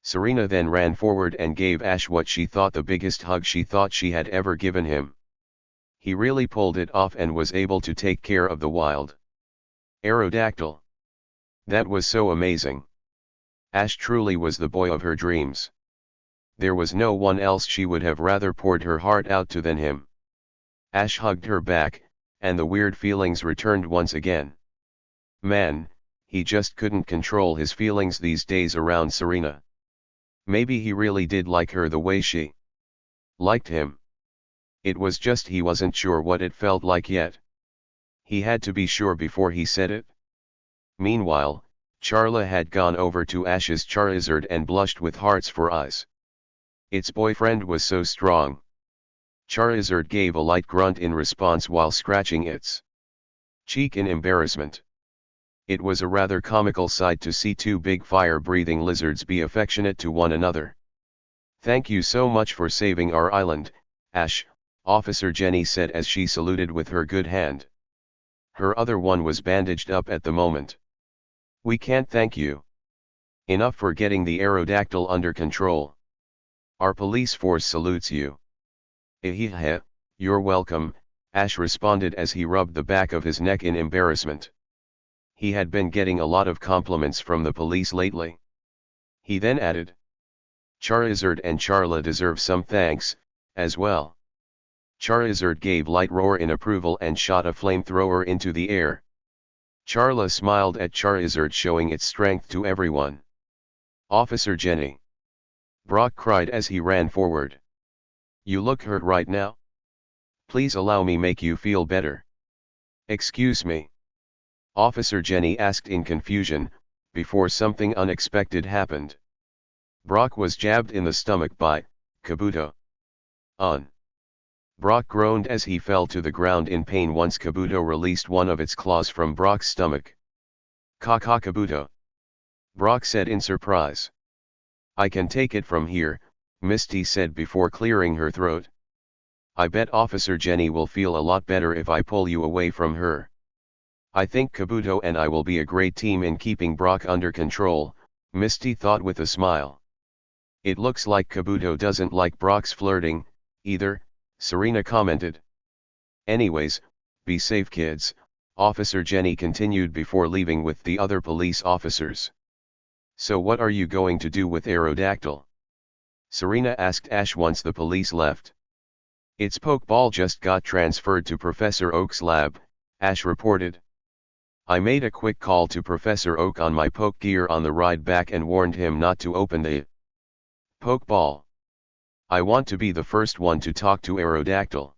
Serena then ran forward and gave Ash what she thought the biggest hug she thought she had ever given him. He really pulled it off and was able to take care of the wild Aerodactyl. That was so amazing. Ash truly was the boy of her dreams. There was no one else she would have rather poured her heart out to than him. Ash hugged her back, and the weird feelings returned once again. Man, he just couldn't control his feelings these days around Serena. Maybe he really did like her the way she liked him. It was just he wasn't sure what it felt like yet. He had to be sure before he said it. Meanwhile, Charla had gone over to Ash's Charizard and blushed with hearts for eyes. Its boyfriend was so strong. Charizard gave a light grunt in response while scratching its cheek in embarrassment. It was a rather comical sight to see two big fire-breathing lizards be affectionate to one another. "Thank you so much for saving our island, Ash," Officer Jenny said as she saluted with her good hand. Her other one was bandaged up at the moment. "We can't thank you enough for getting the Aerodactyl under control. Our police force salutes you." "Eheheh, you're welcome," Ash responded as he rubbed the back of his neck in embarrassment. He had been getting a lot of compliments from the police lately. He then added, "Charizard and Charla deserve some thanks, as well." Charizard gave light roar in approval and shot a flamethrower into the air. Charla smiled at Charizard, showing its strength to everyone. "Officer Jenny!" Brock cried as he ran forward. "You look hurt right now. Please allow me make you feel better." "Excuse me?" Officer Jenny asked in confusion, before something unexpected happened. Brock was jabbed in the stomach by Kabuto. Brock groaned as he fell to the ground in pain once Kabuto released one of its claws from Brock's stomach. "Kaka Kabuto," Brock said in surprise. "I can take it from here," Misty said before clearing her throat. "I bet Officer Jenny will feel a lot better if I pull you away from her. I think Kabuto and I will be a great team in keeping Brock under control," Misty thought with a smile. "It looks like Kabuto doesn't like Brock's flirting, either," Serena commented. "Anyways, be safe kids," Officer Jenny continued before leaving with the other police officers. "So what are you going to do with Aerodactyl?" Serena asked Ash once the police left. "Its Pokeball just got transferred to Professor Oak's lab," Ash reported. "I made a quick call to Professor Oak on my Poke Gear on the ride back and warned him not to open the Pokeball. I want to be the first one to talk to Aerodactyl.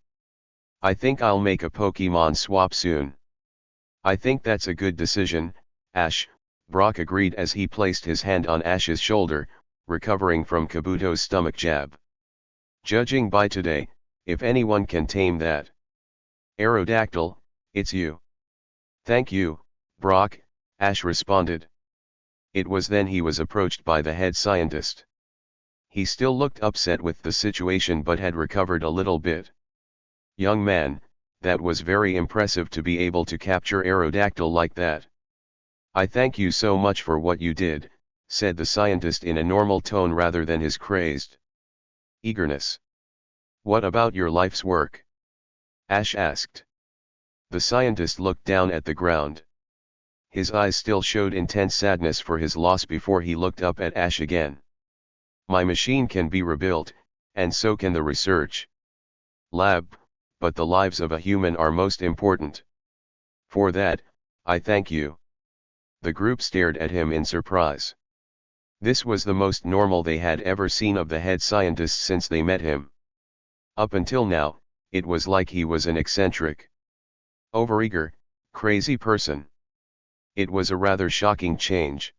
I think I'll make a Pokemon swap soon." "I think that's a good decision, Ash," Brock agreed as he placed his hand on Ash's shoulder, recovering from Kabuto's stomach jab. "Judging by today, if anyone can tame that Aerodactyl, it's you." "Thank you, Brock," Ash responded. It was then he was approached by the head scientist. He still looked upset with the situation but had recovered a little bit. "Young man, that was very impressive to be able to capture Aerodactyl like that." "I thank you so much for what you did," said the scientist in a normal tone rather than his crazed eagerness. "What about your life's work?" Ash asked. The scientist looked down at the ground. His eyes still showed intense sadness for his loss before he looked up at Ash again. "My machine can be rebuilt, and so can the research lab, but the lives of a human are most important. For that, I thank you." The group stared at him in surprise. This was the most normal they had ever seen of the head scientist since they met him. Up until now, it was like he was an eccentric, overeager, crazy person. It was a rather shocking change.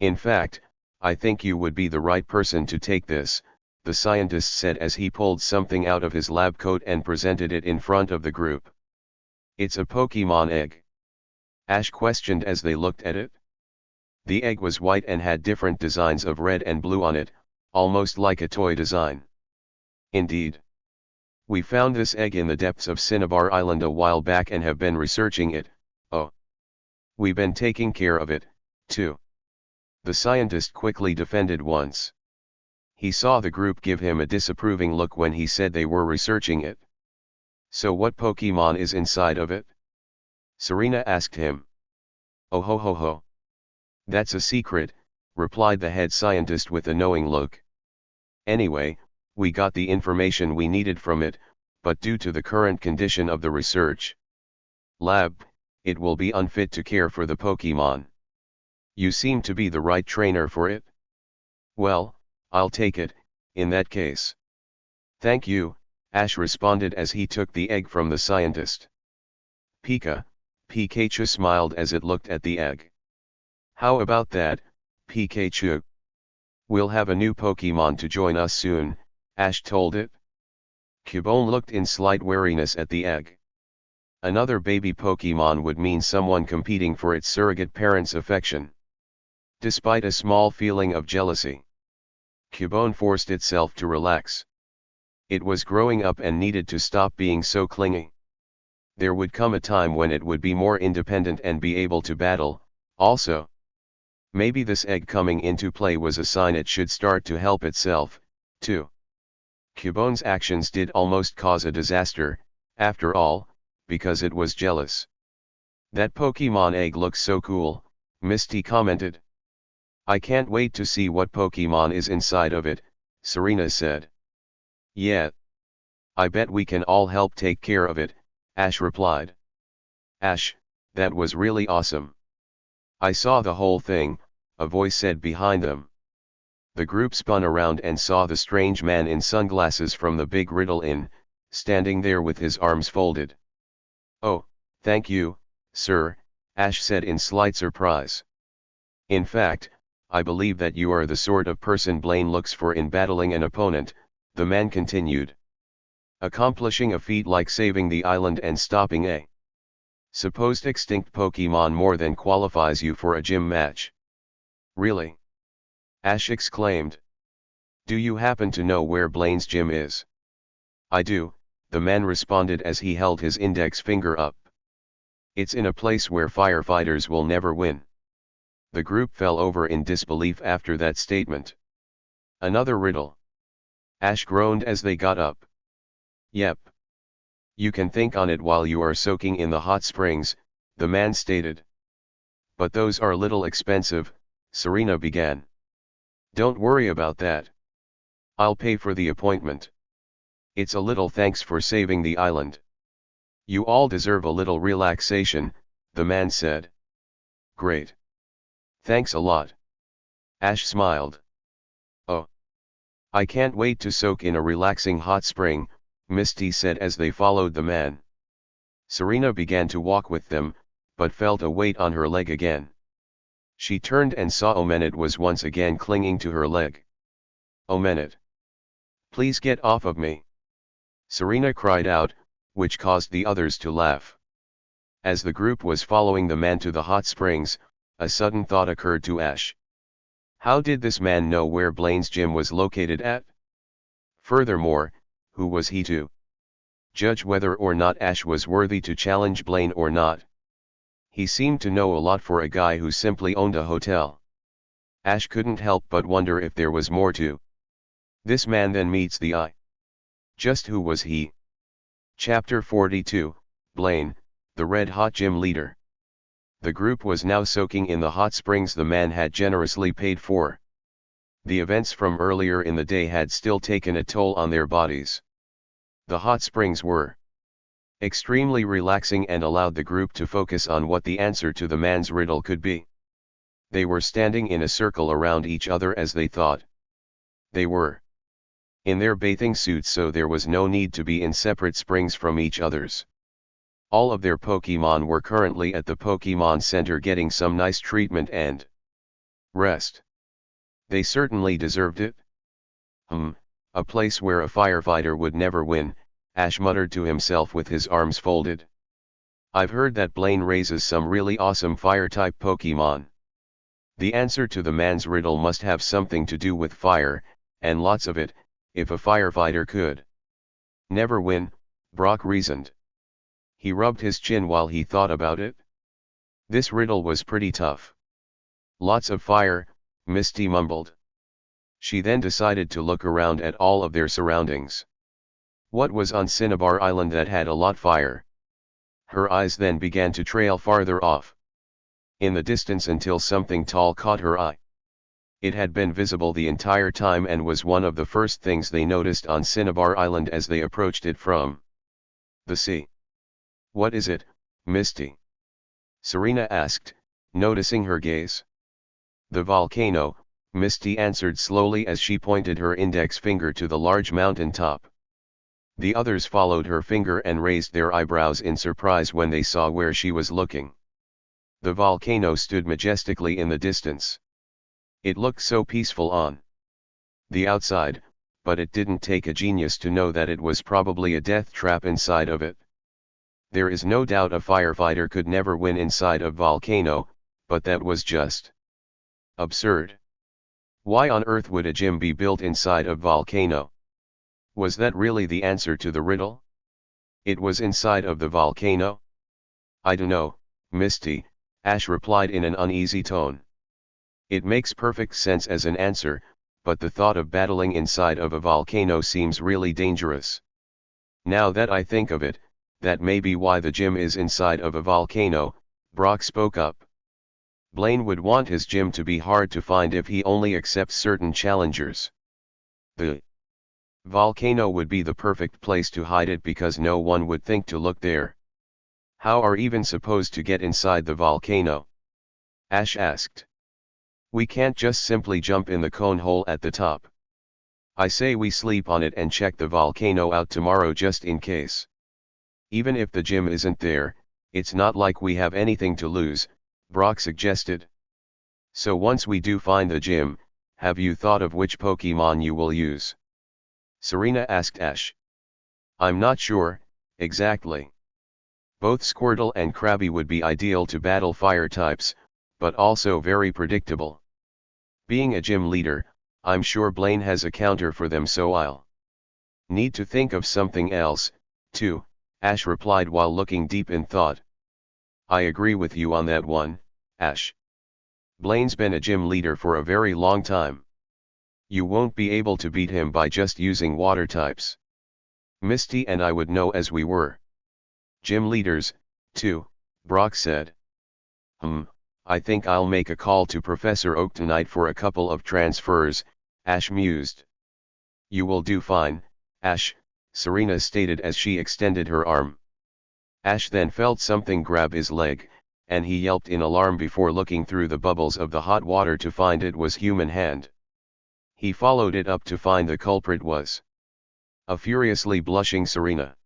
"In fact, I think you would be the right person to take this," the scientist said as he pulled something out of his lab coat and presented it in front of the group. "It's a Pokemon egg?" Ash questioned as they looked at it. The egg was white and had different designs of red and blue on it, almost like a toy design. "Indeed. We found this egg in the depths of Cinnabar Island a while back and have been researching it. Oh. We've been taking care of it, too." The scientist quickly defended once. He saw the group give him a disapproving look when he said they were researching it. "So what Pokemon is inside of it?" Serena asked him. "Oh ho ho ho. That's a secret," replied the head scientist with a knowing look. "Anyway, we got the information we needed from it, but due to the current condition of the research lab, it will be unfit to care for the Pokemon. You seem to be the right trainer for it. Well, I'll take it, in that case. Thank you, Ash responded as he took the egg from the scientist. Pikachu smiled as it looked at the egg. How about that, Pikachu? We'll have a new Pokemon to join us soon, Ash told it. Cubone looked in slight wariness at the egg. Another baby Pokemon would mean someone competing for its surrogate parent's affection. Despite a small feeling of jealousy, Cubone forced itself to relax. It was growing up and needed to stop being so clingy. There would come a time when it would be more independent and be able to battle, also. Maybe this egg coming into play was a sign it should start to help itself, too. Cubone's actions did almost cause a disaster, after all, because it was jealous. That Pokemon egg looks so cool, Misty commented. I can't wait to see what Pokemon is inside of it, Serena said. Yeah. I bet we can all help take care of it, Ash replied. Ash, that was really awesome. I saw the whole thing, a voice said behind them. The group spun around and saw the strange man in sunglasses from the Big Riddle Inn, standing there with his arms folded. Oh, thank you, sir, Ash said in slight surprise. In fact, I believe that you are the sort of person Blaine looks for in battling an opponent, the man continued. Accomplishing a feat like saving the island and stopping a supposed extinct Pokemon more than qualifies you for a gym match. Really? Ash exclaimed. Do you happen to know where Blaine's gym is? I do, the man responded as he held his index finger up. It's in a place where firefighters will never win. The group fell over in disbelief after that statement. Another riddle. Ash groaned as they got up. Yep. You can think on it while you are soaking in the hot springs, the man stated. But those are a little expensive, Serena began. Don't worry about that. I'll pay for the appointment. It's a little thanks for saving the island. You all deserve a little relaxation, the man said. Great. Thanks a lot. Ash smiled. Oh. I can't wait to soak in a relaxing hot spring, Misty said as they followed the man. Serena began to walk with them, but felt a weight on her leg again. She turned and saw Omenet was once again clinging to her leg. Omenet. Please get off of me. Serena cried out, which caused the others to laugh. As the group was following the man to the hot springs, a sudden thought occurred to Ash. How did this man know where Blaine's gym was located at? Furthermore, who was he to judge whether or not Ash was worthy to challenge Blaine or not? He seemed to know a lot for a guy who simply owned a hotel. Ash couldn't help but wonder if there was more to this man than meets the eye. Just who was he? Chapter 42, Blaine, the red-hot gym leader. The group was now soaking in the hot springs the man had generously paid for. The events from earlier in the day had still taken a toll on their bodies. The hot springs were extremely relaxing and allowed the group to focus on what the answer to the man's riddle could be. They were standing in a circle around each other as they thought. They were in their bathing suits, so there was no need to be in separate springs from each other's. All of their Pokemon were currently at the Pokemon Center getting some nice treatment and rest. They certainly deserved it. A place where a firefighter would never win, Ash muttered to himself with his arms folded. I've heard that Blaine raises some really awesome fire-type Pokemon. The answer to the man's riddle must have something to do with fire, and lots of it, if a firefighter could never win, Brock reasoned. He rubbed his chin while he thought about it. This riddle was pretty tough. Lots of fire, Misty mumbled. She then decided to look around at all of their surroundings. What was on Cinnabar Island that had a lot fire? Her eyes then began to trail farther off in the distance until something tall caught her eye. It had been visible the entire time and was one of the first things they noticed on Cinnabar Island as they approached it from The sea. What is it, Misty? Serena asked, noticing her gaze. The volcano, Misty answered slowly as she pointed her index finger to the large mountain top. The others followed her finger and raised their eyebrows in surprise when they saw where she was looking. The volcano stood majestically in the distance. It looked so peaceful on the outside, but it didn't take a genius to know that it was probably a death trap inside of it. There is no doubt a firefighter could never win inside a volcano, but that was just absurd. Why on earth would a gym be built inside a volcano? Was that really the answer to the riddle? It was inside of the volcano? I dunno, Misty, Ash replied in an uneasy tone. It makes perfect sense as an answer, but the thought of battling inside of a volcano seems really dangerous. Now that I think of it, that may be why the gym is inside of a volcano, Brock spoke up. Blaine would want his gym to be hard to find if he only accepts certain challengers. The volcano would be the perfect place to hide it because no one would think to look there. How are even supposed to get inside the volcano? Ash asked. We can't just simply jump in the cone hole at the top. I say we sleep on it and check the volcano out tomorrow just in case. Even if the gym isn't there, it's not like we have anything to lose, Brock suggested. So once we do find the gym, have you thought of which Pokemon you will use? Serena asked Ash. I'm not sure, exactly. Both Squirtle and Krabby would be ideal to battle fire types, but also very predictable. Being a gym leader, I'm sure Blaine has a counter for them, so I'll need to think of something else, too, Ash replied while looking deep in thought. I agree with you on that one, Ash. Blaine's been a gym leader for a very long time. You won't be able to beat him by just using water types. Misty and I would know as we were gym leaders, too, Brock said. I think I'll make a call to Professor Oak tonight for a couple of transfers, Ash mused. You will do fine, Ash, Serena stated as she extended her arm. Ash then felt something grab his leg, and he yelped in alarm before looking through the bubbles of the hot water to find it was human hand. He followed it up to find the culprit was a furiously blushing Serena.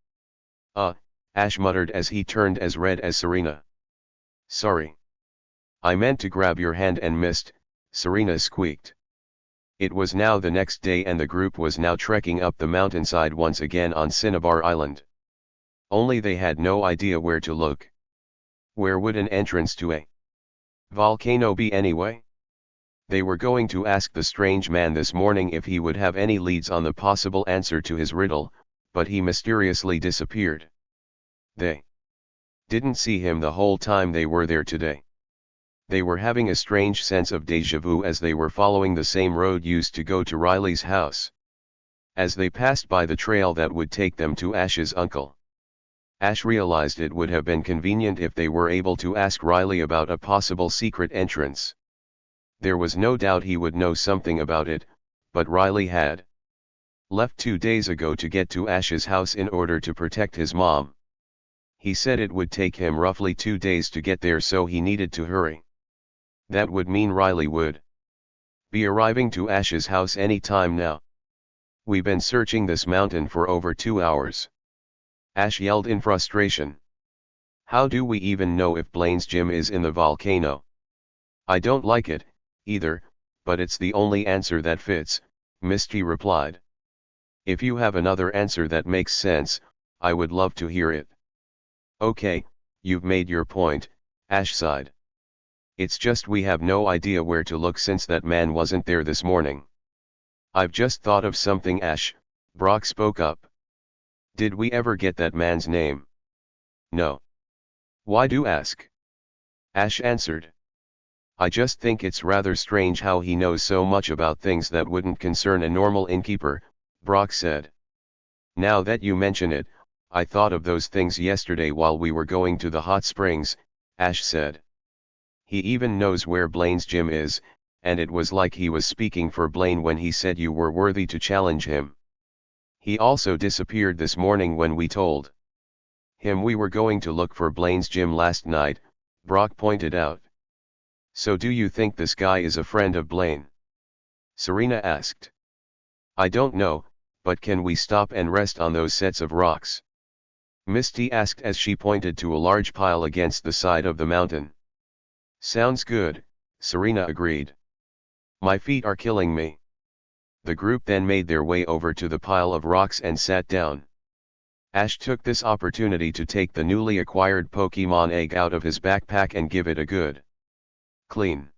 Ash muttered as he turned as red as Serena. Sorry. I meant to grab your hand and missed, Serena squeaked. It was now the next day and the group was now trekking up the mountainside once again on Cinnabar Island. Only they had no idea where to look. Where would an entrance to a volcano be anyway? They were going to ask the strange man this morning if he would have any leads on the possible answer to his riddle, but he mysteriously disappeared. They didn't see him the whole time they were there today. They were having a strange sense of déjà vu as they were following the same road used to go to Riley's house. As they passed by the trail that would take them to Ash's uncle, Ash realized it would have been convenient if they were able to ask Riley about a possible secret entrance. There was no doubt he would know something about it, but Riley had left 2 days ago to get to Ash's house in order to protect his mom. He said it would take him roughly 2 days to get there, so he needed to hurry. That would mean Riley would be arriving to Ash's house any time now. We've been searching this mountain for over 2 hours. Ash yelled in frustration. How do we even know if Blaine's gym is in the volcano? I don't like it, either, but it's the only answer that fits, Misty replied. If you have another answer that makes sense, I would love to hear it. Okay, you've made your point, Ash sighed. It's just we have no idea where to look since that man wasn't there this morning. I've just thought of something, Ash, Brock spoke up. Did we ever get that man's name? No. Why do ask? Ash answered. I just think it's rather strange how he knows so much about things that wouldn't concern a normal innkeeper, Brock said. Now that you mention it, I thought of those things yesterday while we were going to the hot springs, Ash said. He even knows where Blaine's gym is, and it was like he was speaking for Blaine when he said you were worthy to challenge him. He also disappeared this morning when we told We were going to look for Blaine's gym last night, Brock pointed out. So do you think this guy is a friend of Blaine? Serena asked. I don't know, but can we stop and rest on those sets of rocks? Misty asked as she pointed to a large pile against the side of the mountain. Sounds good, Serena agreed. My feet are killing me. The group then made their way over to the pile of rocks and sat down. Ash took this opportunity to take the newly acquired Pokemon egg out of his backpack and give it a good clean.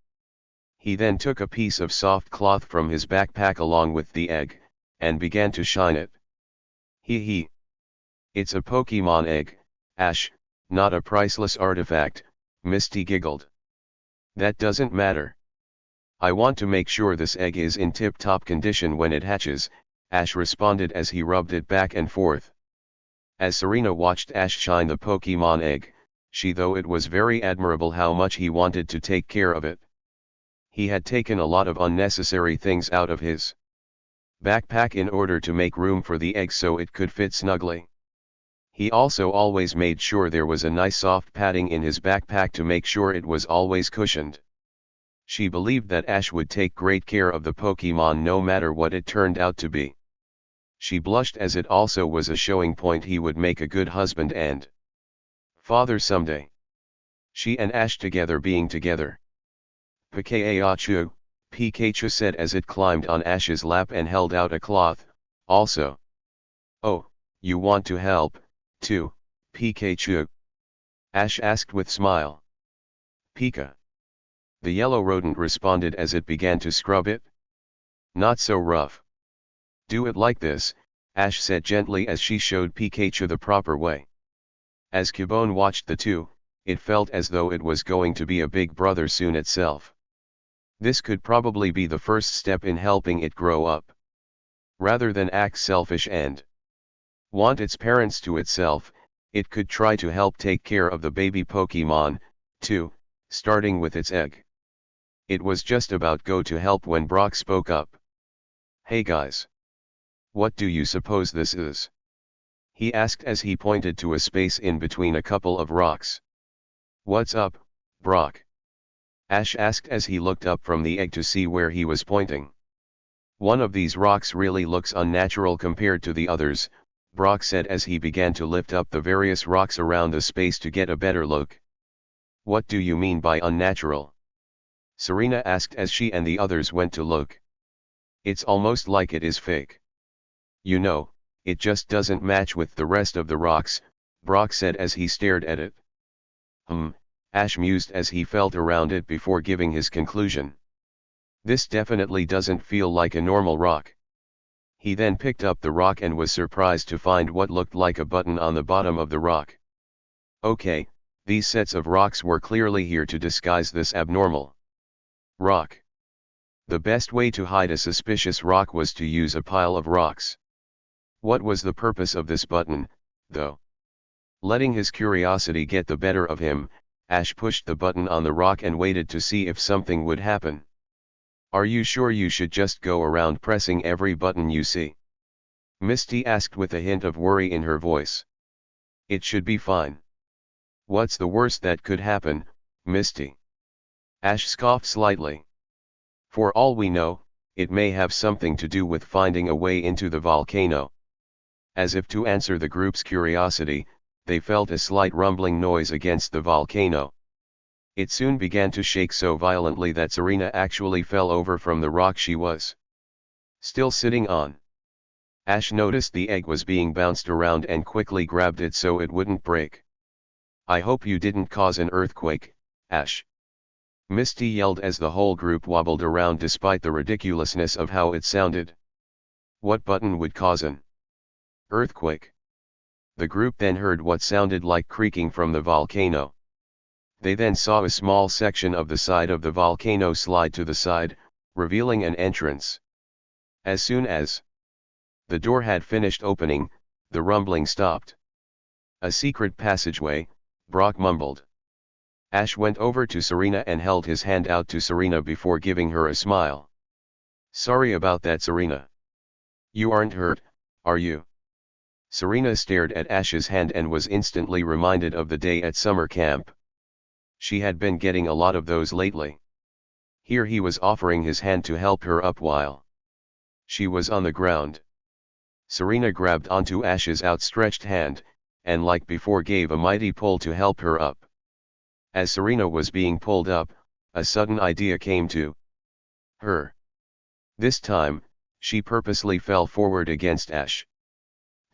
He then took a piece of soft cloth from his backpack along with the egg, and began to shine it. Hee. It's a Pokemon egg, Ash, not a priceless artifact, Misty giggled. That doesn't matter. I want to make sure this egg is in tip-top condition when it hatches, Ash responded as he rubbed it back and forth. As Serena watched Ash shine the Pokemon egg, she thought it was very admirable how much he wanted to take care of it. He had taken a lot of unnecessary things out of his backpack in order to make room for the egg so it could fit snugly. He also always made sure there was a nice soft padding in his backpack to make sure it was always cushioned. She believed that Ash would take great care of the Pokemon no matter what it turned out to be. She blushed as it also was a showing point he would make a good husband and father someday. She and Ash together being together. Pikachu, Pikachu said as it climbed on Ash's lap and held out a cloth, also. Oh, you want to help, too, Pikachu? Ash asked with smile. Pika. The yellow rodent responded as it began to scrub it. Not so rough. Do it like this, Ash said gently as she showed Pikachu the proper way. As Cubone watched the two, it felt as though it was going to be a big brother soon itself. This could probably be the first step in helping it grow up. Rather than act selfish and want its parents to itself, it could try to help take care of the baby Pokemon, too, starting with its egg. It was just about go to help when Brock spoke up. Hey guys. What do you suppose this is? He asked as he pointed to a space in between a couple of rocks. What's up, Brock? Ash asked as he looked up from the egg to see where he was pointing. One of these rocks really looks unnatural compared to the others, Brock said as he began to lift up the various rocks around the space to get a better look. What do you mean by unnatural? Serena asked as she and the others went to look. It's almost like it is fake. You know, it just doesn't match with the rest of the rocks, Brock said as he stared at it. Ash mused as he felt around it before giving his conclusion. This definitely doesn't feel like a normal rock. He then picked up the rock and was surprised to find what looked like a button on the bottom of the rock. Okay, these sets of rocks were clearly here to disguise this abnormal rock. The best way to hide a suspicious rock was to use a pile of rocks. What was the purpose of this button, though? Letting his curiosity get the better of him, Ash pushed the button on the rock and waited to see if something would happen. Are you sure you should just go around pressing every button you see? Misty asked with a hint of worry in her voice. It should be fine. What's the worst that could happen, Misty? Ash scoffed slightly. For all we know, it may have something to do with finding a way into the volcano. As if to answer the group's curiosity, they felt a slight rumbling noise against the volcano. It soon began to shake so violently that Serena actually fell over from the rock she was still sitting on. Ash noticed the egg was being bounced around and quickly grabbed it so it wouldn't break. I hope you didn't cause an earthquake, Ash. Misty yelled as the whole group wobbled around despite the ridiculousness of how it sounded. What button would cause an earthquake? The group then heard what sounded like creaking from the volcano. They then saw a small section of the side of the volcano slide to the side, revealing an entrance. As soon as the door had finished opening, the rumbling stopped. A secret passageway, Brock mumbled. Ash went over to Serena and held his hand out to Serena before giving her a smile. Sorry about that, Serena. You aren't hurt, are you? Serena stared at Ash's hand and was instantly reminded of the day at summer camp. She had been getting a lot of those lately. Here he was offering his hand to help her up while she was on the ground. Serena grabbed onto Ash's outstretched hand, and like before gave a mighty pull to help her up. As Serena was being pulled up, a sudden idea came to her. This time, she purposely fell forward against Ash.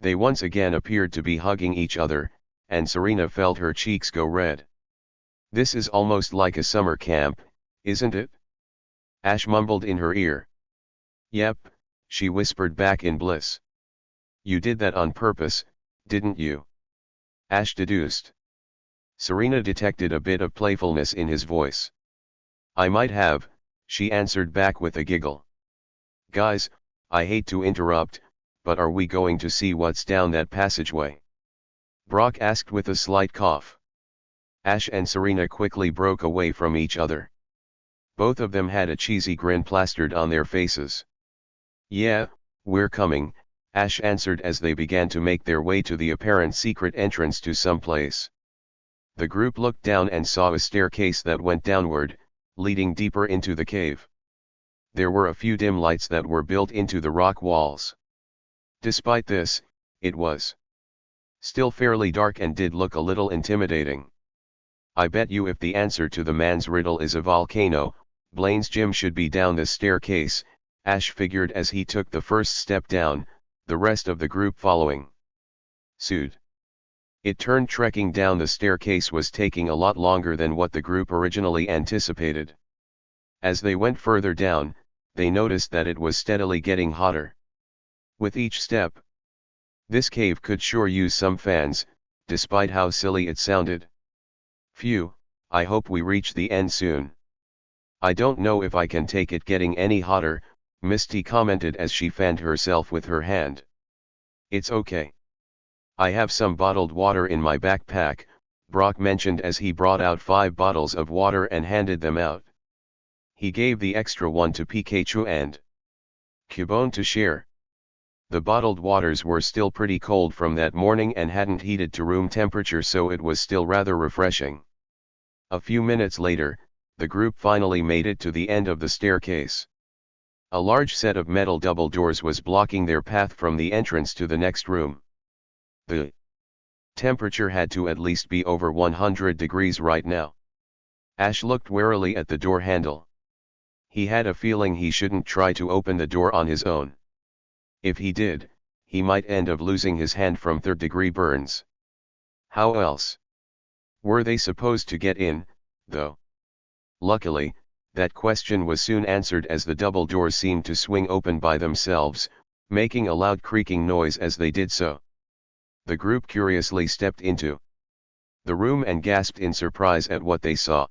They once again appeared to be hugging each other, and Serena felt her cheeks go red. "This is almost like a summer camp, isn't it?" Ash mumbled in her ear. "Yep," she whispered back in bliss. "You did that on purpose, didn't you?" Ash deduced. Serena detected a bit of playfulness in his voice. "I might have," she answered back with a giggle. "Guys, I hate to interrupt, but are we going to see what's down that passageway?" Brock asked with a slight cough. Ash and Serena quickly broke away from each other. Both of them had a cheesy grin plastered on their faces. "Yeah, we're coming," Ash answered as they began to make their way to the apparent secret entrance to some place. The group looked down and saw a staircase that went downward, leading deeper into the cave. There were a few dim lights that were built into the rock walls. Despite this, it was still fairly dark and did look a little intimidating. "I bet you if the answer to the man's riddle is a volcano, Blaine's gym should be down this staircase," Ash figured as he took the first step down, the rest of the group following suit. It turned trekking down the staircase was taking a lot longer than what the group originally anticipated. As they went further down, they noticed that it was steadily getting hotter with each step. This cave could sure use some fans, despite how silly it sounded. "Phew, I hope we reach the end soon. I don't know if I can take it getting any hotter," Misty commented as she fanned herself with her hand. "It's okay. I have some bottled water in my backpack," Brock mentioned as he brought out 5 bottles of water and handed them out. He gave the extra one to Pikachu and Cubone to share. The bottled waters were still pretty cold from that morning and hadn't heated to room temperature, so it was still rather refreshing. A few minutes later, the group finally made it to the end of the staircase. A large set of metal double doors was blocking their path from the entrance to the next room. The temperature had to at least be over 100 degrees right now. Ash looked warily at the door handle. He had a feeling he shouldn't try to open the door on his own. If he did, he might end up losing his hand from third-degree burns. How else were they supposed to get in, though? Luckily, that question was soon answered as the double doors seemed to swing open by themselves, making a loud creaking noise as they did so. The group curiously stepped into the room and gasped in surprise at what they saw.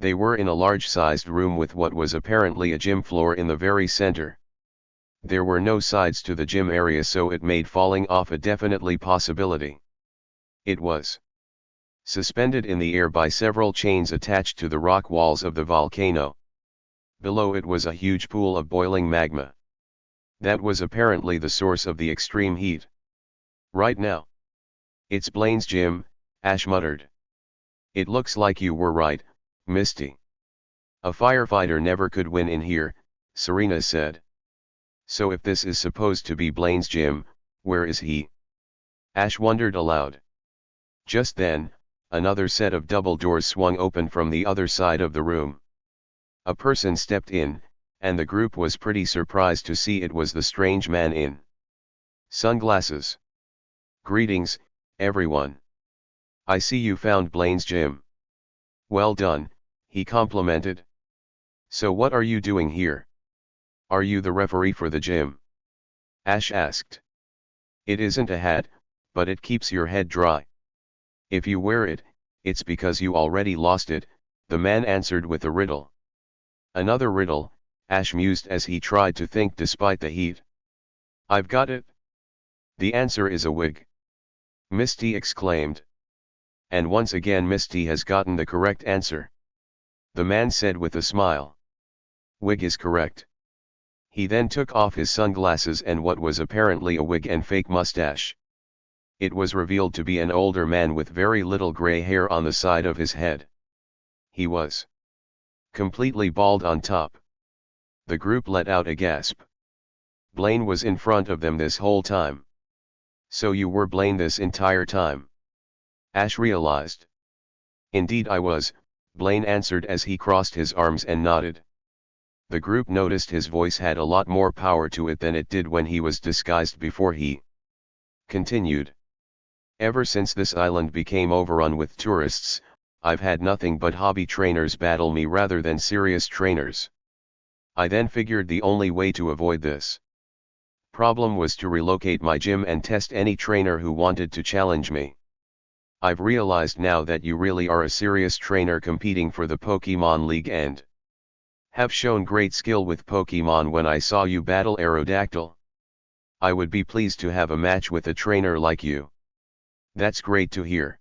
They were in a large-sized room with what was apparently a gym floor in the very center. There were no sides to the gym area, so it made falling off a definitely possibility. It was suspended in the air by several chains attached to the rock walls of the volcano. Below it was a huge pool of boiling magma. That was apparently the source of the extreme heat. "Right now. It's Blaine's gym," Ash muttered. "It looks like you were right, Misty. A firefighter never could win in here," Serena said. "So if this is supposed to be Blaine's gym, where is he?" Ash wondered aloud. Just then, another set of double doors swung open from the other side of the room. A person stepped in, and the group was pretty surprised to see it was the strange man in sunglasses. "Greetings, everyone. I see you found Blaine's gym." "Well done," he complimented. "So what are you doing here? Are you the referee for the gym?" Ash asked. "It isn't a hat, but it keeps your head dry. If you wear it, it's because you already lost it," the man answered with a riddle. "Another riddle," Ash mused as he tried to think despite the heat. "I've got it. The answer is a wig," Misty exclaimed. "And once again Misty has gotten the correct answer," the man said with a smile. "Wig is correct." He then took off his sunglasses and what was apparently a wig and fake mustache. It was revealed to be an older man with very little gray hair on the side of his head. He was completely bald on top. The group let out a gasp. Blaine was in front of them this whole time. So you were Blaine this entire time? Ash realized. Indeed I was, Blaine answered as he crossed his arms and nodded. The group noticed his voice had a lot more power to it than it did when he was disguised before he continued. Ever since this island became overrun with tourists, I've had nothing but hobby trainers battle me rather than serious trainers. I then figured the only way to avoid this problem was to relocate my gym and test any trainer who wanted to challenge me. I've realized now that you really are a serious trainer competing for the Pokemon League and have shown great skill with Pokemon when I saw you battle Aerodactyl. I would be pleased to have a match with a trainer like you. That's great to hear.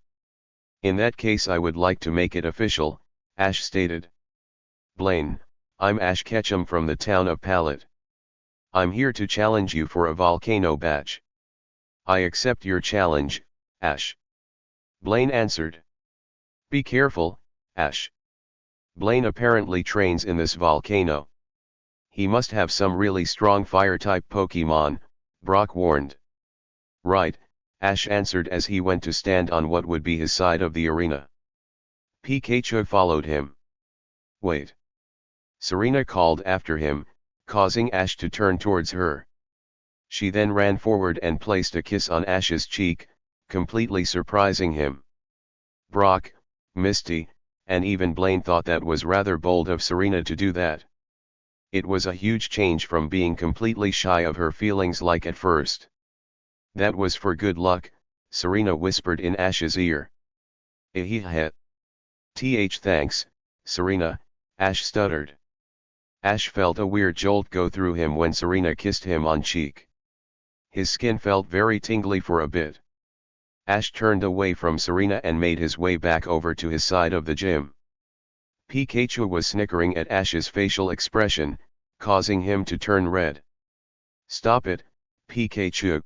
In that case I would like to make it official, Ash stated. Blaine, I'm Ash Ketchum from the town of Pallet. I'm here to challenge you for a volcano badge. I accept your challenge, Ash. Blaine answered. Be careful, Ash. Blaine apparently trains in this volcano. He must have some really strong fire-type Pokemon, Brock warned. Right, Ash answered as he went to stand on what would be his side of the arena. Pikachu followed him. Wait. Serena called after him, causing Ash to turn towards her. She then ran forward and placed a kiss on Ash's cheek, completely surprising him. Brock, Misty, and even Blaine thought that was rather bold of Serena to do that. It was a huge change from being completely shy of her feelings like at first. That was for good luck, Serena whispered in Ash's ear. Ehehe. Thanks, Serena, Ash stuttered. Ash felt a weird jolt go through him when Serena kissed him on cheek. His skin felt very tingly for a bit. Ash turned away from Serena and made his way back over to his side of the gym. Pikachu was snickering at Ash's facial expression, causing him to turn red. Stop it, Pikachu.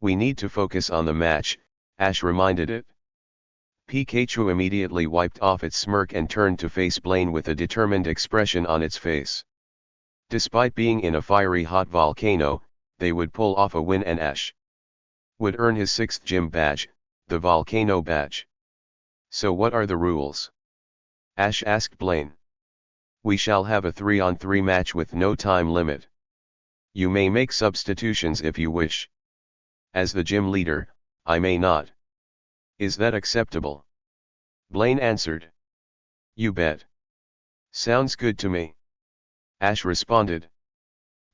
We need to focus on the match, Ash reminded it. Pikachu immediately wiped off its smirk and turned to face Blaine with a determined expression on its face. Despite being in a fiery hot volcano, they would pull off a win and Ash would earn his 6th gym badge, the volcano badge. So what are the rules? Ash asked Blaine. We shall have a 3-on-3 match with no time limit. You may make substitutions if you wish. As the gym leader, I may not. Is that acceptable? Blaine answered. You bet. Sounds good to me. Ash responded.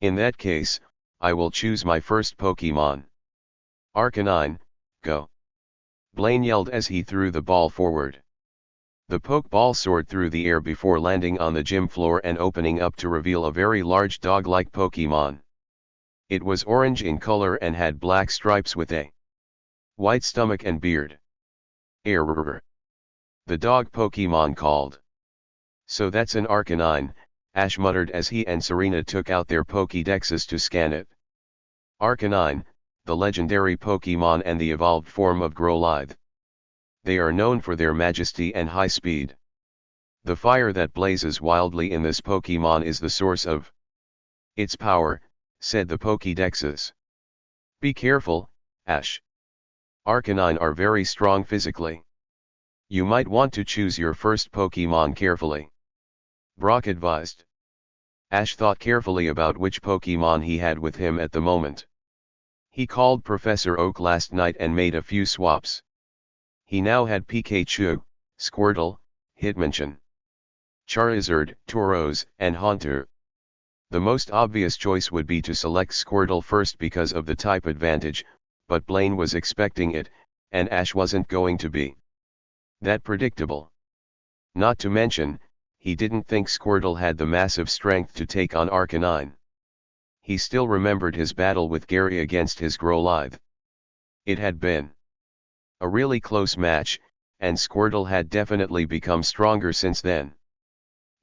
In that case, I will choose my first Pokemon. Arcanine, go. Blaine yelled as he threw the ball forward. The Pokeball soared through the air before landing on the gym floor and opening up to reveal a very large dog-like Pokemon. It was orange in color and had black stripes with a white stomach and beard. Errr. The dog Pokemon called. So that's an Arcanine, Ash muttered as he and Serena took out their Pokédexes to scan it. Arcanine, the legendary Pokemon and the evolved form of Growlithe. They are known for their majesty and high speed. The fire that blazes wildly in this Pokemon is the source of its power, said the Pokédexes. Be careful, Ash. Arcanine are very strong physically. You might want to choose your first Pokemon carefully. Brock advised. Ash thought carefully about which Pokemon he had with him at the moment. He called Professor Oak last night and made a few swaps. He now had Pikachu, Squirtle, Hitmonchan, Charizard, Tauros, and Haunter. The most obvious choice would be to select Squirtle first because of the type advantage, but Blaine was expecting it, and Ash wasn't going to be that predictable. Not to mention, he didn't think Squirtle had the massive strength to take on Arcanine. He still remembered his battle with Gary against his Growlithe. It had been a really close match, and Squirtle had definitely become stronger since then.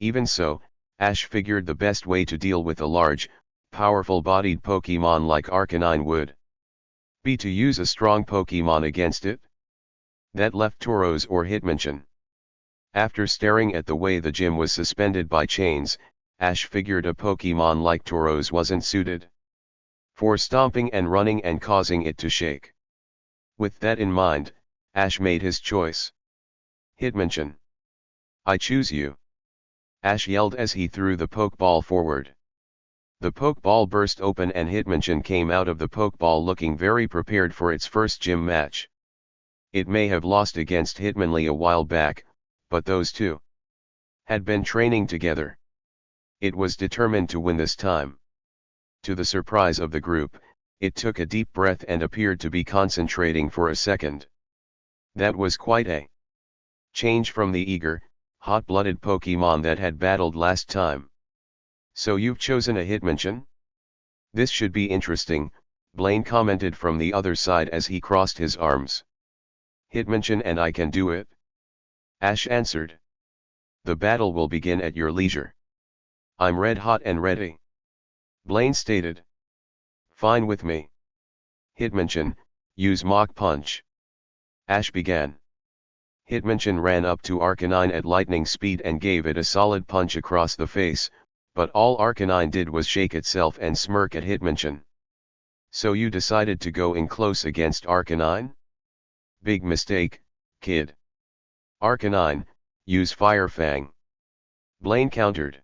Even so, Ash figured the best way to deal with a large, powerful-bodied Pokemon like Arcanine would B. To use a strong Pokemon against it. That left Tauros or Hitmonchan. After staring at the way the gym was suspended by chains, Ash figured a Pokemon like Tauros wasn't suited for stomping and running and causing it to shake. With that in mind, Ash made his choice. Hitmonchan. I choose you. Ash yelled as he threw the Pokeball forward. The Pokeball burst open and Hitmonchan came out of the Pokeball looking very prepared for its first gym match. It may have lost against Hitmonlee a while back, but those two had been training together. It was determined to win this time. To the surprise of the group, it took a deep breath and appeared to be concentrating for a second. That was quite a change from the eager, hot-blooded Pokemon that had battled last time. So you've chosen a Hitmonchan? This should be interesting, Blaine commented from the other side as he crossed his arms. Hitmonchan and I can do it. Ash answered. The battle will begin at your leisure. I'm red hot and ready. Blaine stated. Fine with me. Hitmonchan, use Mach Punch. Ash began. Hitmonchan ran up to Arcanine at lightning speed and gave it a solid punch across the face, but all Arcanine did was shake itself and smirk at Hitmonchan. So you decided to go in close against Arcanine? Big mistake, kid. Arcanine, use Fire Fang. Blaine countered.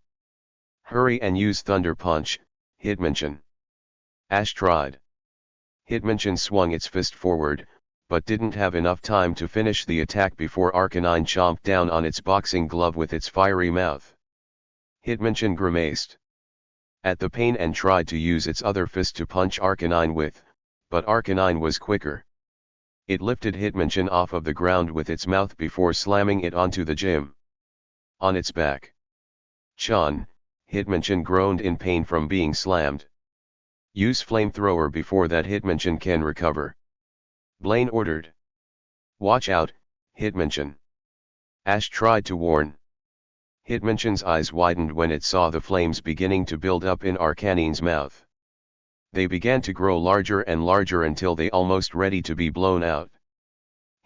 Hurry and use Thunder Punch, Hitmonchan. Ash tried. Hitmonchan swung its fist forward, but didn't have enough time to finish the attack before Arcanine chomped down on its boxing glove with its fiery mouth. Hitmonchan grimaced at the pain and tried to use its other fist to punch Arcanine with, but Arcanine was quicker. It lifted Hitmonchan off of the ground with its mouth before slamming it onto the gym. On its back. Chon, Hitmonchan groaned in pain from being slammed. Use Flamethrower before that Hitmonchan can recover. Blaine ordered. Watch out, Hitmonchan. Ash tried to warn. Hitmonchan's eyes widened when it saw the flames beginning to build up in Arcanine's mouth. They began to grow larger and larger until they almost ready to be blown out.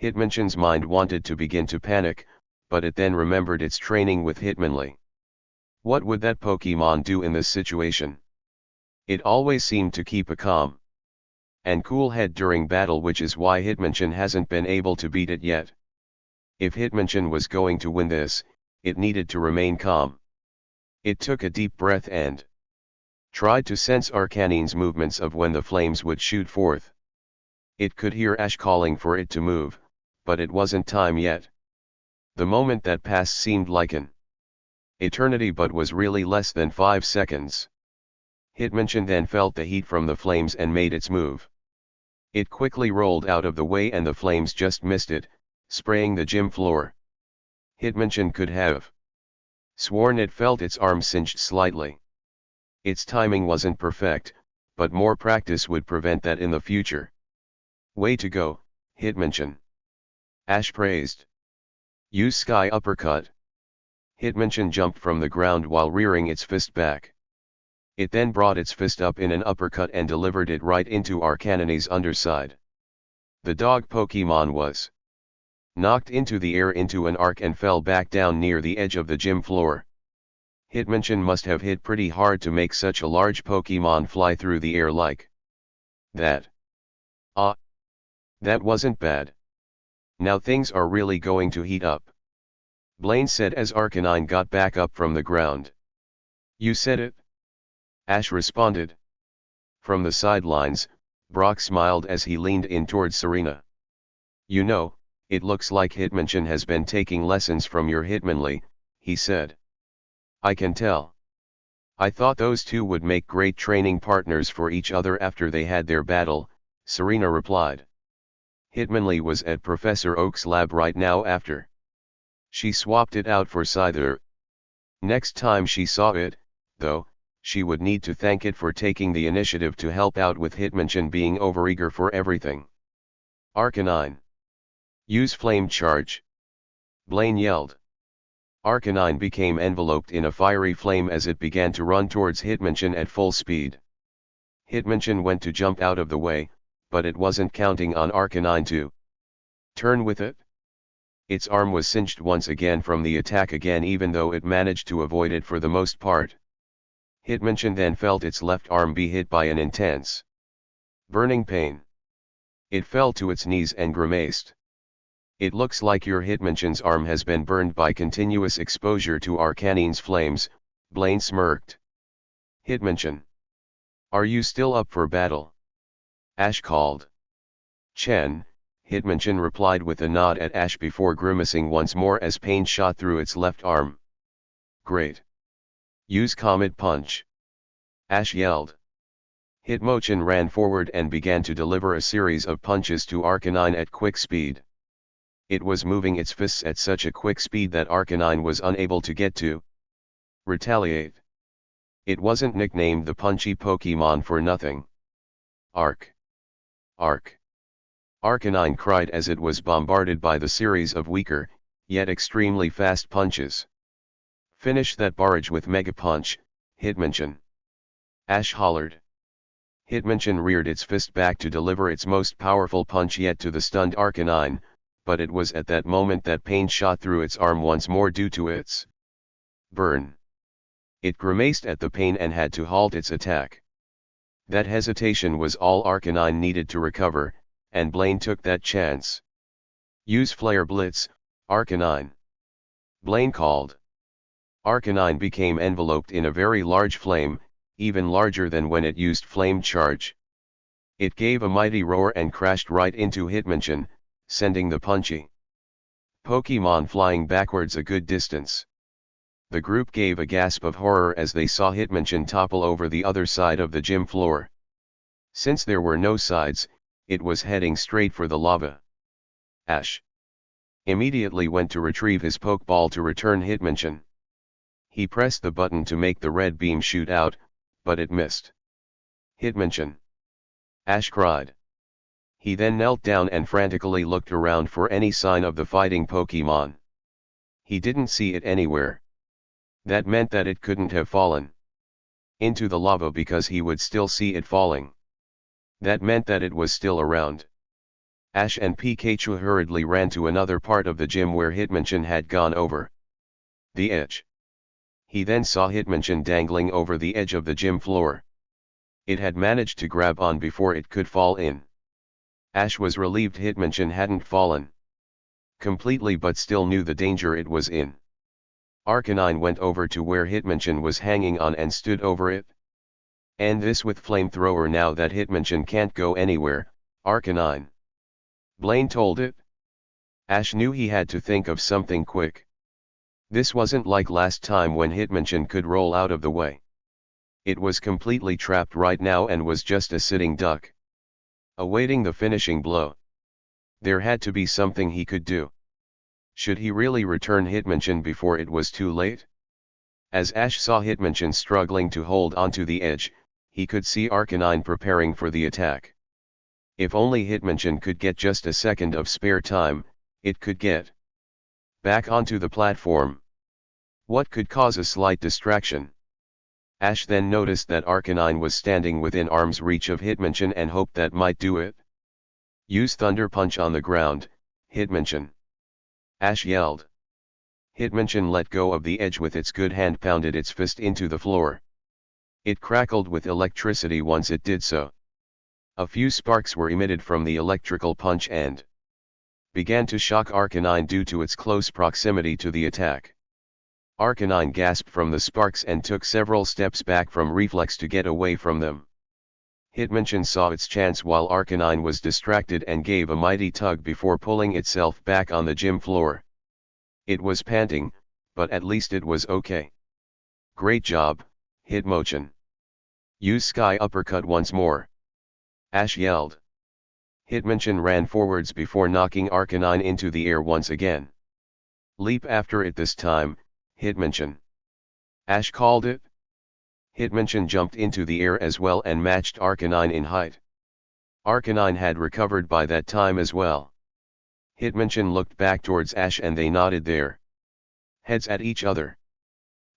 Hitmonchan's mind wanted to begin to panic, but it then remembered its training with Hitmonlee. What would that Pokemon do in this situation? It always seemed to keep a calm and cool head during battle, which is why Hitmonchan hasn't been able to beat it yet. If Hitmonchan was going to win this, it needed to remain calm. It took a deep breath and tried to sense Arcanine's movements of when the flames would shoot forth. It could hear Ash calling for it to move, but it wasn't time yet. The moment that passed seemed like an eternity but was really less than 5 seconds. Hitmonchan then felt the heat from the flames and made its move. It quickly rolled out of the way and the flames just missed it, spraying the gym floor. Hitmonchan could have sworn it felt its arm singed slightly. Its timing wasn't perfect, but more practice would prevent that in the future. Way to go, Hitmonchan. Ash praised. Use Sky Uppercut. Hitmonchan jumped from the ground while rearing its fist back. It then brought its fist up in an uppercut and delivered it right into Arcanine's underside. The dog Pokemon was knocked into the air into an arc and fell back down near the edge of the gym floor. Hitmonchan must have hit pretty hard to make such a large Pokemon fly through the air like that. That wasn't bad. Now things are really going to heat up. Blaine said as Arcanine got back up from the ground. You said it? Ash responded. From the sidelines, Brock smiled as he leaned in towards Serena. You know, it looks like Hitmonchan has been taking lessons from your Hitmonlee, he said. I can tell. I thought those two would make great training partners for each other after they had their battle, Serena replied. Hitmonlee was at Professor Oak's lab right now after she swapped it out for Scyther. Next time she saw it, though, she would need to thank it for taking the initiative to help out with Hitmonchan being overeager for everything. Arcanine. Use Flame Charge. Blaine yelled. Arcanine became enveloped in a fiery flame as it began to run towards Hitmonchan at full speed. Hitmonchan went to jump out of the way, but it wasn't counting on Arcanine to turn with it. Its arm was singed once again from the attack again, even though it managed to avoid it for the most part. Hitmonchan then felt its left arm be hit by an intense burning pain. It fell to its knees and grimaced. "It looks like your Hitmonchan's arm has been burned by continuous exposure to Arcanine's flames," Blaine smirked. "Hitmonchan, are you still up for battle?" Ash called. "Chen," Hitmonchan replied with a nod at Ash before grimacing once more as pain shot through its left arm. "Great. Use Comet Punch," Ash yelled. Hitmonchan ran forward and began to deliver a series of punches to Arcanine at quick speed. It was moving its fists at such a quick speed that Arcanine was unable to get to retaliate. It wasn't nicknamed the Punchy Pokemon for nothing. "Arc! Arc!" Arcanine cried as it was bombarded by the series of weaker, yet extremely fast punches. "Finish that barrage with Mega Punch, Hitmonchan!" Ash hollered. Hitmonchan reared its fist back to deliver its most powerful punch yet to the stunned Arcanine, but it was at that moment that pain shot through its arm once more due to its burn. It grimaced at the pain and had to halt its attack. That hesitation was all Arcanine needed to recover, and Blaine took that chance. "Use Flare Blitz, Arcanine," Blaine called. Arcanine became enveloped in a very large flame, even larger than when it used Flame Charge. It gave a mighty roar and crashed right into Hitmonchan, sending the Punchy Pokemon flying backwards a good distance. The group gave a gasp of horror as they saw Hitmonchan topple over the other side of the gym floor. Since there were no sides, it was heading straight for the lava. Ash immediately went to retrieve his Pokeball to return Hitmonchan. He pressed the button to make the red beam shoot out, but it missed. "Hitmonchan!" Ash cried. He then knelt down and frantically looked around for any sign of the fighting Pokemon. He didn't see it anywhere. That meant that it couldn't have fallen into the lava because he would still see it falling. That meant that it was still around. Ash and Pikachu hurriedly ran to another part of the gym where Hitmonchan had gone over the edge. He then saw Hitmonchan dangling over the edge of the gym floor. It had managed to grab on before it could fall in. Ash was relieved Hitmonchan hadn't fallen completely but still knew the danger it was in. Arcanine went over to where Hitmonchan was hanging on and stood over it. "And this with Flamethrower now that Hitmonchan can't go anywhere, Arcanine," Blaine told it. Ash knew he had to think of something quick. This wasn't like last time when Hitmonchan could roll out of the way. It was completely trapped right now and was just a sitting duck, awaiting the finishing blow. There had to be something he could do. Should he really return Hitmonchan before it was too late? As Ash saw Hitmonchan struggling to hold onto the edge, he could see Arcanine preparing for the attack. If only Hitmonchan could get just a second of spare time, it could get back onto the platform. What could cause a slight distraction? Ash then noticed that Arcanine was standing within arm's reach of Hitmonchan and hoped that might do it. "Use Thunder Punch on the ground, Hitmonchan," Ash yelled. Hitmonchan let go of the edge with its good hand, pounded its fist into the floor. It crackled with electricity once it did so. A few sparks were emitted from the electrical punch and began to shock Arcanine due to its close proximity to the attack. Arcanine gasped from the sparks and took several steps back from reflex to get away from them. Hitmonchan saw its chance while Arcanine was distracted and gave a mighty tug before pulling itself back on the gym floor. It was panting, but at least it was okay. "Great job, Hitmonchan. Use Sky Uppercut once more," Ash yelled. Hitmonchan ran forwards before knocking Arcanine into the air once again. "Leap after it this time, Hitmonchan," Ash called it. Hitmonchan jumped into the air as well and matched Arcanine in height. Arcanine had recovered by that time as well. Hitmonchan looked back towards Ash and they nodded their heads at each other.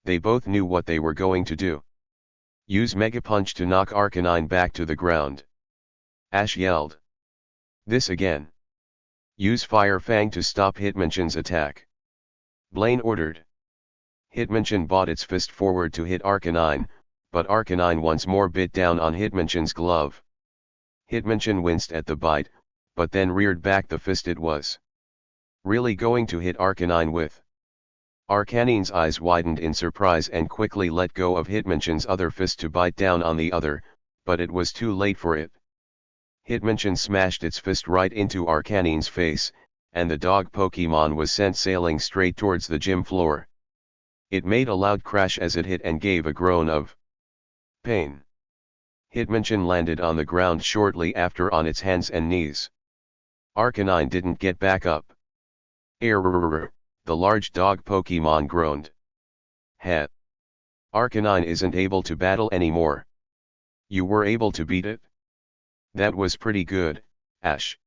They both knew what they were going to do. "Use Mega Punch to knock Arcanine back to the ground," Ash yelled. This again. Use Fire Fang to stop Hitmonchan's attack. Blaine ordered. Hitmonchan brought its fist forward to hit Arcanine, but Arcanine once more bit down on Hitmonchan's glove. Hitmonchan winced at the bite, but then reared back the fist it was really going to hit Arcanine with. Arcanine's eyes widened in surprise and quickly let go of Hitmonchan's other fist to bite down on the other, but it was too late for it. Hitmonchan smashed its fist right into Arcanine's face, and the dog Pokémon was sent sailing straight towards the gym floor. It made a loud crash as it hit and gave a groan of pain. Hitmonchan landed on the ground shortly after on its hands and knees. Arcanine didn't get back up. Errrrrrr, the large dog Pokémon groaned. Heh. Arcanine isn't able to battle anymore. You were able to beat it? That was pretty good, Ash.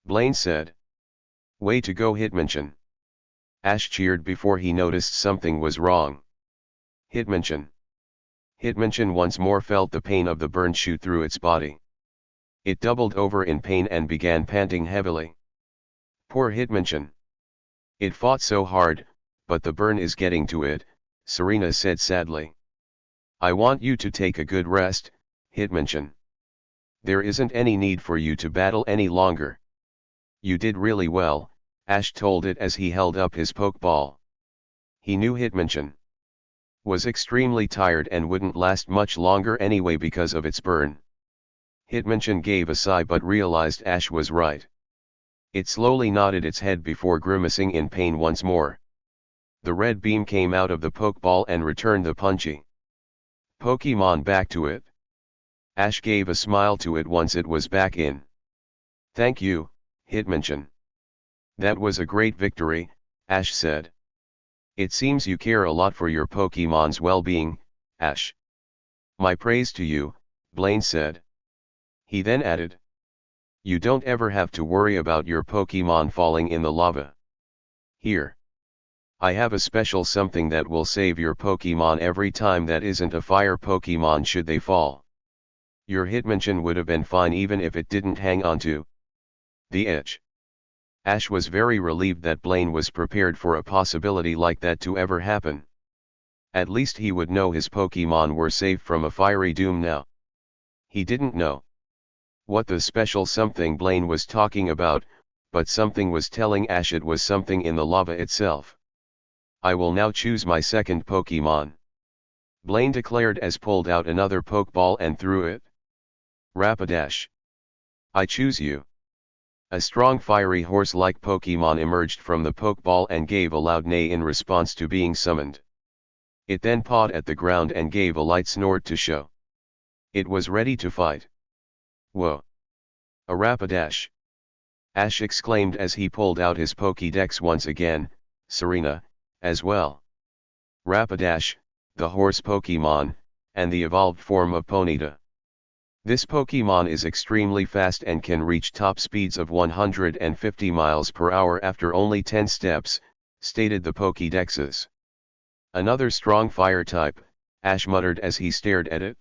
Blaine said. Way to go, Hitmonchan. Ash cheered before he noticed something was wrong. Hitmonchan. Hitmonchan once more felt the pain of the burn shoot through its body. It doubled over in pain and began panting heavily. Poor Hitmonchan. It fought so hard, but the burn is getting to it, Serena said sadly. I want you to take a good rest, Hitmonchan. There isn't any need for you to battle any longer. You did really well, Ash told it as he held up his Pokeball. He knew Hitmonchan was extremely tired and wouldn't last much longer anyway because of its burn. Hitmonchan gave a sigh but realized Ash was right. It slowly nodded its head before grimacing in pain once more. The red beam came out of the Pokeball and returned the punchy Pokémon back to it. Ash gave a smile to it once it was back in. Thank you, Hitmonchan. That was a great victory, Ash said. It seems you care a lot for your Pokémon's well-being, Ash. My praise to you, Blaine said. He then added. You don't ever have to worry about your Pokémon falling in the lava. Here. I have a special something that will save your Pokémon every time that isn't a fire Pokémon should they fall. Your Hitmonchan would have been fine even if it didn't hang on to the edge. Ash was very relieved that Blaine was prepared for a possibility like that to ever happen. At least he would know his Pokémon were safe from a fiery doom now. He didn't know what the special something Blaine was talking about, but something was telling Ash it was something in the lava itself. I will now choose my second Pokémon, Blaine declared as pulled out another Pokeball and threw it. Rapidash. I choose you. A strong fiery horse-like Pokémon emerged from the Pokeball and gave a loud neigh in response to being summoned. It then pawed at the ground and gave a light snort to show it was ready to fight. Whoa! A Rapidash! Ash exclaimed as he pulled out his Pokédex once again, Serena, as well. Rapidash, the horse Pokémon, and the evolved form of Ponyta. This Pokémon is extremely fast and can reach top speeds of 150 miles per hour after only 10 steps, stated the Pokédexes. Another strong fire type, Ash muttered as he stared at it.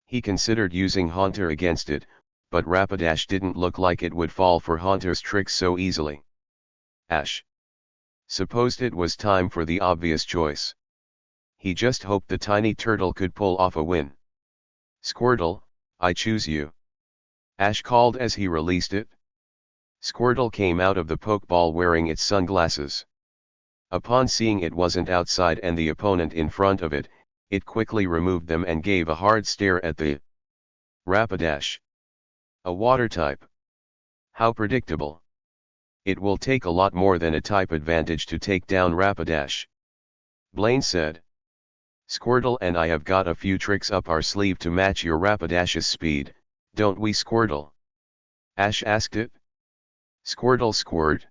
He considered using Haunter against it, but Rapidash didn't look like it would fall for Haunter's tricks so easily. Ash supposed it was time for the obvious choice. He just hoped the tiny turtle could pull off a win. Squirtle, I choose you. Ash called as he released it. Squirtle came out of the Pokeball wearing its sunglasses. Upon seeing it wasn't outside and the opponent in front of it, it quickly removed them and gave a hard stare at the Rapidash. A water type. How predictable. It will take a lot more than a type advantage to take down Rapidash, Blaine said. Squirtle and I have got a few tricks up our sleeve to match your Rapidash's speed, don't we, Squirtle? Ash asked it. Squirtle squirt.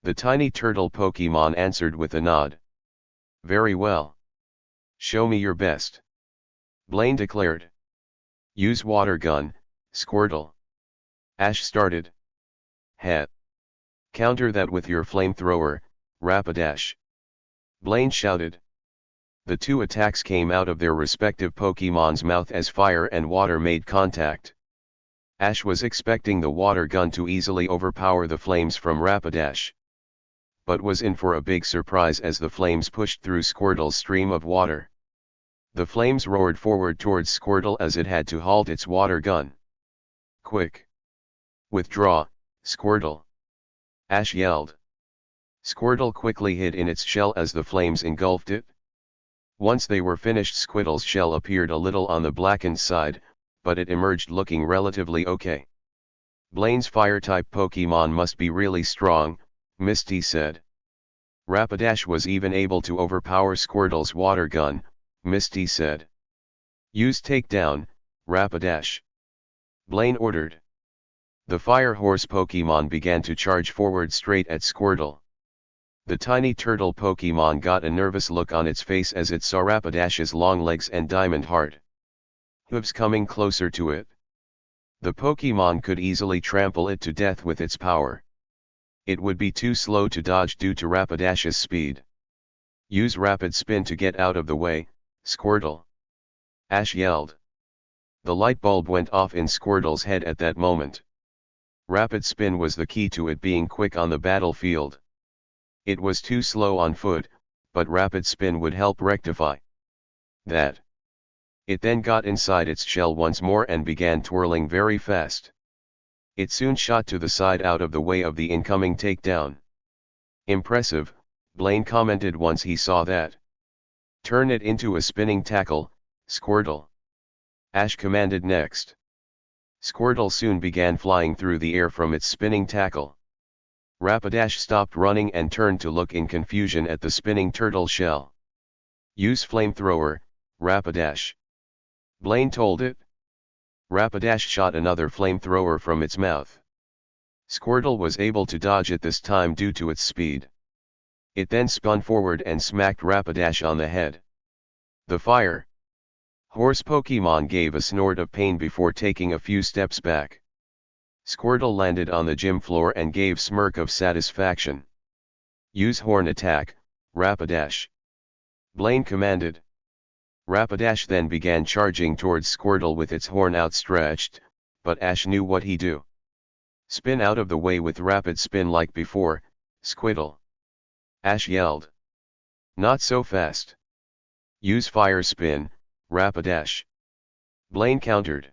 The tiny turtle Pokémon answered with a nod. Very well. Show me your best, Blaine declared. Use water gun, Squirtle. Ash started. Heh. Counter that with your flamethrower, Rapidash, Blaine shouted. The two attacks came out of their respective Pokémon's mouth as fire and water made contact. Ash was expecting the water gun to easily overpower the flames from Rapidash, but was in for a big surprise as the flames pushed through Squirtle's stream of water. The flames roared forward towards Squirtle as it had to halt its water gun. "Quick! Withdraw, Squirtle!" Ash yelled. Squirtle quickly hid in its shell as the flames engulfed it. Once they were finished, Squirtle's shell appeared a little on the blackened side, but it emerged looking relatively okay. "Blaine's fire-type Pokemon must be really strong," Misty said. "Rapidash was even able to overpower Squirtle's water gun," Misty said. "Use takedown, Rapidash," Blaine ordered. The Fire Horse Pokemon began to charge forward straight at Squirtle. The tiny turtle Pokemon got a nervous look on its face as it saw Rapidash's long legs and diamond heart hooves coming closer to it. The Pokemon could easily trample it to death with its power. It would be too slow to dodge due to Rapidash's speed. "Use Rapid Spin to get out of the way, Squirtle," Ash yelled. The light bulb went off in Squirtle's head at that moment. Rapid Spin was the key to it being quick on the battlefield. It was too slow on foot, but Rapid Spin would help rectify that. It then got inside its shell once more and began twirling very fast. It soon shot to the side out of the way of the incoming takedown. "Impressive," Blaine commented once he saw that. "Turn it into a spinning tackle, Squirtle," Ash commanded next. Squirtle soon began flying through the air from its spinning tackle. Rapidash stopped running and turned to look in confusion at the spinning turtle shell. "Use Flamethrower, Rapidash," Blaine told it. Rapidash shot another flamethrower from its mouth. Squirtle was able to dodge it this time due to its speed. It then spun forward and smacked Rapidash on the head. The Fire Horse Pokemon gave a snort of pain before taking a few steps back. Squirtle landed on the gym floor and gave smirk of satisfaction. "Use Horn Attack, Rapidash," Blaine commanded. Rapidash then began charging towards Squirtle with its horn outstretched, but Ash knew what he'd do. "Spin out of the way with Rapid Spin like before, Squirtle," Ash yelled. "Not so fast. Use Fire Spin, Rapidash," Blaine countered.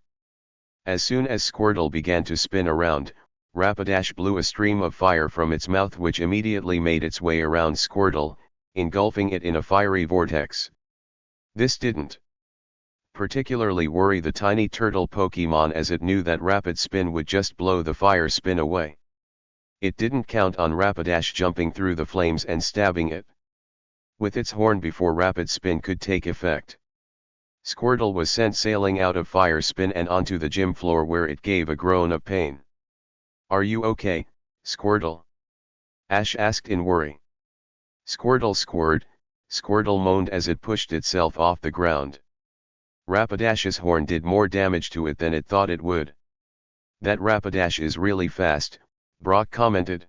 As soon as Squirtle began to spin around, Rapidash blew a stream of fire from its mouth which immediately made its way around Squirtle, engulfing it in a fiery vortex. This didn't particularly worry the tiny turtle Pokemon as it knew that Rapid Spin would just blow the fire spin away. It didn't count on Rapidash jumping through the flames and stabbing it with its horn before Rapid Spin could take effect. Squirtle was sent sailing out of Fire Spin and onto the gym floor where it gave a groan of pain. "Are you okay, Squirtle?" Ash asked in worry. "Squirtle squirt," Squirtle moaned as it pushed itself off the ground. Rapidash's horn did more damage to it than it thought it would. "That Rapidash is really fast," Brock commented.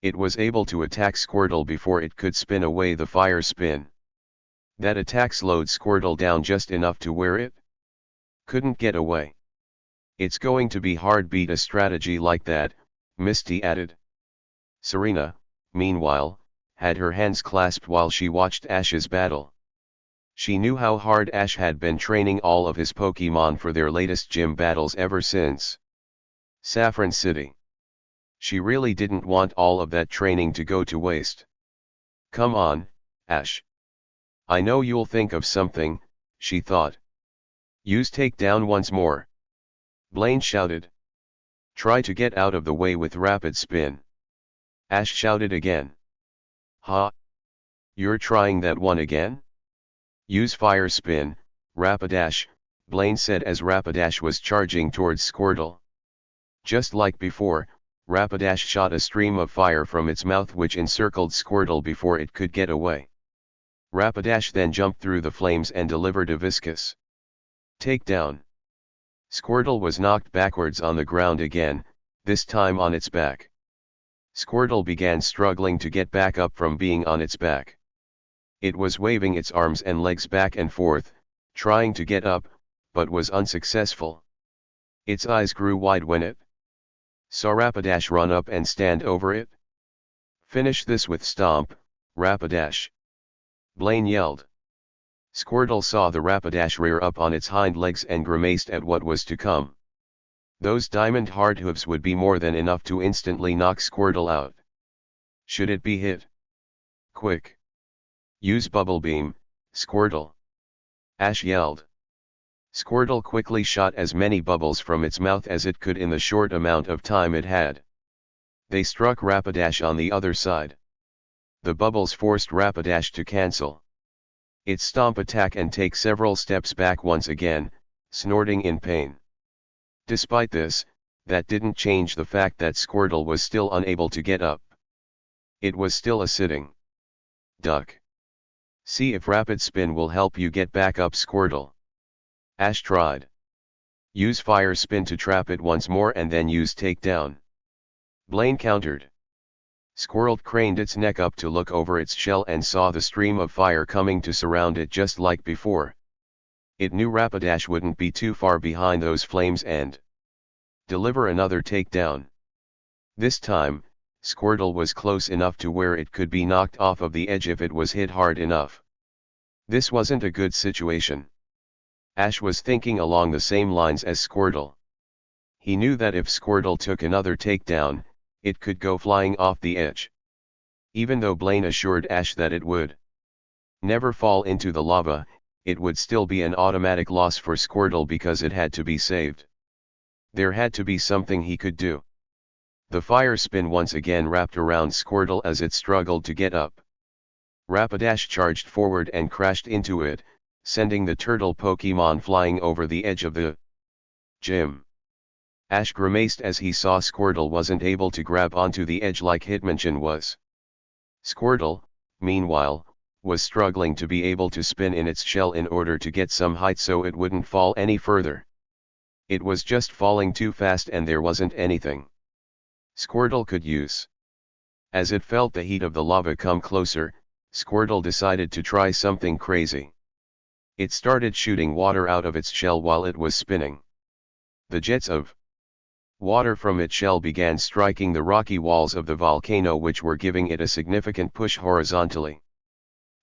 It was able to attack Squirtle before it could spin away the fire spin. That attack slowed Squirtle down just enough to where it couldn't get away. "It's going to be hard beat a strategy like that," Misty added. Serena, meanwhile, had her hands clasped while she watched Ash's battle. She knew how hard Ash had been training all of his Pokemon for their latest gym battles ever since Saffron City. She really didn't want all of that training to go to waste. "Come on, Ash. I know you'll think of something," she thought. "Use takedown once more," Blaine shouted. "Try to get out of the way with Rapid Spin," Ash shouted again. "Ha! You're trying that one again? Use Fire Spin, Rapidash," Blaine said as Rapidash was charging towards Squirtle. Just like before, Rapidash shot a stream of fire from its mouth which encircled Squirtle before it could get away. Rapidash then jumped through the flames and delivered a viscous takedown. Squirtle was knocked backwards on the ground again, this time on its back. Squirtle began struggling to get back up from being on its back. It was waving its arms and legs back and forth, trying to get up, but was unsuccessful. Its eyes grew wide when it saw Rapidash run up and stand over it. "Finish this with Stomp, Rapidash!" Blaine yelled. Squirtle saw the Rapidash rear up on its hind legs and grimaced at what was to come. Those diamond hard hooves would be more than enough to instantly knock Squirtle out. Should it be hit? Quick! Use Bubble Beam, Squirtle! Ash yelled. Squirtle quickly shot as many bubbles from its mouth as it could in the short amount of time it had. They struck Rapidash on the other side. The bubbles forced Rapidash to cancel its stomp attack and take several steps back once again, snorting in pain. Despite this, that didn't change the fact that Squirtle was still unable to get up. It was still a sitting duck. See if Rapid Spin will help you get back up, Squirtle. Ash tried. Use Fire Spin to trap it once more and then use Takedown. Blaine countered. Squirtle craned its neck up to look over its shell and saw the stream of fire coming to surround it just like before. It knew Rapidash wouldn't be too far behind those flames and deliver another takedown. This time, Squirtle was close enough to where it could be knocked off of the edge if it was hit hard enough. This wasn't a good situation. Ash was thinking along the same lines as Squirtle. He knew that if Squirtle took another takedown, it could go flying off the edge. Even though Blaine assured Ash that it would never fall into the lava, it would still be an automatic loss for Squirtle because it had to be saved. There had to be something he could do. The fire spin once again wrapped around Squirtle as it struggled to get up. Rapidash charged forward and crashed into it, sending the turtle Pokémon flying over the edge of the gym. Ash grimaced as he saw Squirtle wasn't able to grab onto the edge like Hitmonchan was. Squirtle, meanwhile, was struggling to be able to spin in its shell in order to get some height so it wouldn't fall any further. It was just falling too fast and there wasn't anything Squirtle could use. As it felt the heat of the lava come closer, Squirtle decided to try something crazy. It started shooting water out of its shell while it was spinning. The jets of water from its shell began striking the rocky walls of the volcano, which were giving it a significant push horizontally.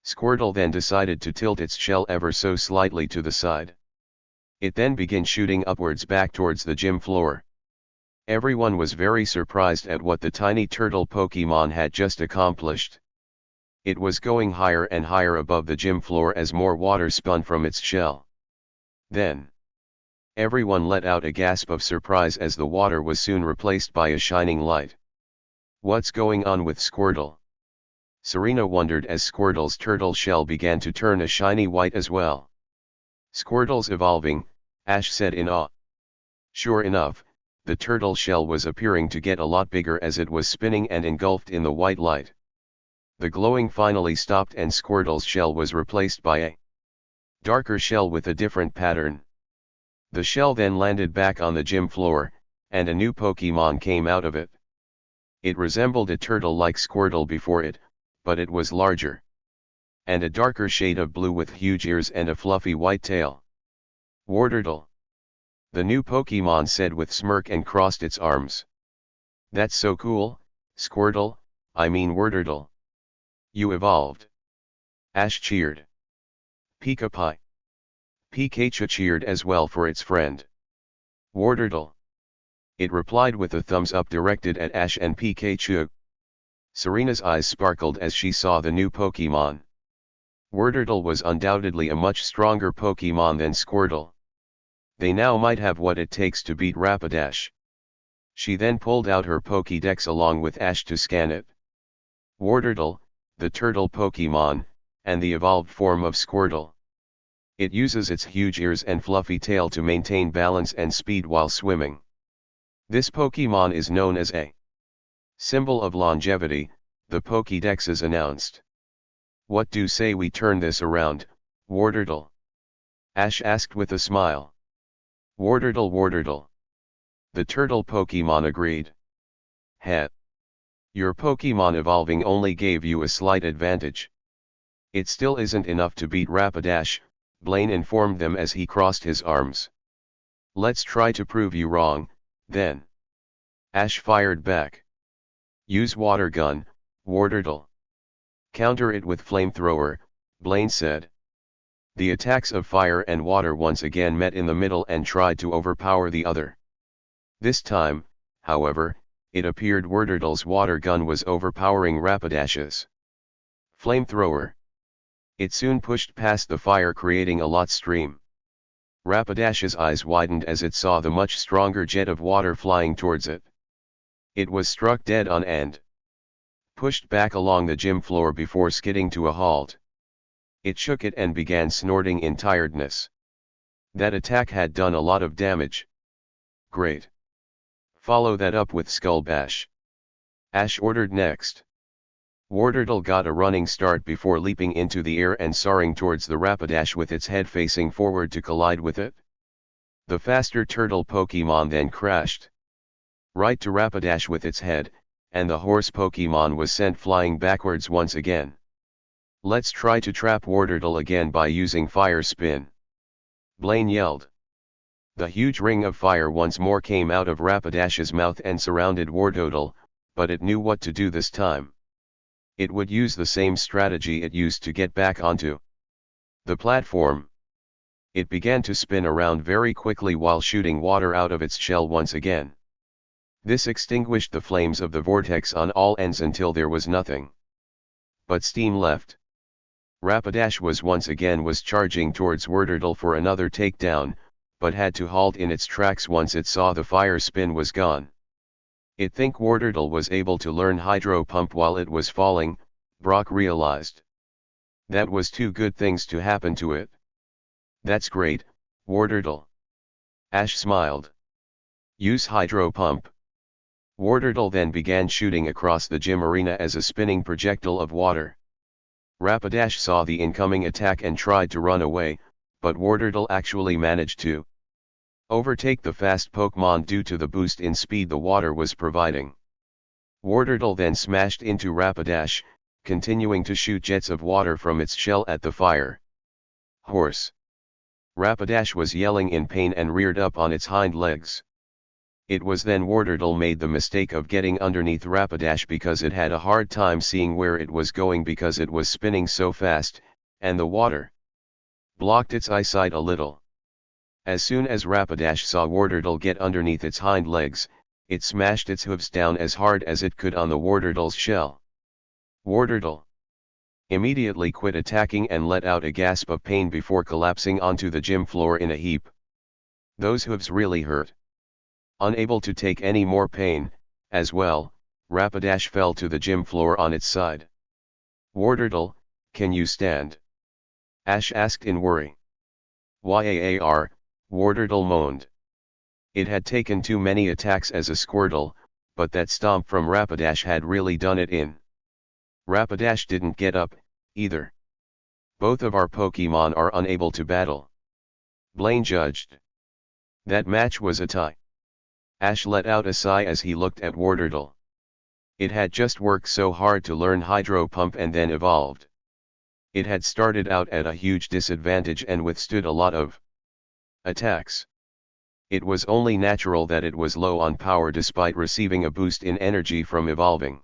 Squirtle then decided to tilt its shell ever so slightly to the side. It then began shooting upwards back towards the gym floor. Everyone was very surprised at what the tiny turtle Pokémon had just accomplished. It was going higher and higher above the gym floor as more water spun from its shell. Then, everyone let out a gasp of surprise as the water was soon replaced by a shining light. What's going on with Squirtle? Serena wondered as Squirtle's turtle shell began to turn a shiny white as well. Squirtle's evolving, Ash said in awe. Sure enough, the turtle shell was appearing to get a lot bigger as it was spinning and engulfed in the white light. The glowing finally stopped and Squirtle's shell was replaced by a darker shell with a different pattern. The shell then landed back on the gym floor, and a new Pokémon came out of it. It resembled a turtle like Squirtle before it, but it was larger. And a darker shade of blue with huge ears and a fluffy white tail. Wartortle. The new Pokémon said with smirk and crossed its arms. That's so cool, Squirtle, I mean Wartortle. You evolved. Ash cheered. Pika-Pie. Pikachu cheered as well for its friend. Wartortle. It replied with a thumbs up directed at Ash and Pikachu. Serena's eyes sparkled as she saw the new Pokémon. Wartortle was undoubtedly a much stronger Pokémon than Squirtle. They now might have what it takes to beat Rapidash. She then pulled out her Pokédex along with Ash to scan it. Wartortle, the turtle Pokémon, and the evolved form of Squirtle. It uses its huge ears and fluffy tail to maintain balance and speed while swimming. This Pokémon is known as a symbol of longevity, the Pokédexes announced. What do say we turn this around, Wartortle? Ash asked with a smile. Wartortle, Wartortle. The turtle Pokémon agreed. Heh. Your Pokémon evolving only gave you a slight advantage. It still isn't enough to beat Rapidash, Blaine informed them as he crossed his arms. Let's try to prove you wrong, then. Ash fired back. Use water gun, Wartortle. Counter it with flamethrower, Blaine said. The attacks of fire and water once again met in the middle and tried to overpower the other. This time, however, it appeared Wartortle's water gun was overpowering Rapidash's flamethrower. It soon pushed past the fire, creating a lot stream. Rapidash's eyes widened as it saw the much stronger jet of water flying towards it. It was struck dead on and pushed back along the gym floor before skidding to a halt. It shook it and began snorting in tiredness. That attack had done a lot of damage. Great. Follow that up with Skull Bash. Ash ordered next. Wartortle got a running start before leaping into the air and soaring towards the Rapidash with its head facing forward to collide with it. The faster turtle Pokemon then crashed right to Rapidash with its head, and the horse Pokemon was sent flying backwards once again. Let's try to trap Wartortle again by using Fire Spin, Blaine yelled. The huge ring of fire once more came out of Rapidash's mouth and surrounded Wartortle, but it knew what to do this time. It would use the same strategy it used to get back onto the platform. It began to spin around very quickly while shooting water out of its shell once again. This extinguished the flames of the vortex on all ends until there was nothing but steam left. Rapidash once again charging towards Wartortle for another takedown, but had to halt in its tracks once it saw the fire spin was gone. It think Wartortle was able to learn Hydro Pump while it was falling, Brock realized. That was two good things to happen to it. That's great, Wartortle. Ash smiled. Use Hydro Pump. Wartortle then began shooting across the gym arena as a spinning projectile of water. Rapidash saw the incoming attack and tried to run away, but Wartortle actually managed to overtake the fast Pokemon due to the boost in speed the water was providing. Wartortle then smashed into Rapidash, continuing to shoot jets of water from its shell at the fire horse. Rapidash was yelling in pain and reared up on its hind legs. It was then Wartortle made the mistake of getting underneath Rapidash because it had a hard time seeing where it was going because it was spinning so fast, and the water blocked its eyesight a little. As soon as Rapidash saw Wartortle get underneath its hind legs, it smashed its hooves down as hard as it could on the Wartortle's shell. Wartortle immediately quit attacking and let out a gasp of pain before collapsing onto the gym floor in a heap. Those hooves really hurt. Unable to take any more pain, as well, Rapidash fell to the gym floor on its side. Wartortle, can you stand? Ash asked in worry. Yaar, Wartortle moaned. It had taken too many attacks as a Squirtle, but that stomp from Rapidash had really done it in. Rapidash didn't get up, either. Both of our Pokemon are unable to battle. Blaine judged. That match was a tie. Ash let out a sigh as he looked at Wartortle. It had just worked so hard to learn Hydro Pump and then evolved. It had started out at a huge disadvantage and withstood a lot of attacks. It was only natural that it was low on power despite receiving a boost in energy from evolving.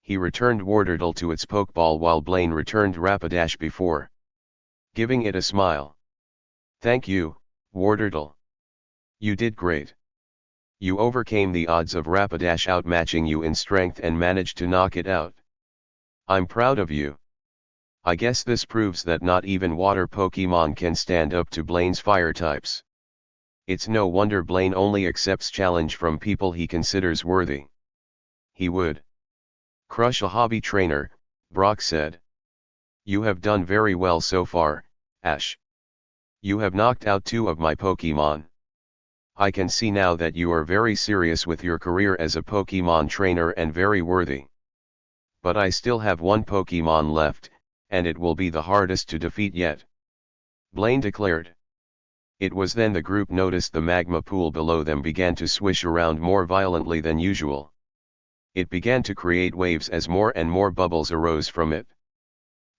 He returned Wartortle to its Pokeball while Blaine returned Rapidash before giving it a smile. Thank you, Wartortle. You did great. You overcame the odds of Rapidash outmatching you in strength and managed to knock it out. I'm proud of you. I guess this proves that not even water Pokemon can stand up to Blaine's fire types. It's no wonder Blaine only accepts challenge from people he considers worthy. He would crush a hobby trainer, Brock said. You have done very well so far, Ash. You have knocked out 2 of my Pokemon. I can see now that you are very serious with your career as a Pokemon trainer and very worthy. But I still have 1 Pokemon left, and it will be the hardest to defeat yet, Blaine declared. It was then the group noticed the magma pool below them began to swish around more violently than usual. It began to create waves as more and more bubbles arose from it.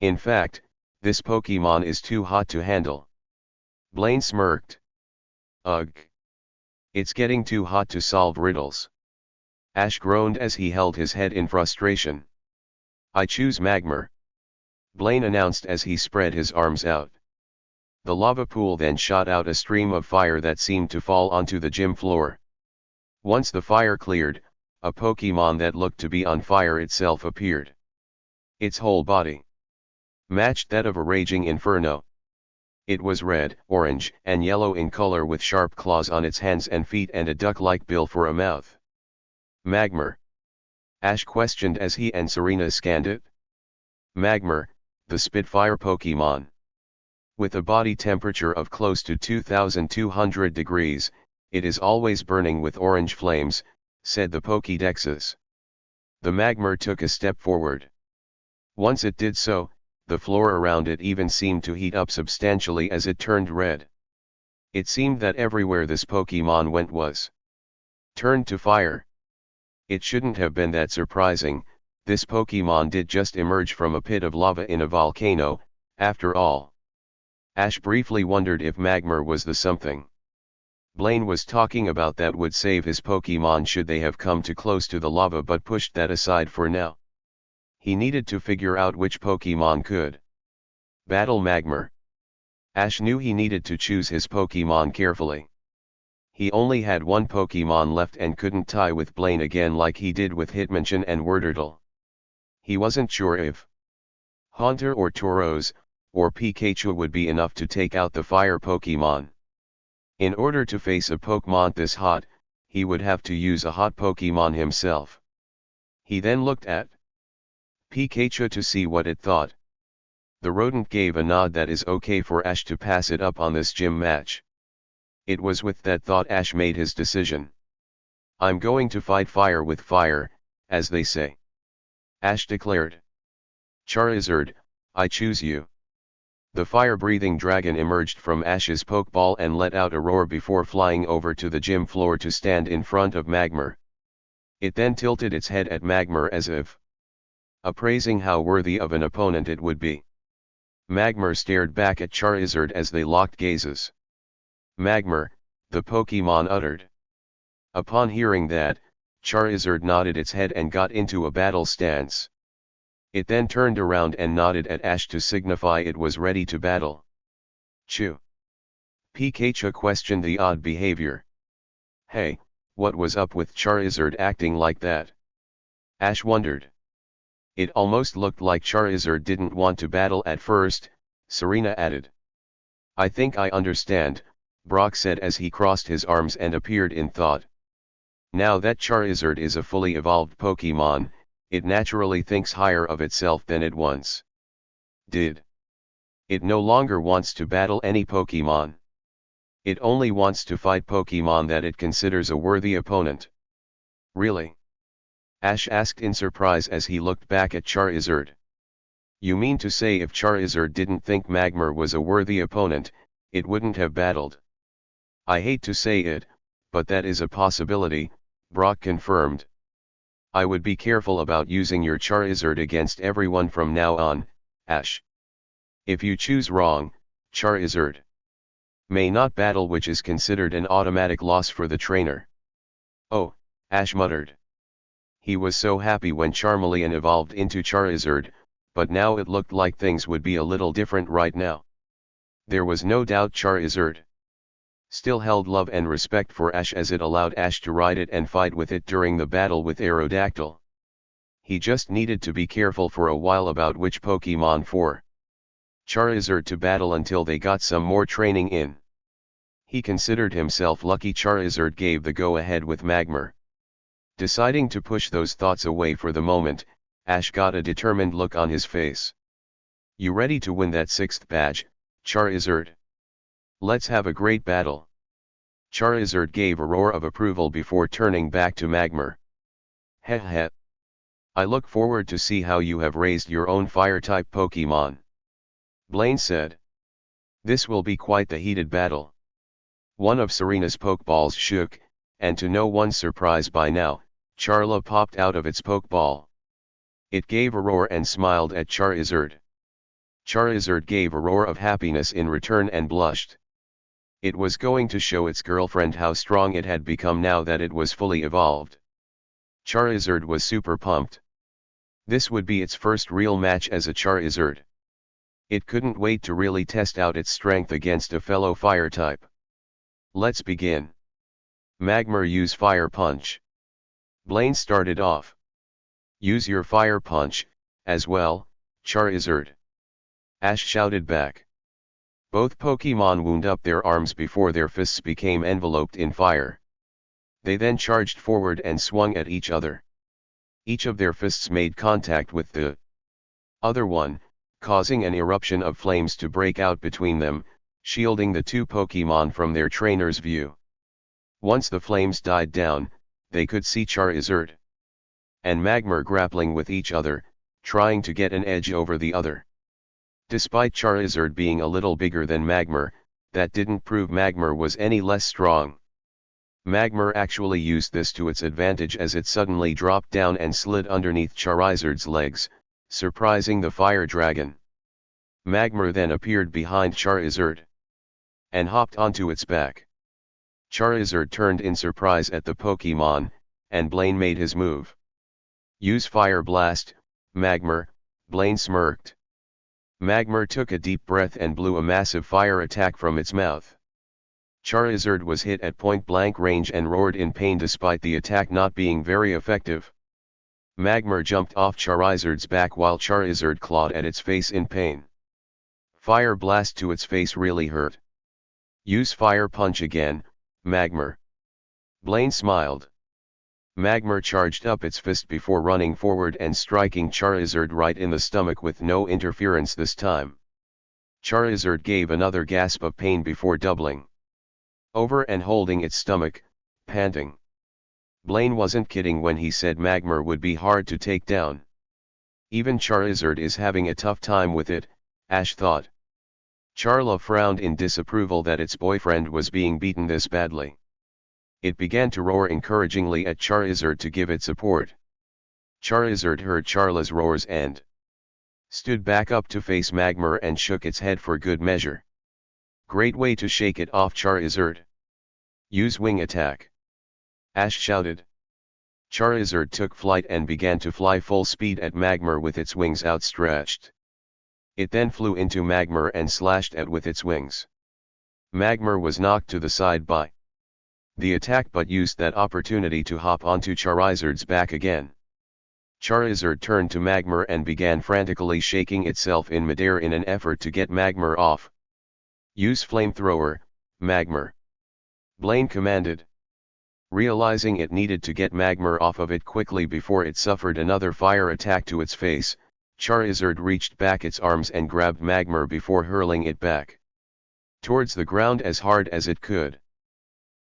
In fact, this Pokemon is too hot to handle. Blaine smirked. Ugh. It's getting too hot to solve riddles. Ash groaned as he held his head in frustration. I choose Magmar, Blaine announced as he spread his arms out. The lava pool then shot out a stream of fire that seemed to fall onto the gym floor. Once the fire cleared, a Pokemon that looked to be on fire itself appeared. Its whole body matched that of a raging inferno. It was red, orange, and yellow in color with sharp claws on its hands and feet and a duck-like bill for a mouth. Magmar? Ash questioned as he and Serena scanned it. Magmar, the Spitfire Pokemon. With a body temperature of close to 2200 degrees, it is always burning with orange flames, said the Pokédexes. The Magmar took a step forward. Once it did so, the floor around it even seemed to heat up substantially as it turned red. It seemed that everywhere this Pokemon went was turned to fire. It shouldn't have been that surprising, this Pokemon did just emerge from a pit of lava in a volcano, after all. Ash briefly wondered if Magmar was the something Blaine was talking about that would save his Pokemon should they have come too close to the lava, but pushed that aside for now. He needed to figure out which Pokemon could battle Magmar. Ash knew he needed to choose his Pokemon carefully. He only had one Pokemon left and couldn't tie with Blaine again like he did with Hitmonchan and Wordurtle. He wasn't sure if Haunter or Tauros, or Pikachu would be enough to take out the fire Pokemon. In order to face a Pokemon this hot, he would have to use a hot Pokemon himself. He then looked at Pikachu to see what it thought. The rodent gave a nod that is okay for Ash to pass it up on this gym match. It was with that thought Ash made his decision. I'm going to fight fire with fire, as they say. Ash declared. Charizard, I choose you. The fire-breathing dragon emerged from Ash's Pokeball and let out a roar before flying over to the gym floor to stand in front of Magmar. It then tilted its head at Magmar as if appraising how worthy of an opponent it would be. Magmar stared back at Charizard as they locked gazes. Magmar, the Pokemon uttered. Upon hearing that, Charizard nodded its head and got into a battle stance. It then turned around and nodded at Ash to signify it was ready to battle. Chew. Pikachu questioned the odd behavior. Hey, what was up with Charizard acting like that? Ash wondered. It almost looked like Charizard didn't want to battle at first, Serena added. I think I understand, Brock said as he crossed his arms and appeared in thought. Now that Charizard is a fully evolved Pokemon, it naturally thinks higher of itself than it once did. It no longer wants to battle any Pokemon. It only wants to fight Pokemon that it considers a worthy opponent. Really? Ash asked in surprise as he looked back at Charizard. You mean to say if Charizard didn't think Magmar was a worthy opponent, it wouldn't have battled? I hate to say it, but that is a possibility, Brock confirmed. I would be careful about using your Charizard against everyone from now on, Ash. If you choose wrong, Charizard may not battle, which is considered an automatic loss for the trainer. Oh, Ash muttered. He was so happy when Charmeleon evolved into Charizard, but now it looked like things would be a little different right now. There was no doubt Charizard still held love and respect for Ash, as it allowed Ash to ride it and fight with it during the battle with Aerodactyl. He just needed to be careful for a while about which Pokemon for Charizard to battle until they got some more training in. He considered himself lucky Charizard gave the go-ahead with Magmar. Deciding to push those thoughts away for the moment, Ash got a determined look on his face. You ready to win that 6th badge, Charizard? Let's have a great battle. Charizard gave a roar of approval before turning back to Magmar. Heh heh. I look forward to see how you have raised your own fire-type Pokemon. Blaine said. This will be quite the heated battle. One of Serena's Pokeballs shook, and to no one's surprise by now, Charla popped out of its Pokeball. It gave a roar and smiled at Charizard. Charizard gave a roar of happiness in return and blushed. It was going to show its girlfriend how strong it had become now that it was fully evolved. Charizard was super pumped. This would be its first real match as a Charizard. It couldn't wait to really test out its strength against a fellow fire type. Let's begin. Magmar, use Fire Punch. Blaine started off. Use your Fire Punch, as well, Charizard. Ash shouted back. Both Pokemon wound up their arms before their fists became enveloped in fire. They then charged forward and swung at each other. Each of their fists made contact with the other one, causing an eruption of flames to break out between them, shielding the two Pokemon from their trainer's view. Once the flames died down, they could see Charizard and Magmar grappling with each other, trying to get an edge over the other. Despite Charizard being a little bigger than Magmar, that didn't prove Magmar was any less strong. Magmar actually used this to its advantage as it suddenly dropped down and slid underneath Charizard's legs, surprising the fire dragon. Magmar then appeared behind Charizard and hopped onto its back. Charizard turned in surprise at the Pokemon, and Blaine made his move. Use Fire Blast, Magmar, Blaine smirked. Magmar took a deep breath and blew a massive fire attack from its mouth. Charizard was hit at point-blank range and roared in pain despite the attack not being very effective. Magmar jumped off Charizard's back while Charizard clawed at its face in pain. Fire Blast to its face really hurt. Use Fire Punch again, Magmar. Blaine smiled. Magmar charged up its fist before running forward and striking Charizard right in the stomach with no interference this time. Charizard gave another gasp of pain before doubling over and holding its stomach, panting. Blaine wasn't kidding when he said Magmar would be hard to take down. Even Charizard is having a tough time with it, Ash thought. Charla frowned in disapproval that its boyfriend was being beaten this badly. It began to roar encouragingly at Charizard to give it support. Charizard heard Charla's roars and stood back up to face Magmar and shook its head for good measure. Great way to shake it off, Charizard. Use Wing Attack. Ash shouted. Charizard took flight and began to fly full speed at Magmar with its wings outstretched. It then flew into Magmar and slashed at with its wings. Magmar was knocked to the side by the attack but used that opportunity to hop onto Charizard's back again. Charizard turned to Magmar and began frantically shaking itself in midair in an effort to get Magmar off. Use Flamethrower, Magmar. Blaine commanded. Realizing it needed to get Magmar off of it quickly before it suffered another fire attack to its face, Charizard reached back its arms and grabbed Magmar before hurling it back towards the ground as hard as it could.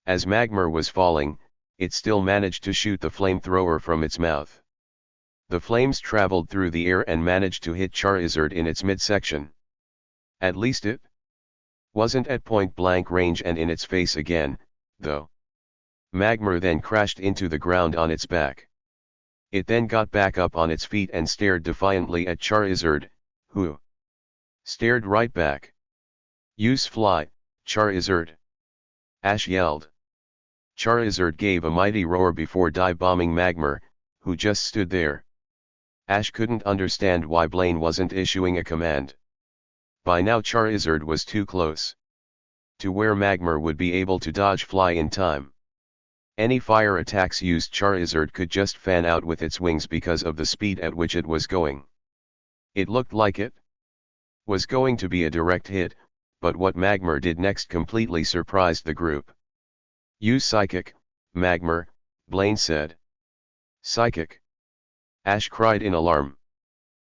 As Magmar was falling, it still managed to shoot the flamethrower from its mouth. The flames traveled through the air and managed to hit Charizard in its midsection. At least it wasn't at point-blank range and in its face again, though. Magmar then crashed into the ground on its back. It then got back up on its feet and stared defiantly at Charizard, who stared right back. Use Fly, Charizard. Ash yelled. Charizard gave a mighty roar before dive-bombing Magmar, who just stood there. Ash couldn't understand why Blaine wasn't issuing a command. By now Charizard was too close to where Magmar would be able to dodge Fly in time. Any fire attacks used Charizard could just fan out with its wings because of the speed at which it was going. It looked like it was going to be a direct hit, but what Magmar did next completely surprised the group. Use Psychic, Magmar, Blaine said. Psychic! Ash cried in alarm.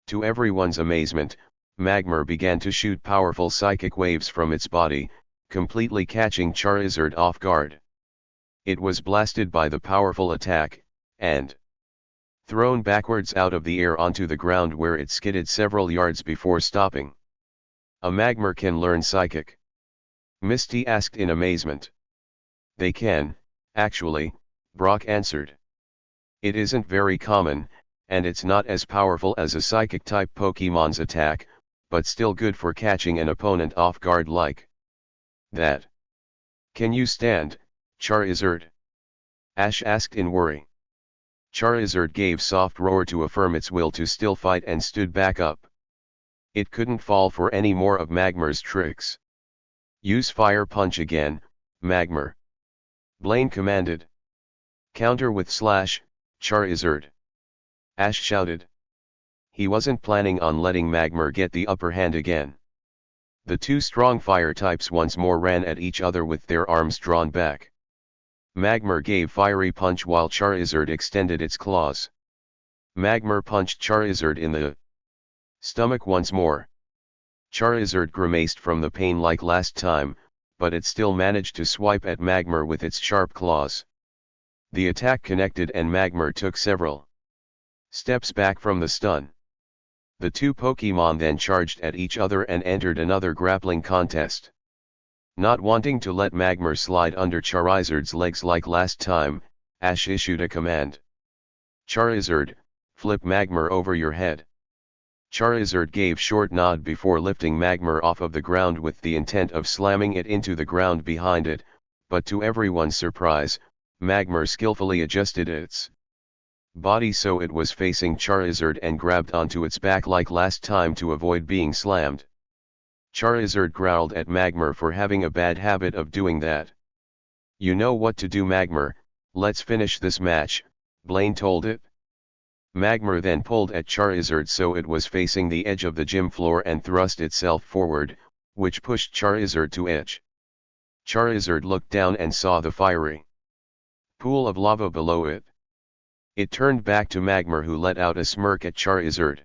To everyone's amazement, Magmar began to shoot powerful psychic waves from its body, completely catching Charizard off guard. It was blasted by the powerful attack, and thrown backwards out of the air onto the ground where it skidded several yards before stopping. A Magmar can learn Psychic? Misty asked in amazement. They can, actually, Brock answered. It isn't very common, and it's not as powerful as a Psychic-type Pokemon's attack, but still good for catching an opponent off guard like that. Can you stand, Charizard? Ash asked in worry. Charizard gave soft roar to affirm its will to still fight and stood back up. It couldn't fall for any more of Magmar's tricks. Use Fire Punch again, Magmar. Blaine commanded. Counter with Slash, Charizard. Ash shouted. He wasn't planning on letting Magmar get the upper hand again. The two strong fire types once more ran at each other with their arms drawn back. Magmar gave Fiery Punch while Charizard extended its claws. Magmar punched Charizard in the stomach once more. Charizard grimaced from the pain like last time, but it still managed to swipe at Magmar with its sharp claws. The attack connected and Magmar took several steps back from the stun. The two Pokémon then charged at each other and entered another grappling contest. Not wanting to let Magmar slide under Charizard's legs like last time, Ash issued a command. Charizard, flip Magmar over your head. Charizard gave short nod before lifting Magmar off of the ground with the intent of slamming it into the ground behind it, but to everyone's surprise, Magmar skillfully adjusted its body so it was facing Charizard and grabbed onto its back like last time to avoid being slammed. Charizard growled at Magmar for having a bad habit of doing that. You know what to do, Magmar, let's finish this match, Blaine told it. Magmar then pulled at Charizard so it was facing the edge of the gym floor and thrust itself forward, which pushed Charizard to edge. Charizard looked down and saw the fiery pool of lava below it. It turned back to Magmar, who let out a smirk at Charizard.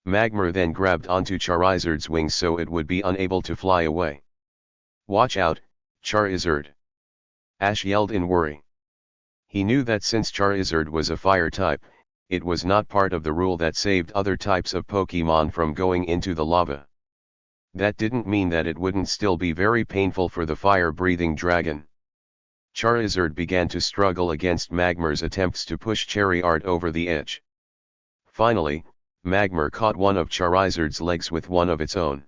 Magmar then grabbed onto Charizard's wings so it would be unable to fly away. Watch out, Charizard! Ash yelled in worry. He knew that since Charizard was a fire type, it was not part of the rule that saved other types of Pokémon from going into the lava. That didn't mean that it wouldn't still be very painful for the fire-breathing dragon. Charizard began to struggle against Magmar's attempts to push Charizard over the edge. Finally, Magmar caught one of Charizard's legs with one of its own.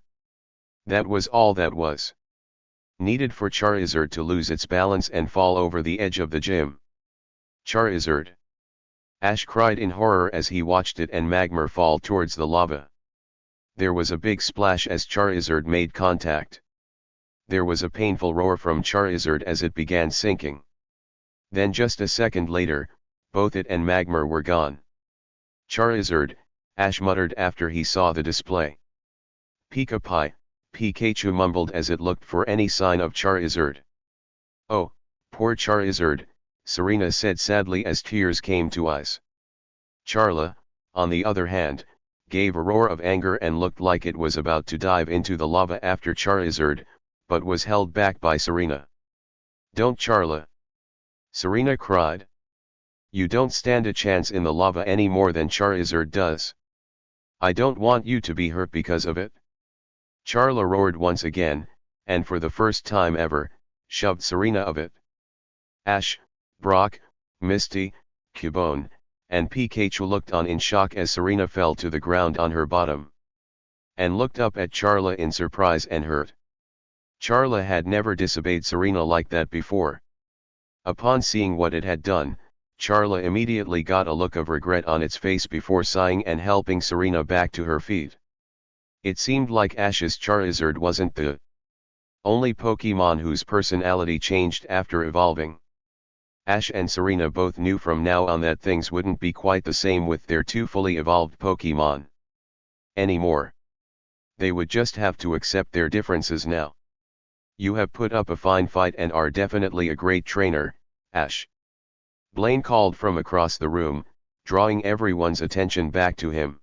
That was all that was needed for Charizard to lose its balance and fall over the edge of the gym. Charizard! Ash cried in horror as he watched it and Magmar fall towards the lava. There was a big splash as Charizard made contact. There was a painful roar from Charizard as it began sinking. Then just a second later, both it and Magmar were gone. Charizard, Ash muttered after he saw the display. Pika-Pi, Pikachu mumbled as it looked for any sign of Charizard. Oh, poor Charizard, Serena said sadly as tears came to eyes. Charla, on the other hand, gave a roar of anger and looked like it was about to dive into the lava after Charizard, but was held back by Serena. Don't, Charla! Serena cried. You don't stand a chance in the lava any more than Charizard does. I don't want you to be hurt because of it. Charla roared once again, and for the first time ever, shoved Serena of it. Ash, Brock, Misty, Cubone, and Pikachu looked on in shock as Serena fell to the ground on her bottom. And looked up at Charla in surprise and hurt. Charla had never disobeyed Serena like that before. Upon seeing what it had done, Charla immediately got a look of regret on its face before sighing and helping Serena back to her feet. It seemed like Ash's Charizard wasn't the only Pokémon whose personality changed after evolving. Ash and Serena both knew from now on that things wouldn't be quite the same with their two fully evolved Pokémon anymore. They would just have to accept their differences now. You have put up a fine fight and are definitely a great trainer, Ash. Blaine called from across the room, drawing everyone's attention back to him.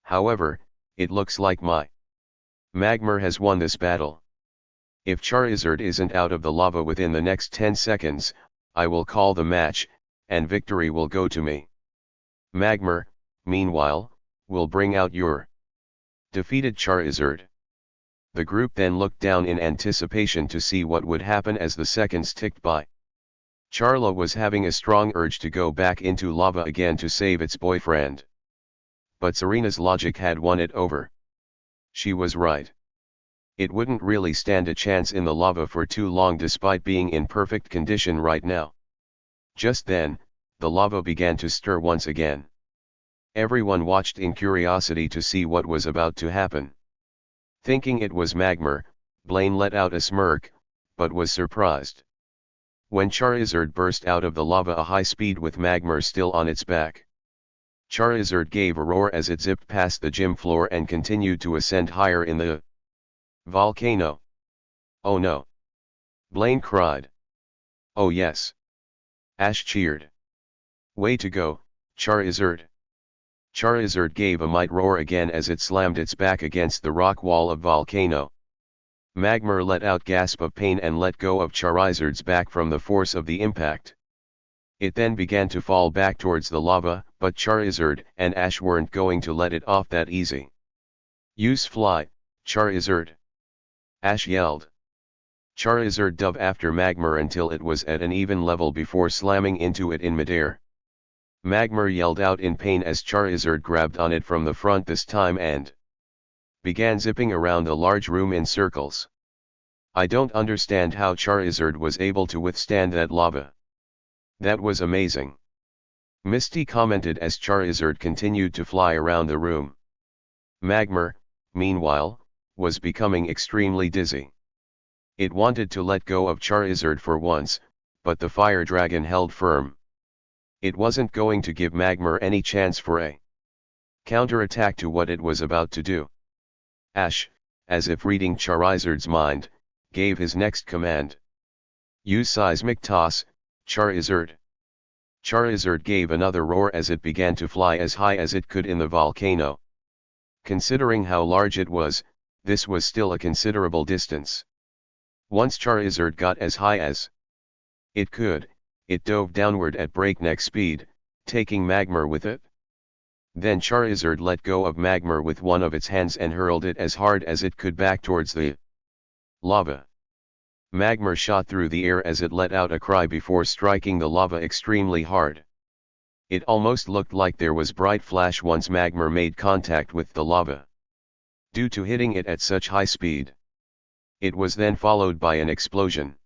However, it looks like my Magmar has won this battle. If Charizard isn't out of the lava within the next 10 seconds, I will call the match, and victory will go to me. Magmar, meanwhile, will bring out your defeated Charizard. The group then looked down in anticipation to see what would happen as the seconds ticked by. Charla was having a strong urge to go back into lava again to save its boyfriend. But Serena's logic had won it over. She was right. It wouldn't really stand a chance in the lava for too long despite being in perfect condition right now. Just then, the lava began to stir once again. Everyone watched in curiosity to see what was about to happen. Thinking it was magma, Blaine let out a smirk, but was surprised. When Charizard burst out of the lava at high speed with magma still on its back. Charizard gave a roar as it zipped past the gym floor and continued to ascend higher in the volcano. Oh no! Blaine cried. Oh yes! Ash cheered. Way to go, Charizard! Charizard gave a mighty roar again as it slammed its back against the rock wall of volcano. Magma let out a gasp of pain and let go of Charizard's back from the force of the impact. It then began to fall back towards the lava, but Charizard and Ash weren't going to let it off that easy. Use fly, Charizard! Ash yelled. Charizard dove after magma until it was at an even level before slamming into it in midair. Magma yelled out in pain as Charizard grabbed on it from the front this time and began zipping around the large room in circles. I don't understand how Charizard was able to withstand that lava. That was amazing. Misty commented as Charizard continued to fly around the room. Magma, meanwhile, was becoming extremely dizzy. It wanted to let go of Charizard for once, but the fire dragon held firm. It wasn't going to give Magma any chance for a counterattack to what it was about to do. Ash, as if reading Charizard's mind, gave his next command. Use seismic toss, Charizard. Charizard gave another roar as it began to fly as high as it could in the volcano. Considering how large it was, this was still a considerable distance. Once Charizard got as high as it could, it dove downward at breakneck speed, taking magma with it. Then Charizard let go of magma with one of its hands and hurled it as hard as it could back towards the lava. Magma shot through the air as it let out a cry before striking the lava extremely hard. It almost looked like there was bright flash once magma made contact with the lava. Due to hitting it at such high speed. It was then followed by an explosion.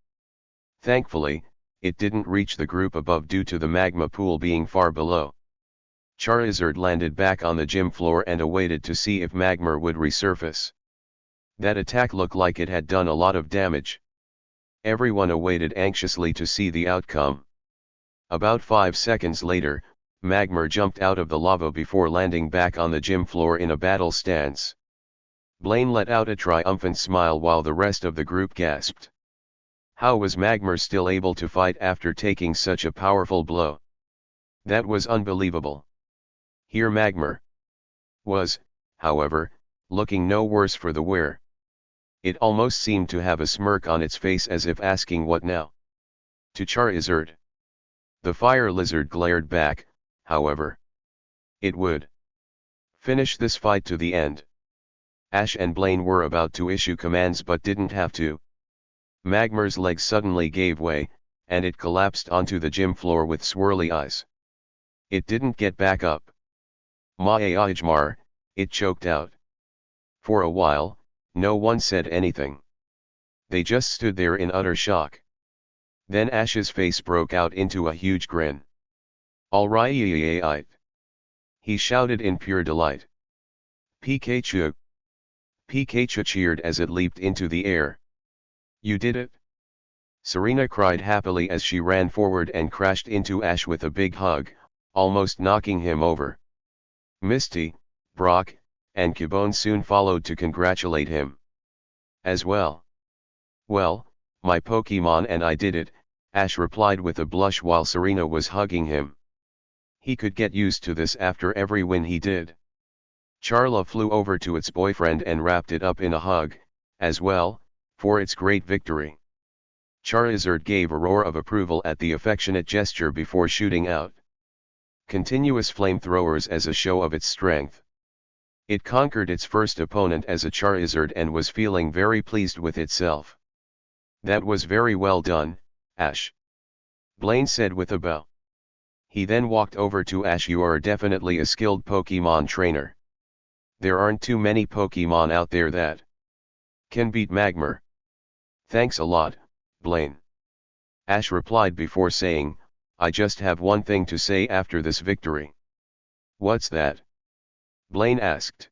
Thankfully, it didn't reach the group above due to the magma pool being far below. Charizard landed back on the gym floor and awaited to see if magma would resurface. That attack looked like it had done a lot of damage. Everyone awaited anxiously to see the outcome. About 5 seconds later, magma jumped out of the lava before landing back on the gym floor in a battle stance. Blaine let out a triumphant smile while the rest of the group gasped. How was magma still able to fight after taking such a powerful blow? That was unbelievable. Here magma was, however, looking no worse for the wear. It almost seemed to have a smirk on its face as if asking what now? To Charizard. The fire lizard glared back, however. It would finish this fight to the end. Ash and Blaine were about to issue commands but didn't have to. Magma's legs suddenly gave way, and it collapsed onto the gym floor with swirly eyes. It didn't get back up. Ma'ajmar, it choked out. For a while, no one said anything. They just stood there in utter shock. Then Ash's face broke out into a huge grin. Alright! He shouted in pure delight. Pikachu! Pikachu cheered as it leaped into the air. You did it! Serena cried happily as she ran forward and crashed into Ash with a big hug, almost knocking him over. Misty, Brock, and Cubone soon followed to congratulate him. As well. Well, my Pokemon and I did it, Ash replied with a blush while Serena was hugging him. He could get used to this after every win he did. Charla flew over to its boyfriend and wrapped it up in a hug, as well, for its great victory. Charizard gave a roar of approval at the affectionate gesture before shooting out continuous flamethrowers as a show of its strength. It conquered its first opponent as a Charizard and was feeling very pleased with itself. That was very well done, Ash. Blaine said with a bow. He then walked over to Ash. You are definitely a skilled Pokemon trainer. There aren't too many Pokemon out there that Can beat Magmar. Thanks a lot, Blaine. Ash replied before saying, I just have one thing to say after this victory. What's that? Blaine asked.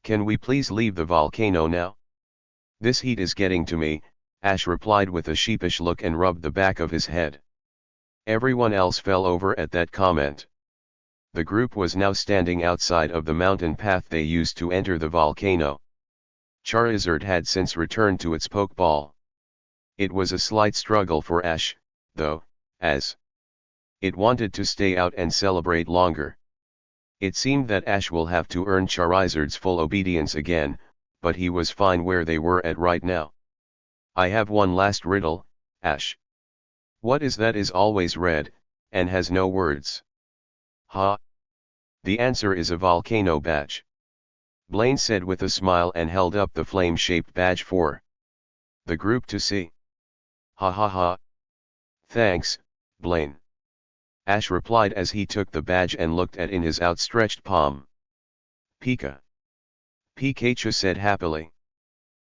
Can we please leave the volcano now? This heat is getting to me, Ash replied with a sheepish look and rubbed the back of his head. Everyone else fell over at that comment. The group was now standing outside of the mountain path they used to enter the volcano. Charizard had since returned to its Pokeball. It was a slight struggle for Ash, though, as it wanted to stay out and celebrate longer. It seemed that Ash will have to earn Charizard's full obedience again, but he was fine where they were at right now. I have one last riddle, Ash. What is that is always red, and has no words? Ha! The answer is a volcano badge. Blaine said with a smile and held up the flame-shaped badge for the group to see. Ha ha ha. Thanks, Blaine. Ash replied as he took the badge and looked at it in his outstretched palm. Pika. Pikachu said happily.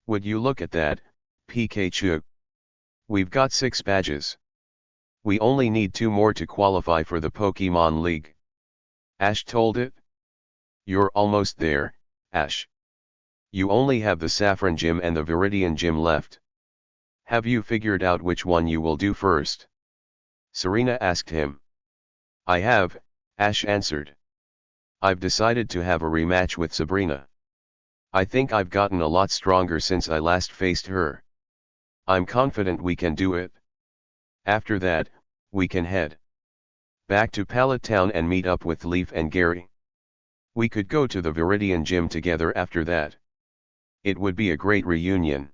Would you look at that, Pikachu? We've got 6 badges. We only need 2 more to qualify for the Pokemon League. Ash told it. You're almost there, Ash. You only have the Saffron Gym and the Viridian Gym left. Have you figured out which one you will do first? Serena asked him. I have, Ash answered. I've decided to have a rematch with Sabrina. I think I've gotten a lot stronger since I last faced her. I'm confident we can do it. After that, we can head back to Pallet Town and meet up with Leaf and Gary. We could go to the Viridian Gym together after that. It would be a great reunion.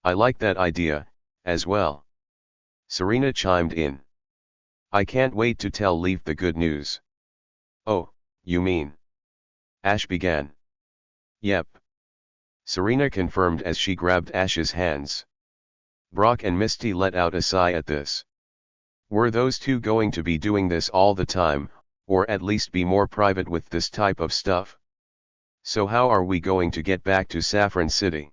I like that idea, as well. Serena chimed in. I can't wait to tell Leaf the good news. Oh, you mean? Ash began. Yep. Serena confirmed as she grabbed Ash's hands. Brock and Misty let out a sigh at this. Were those two going to be doing this all the time, or at least be more private with this type of stuff? So how are we going to get back to Saffron City?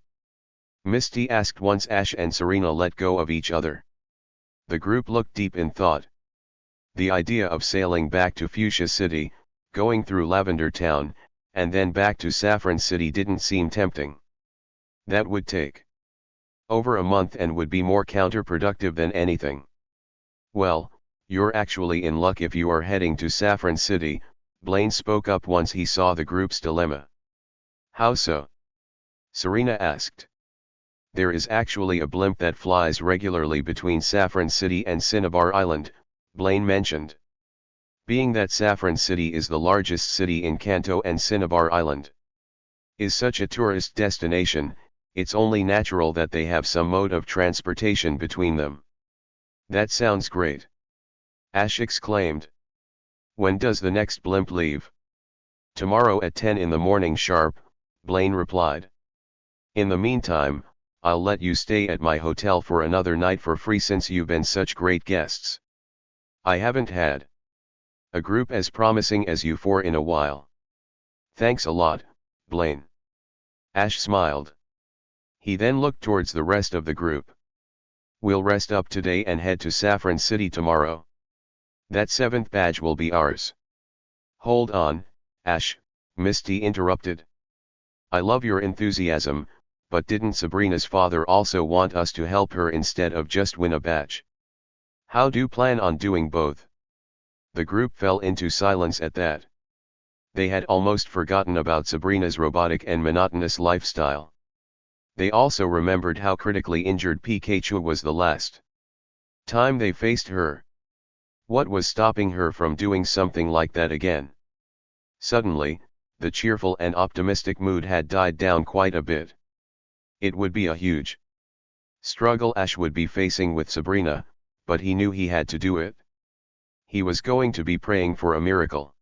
Misty asked once Ash and Serena let go of each other. The group looked deep in thought. The idea of sailing back to Fuchsia City, going through Lavender Town, and then back to Saffron City didn't seem tempting. That would take over a month and would be more counterproductive than anything. Well, you're actually in luck if you are heading to Saffron City, Blaine spoke up once he saw the group's dilemma. How so? Serena asked. There is actually a blimp that flies regularly between Saffron City and Cinnabar Island, Blaine mentioned. Being that Saffron City is the largest city in Kanto and Cinnabar Island is such a tourist destination, it's only natural that they have some mode of transportation between them. That sounds great. Ash exclaimed. When does the next blimp leave? Tomorrow at 10 in the morning sharp, Blaine replied. In the meantime, I'll let you stay at my hotel for another night for free since you've been such great guests. I haven't had a group as promising as you for in a while. Thanks a lot, Blaine. Ash smiled. He then looked towards the rest of the group. We'll rest up today and head to Saffron City tomorrow. That 7th badge will be ours. Hold on, Ash, Misty interrupted. I love your enthusiasm, but didn't Sabrina's father also want us to help her instead of just win a badge? How do you plan on doing both? The group fell into silence at that. They had almost forgotten about Sabrina's robotic and monotonous lifestyle. They also remembered how critically injured Pikachu was the last time they faced her. What was stopping her from doing something like that again? Suddenly, the cheerful and optimistic mood had died down quite a bit. It would be a huge struggle Ash would be facing with Sabrina, but he knew he had to do it. He was going to be praying for a miracle.